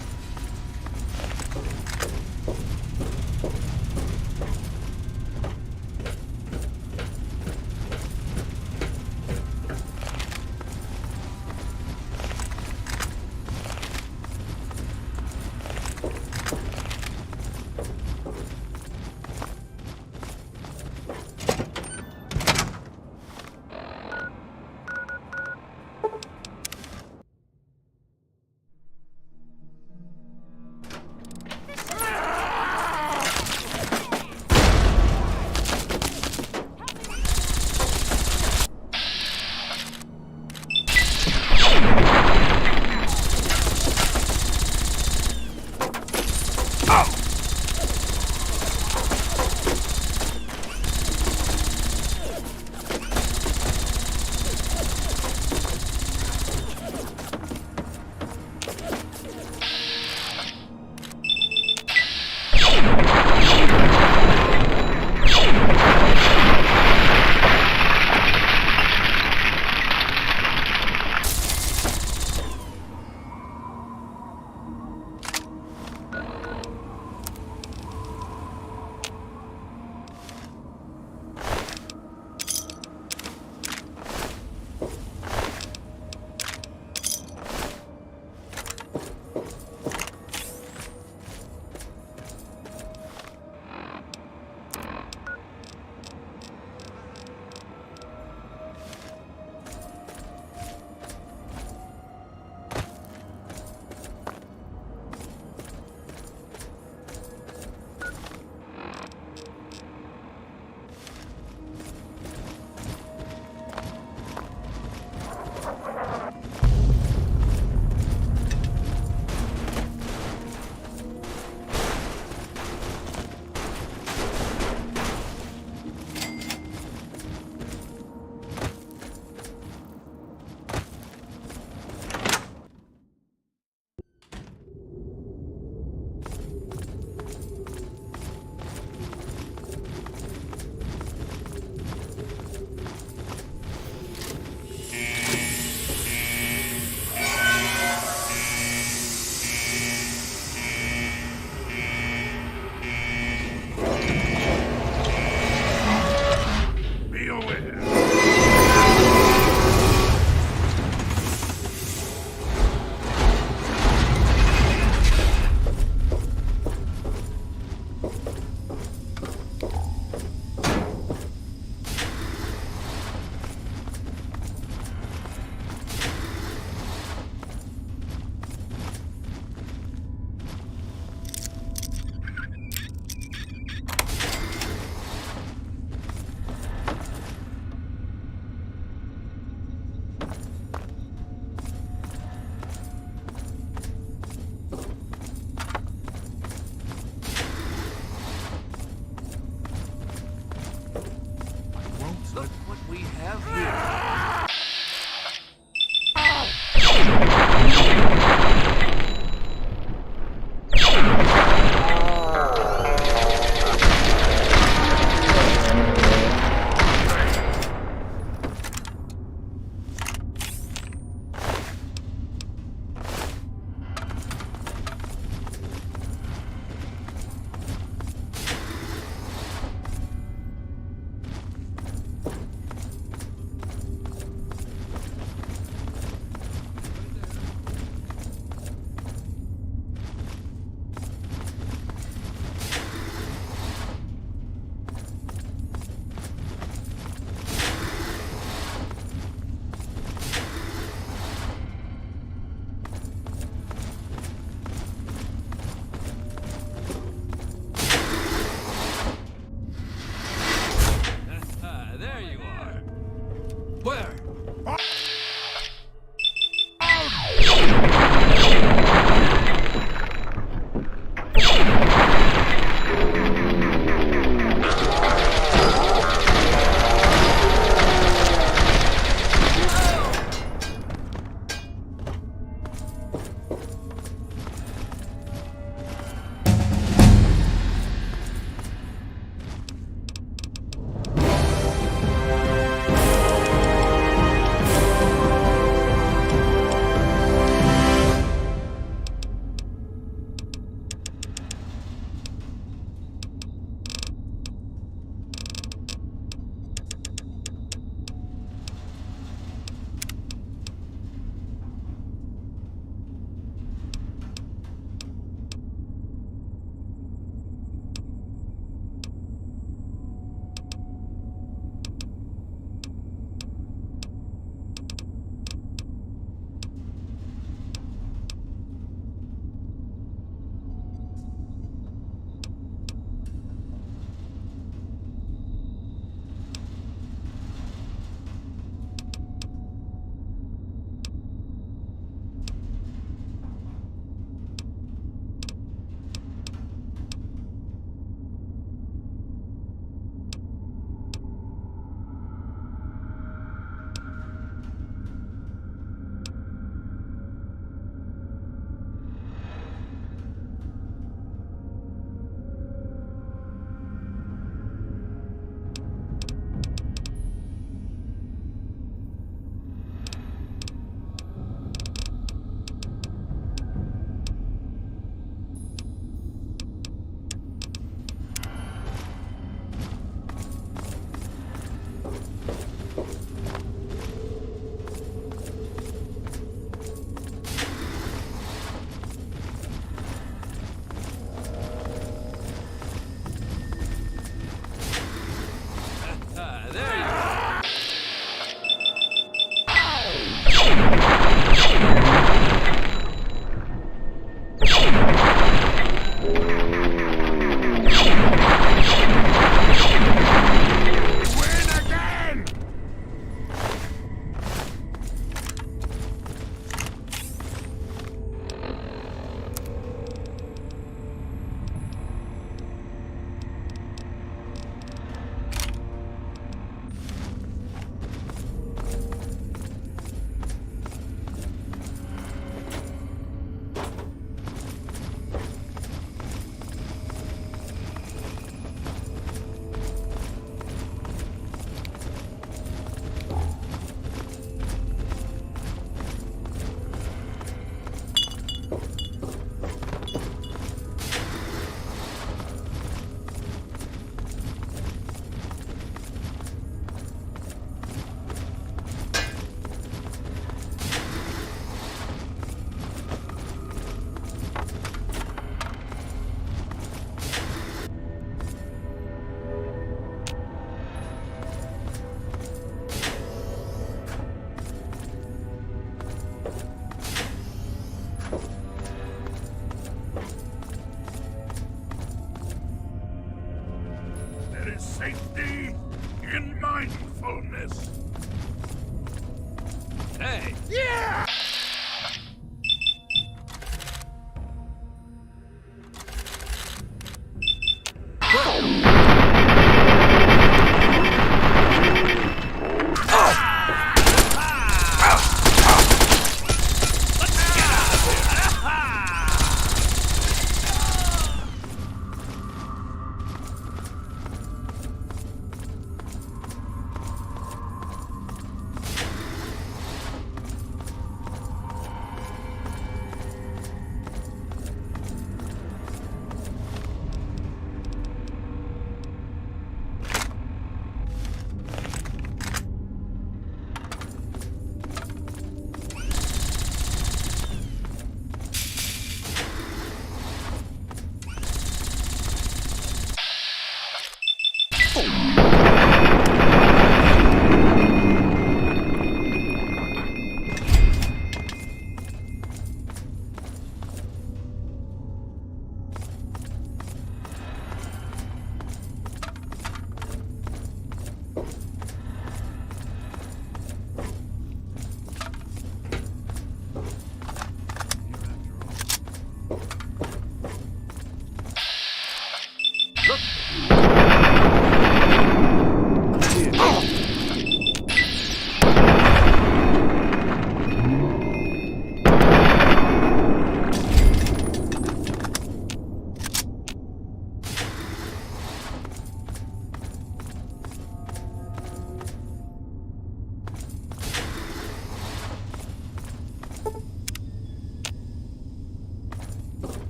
Hey! Yeah!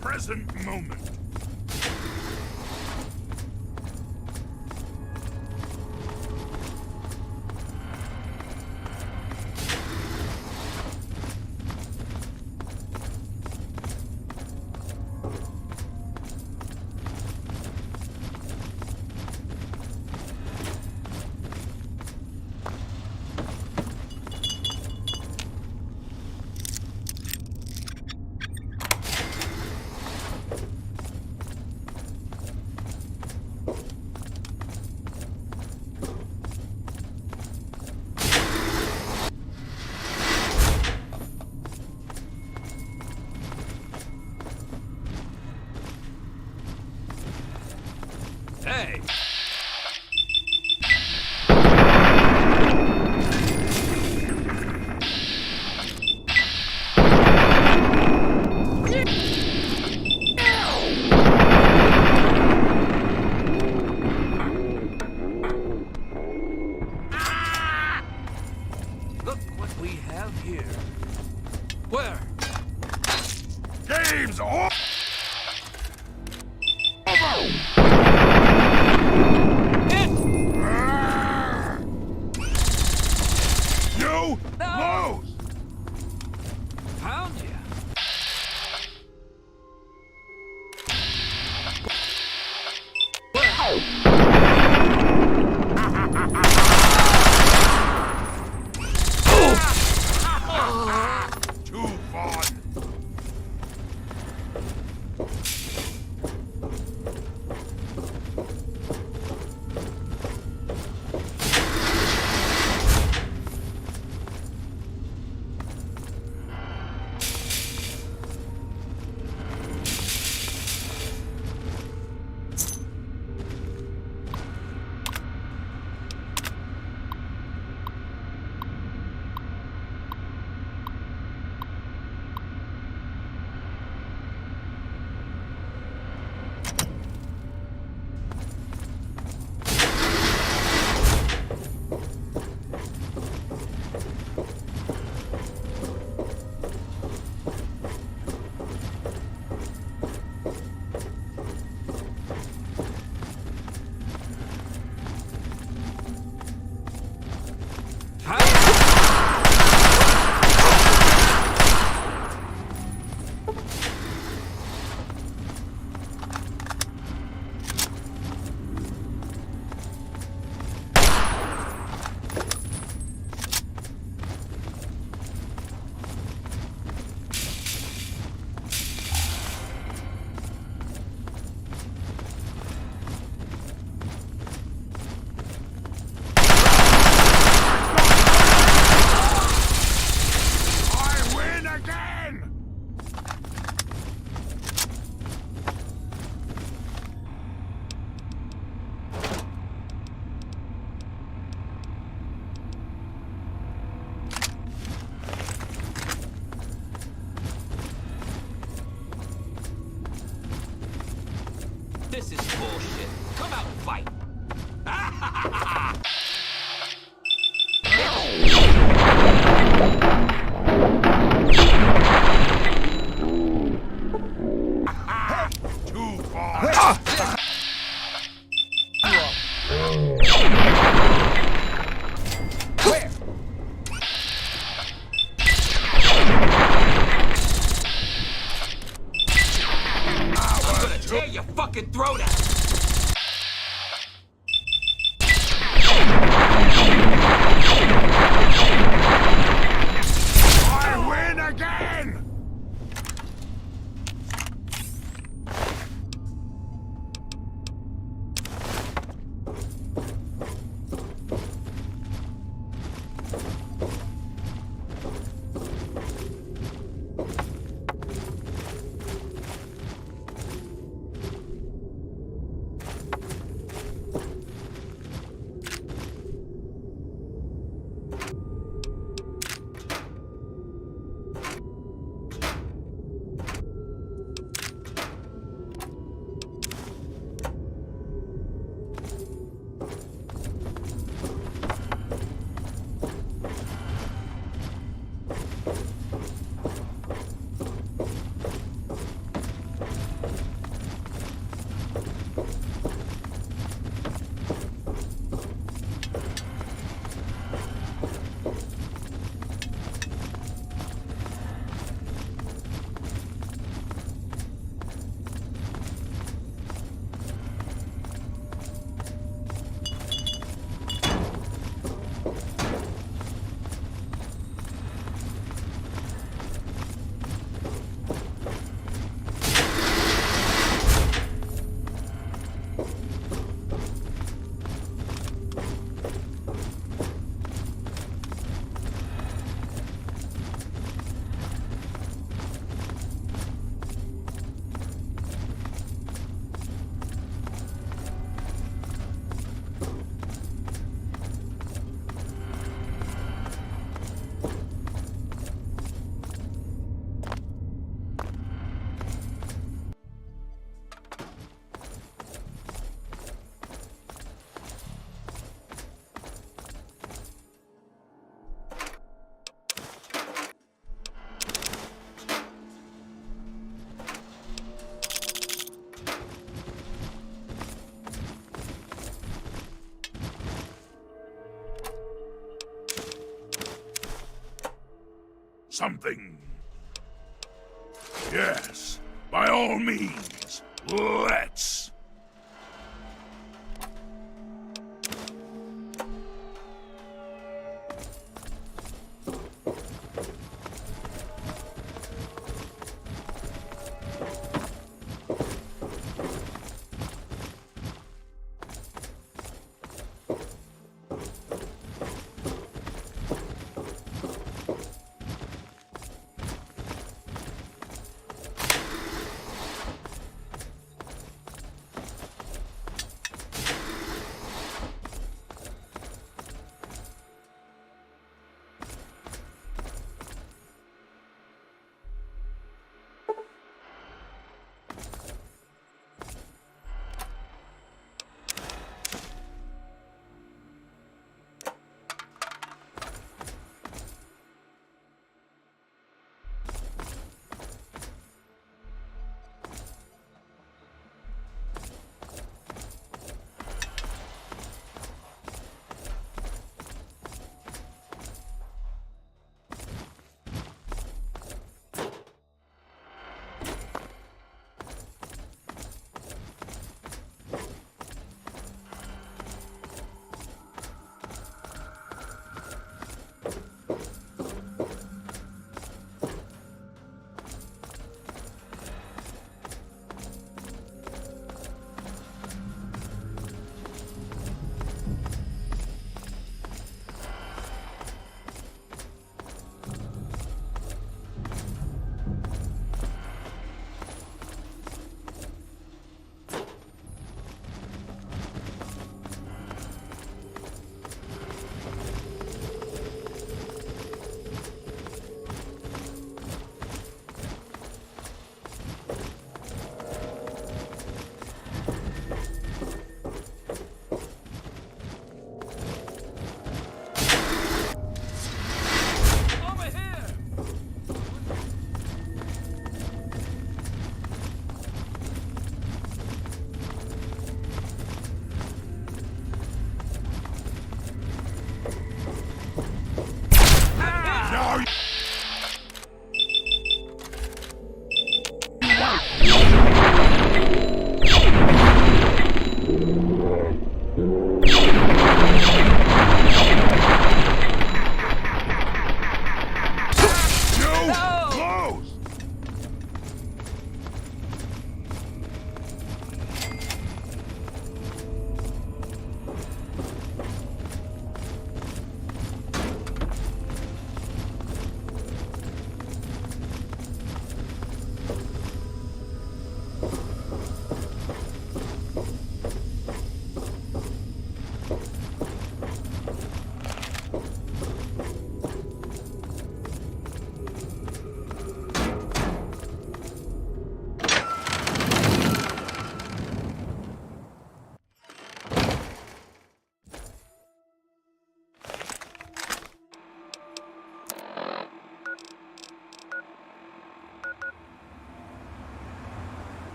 Present moment. Hey! You lose! Found you. Too fun! This is bullshit. Come out and fight. Too far! Tear your fucking throat out! I win again! something? Yes, by all means, let's.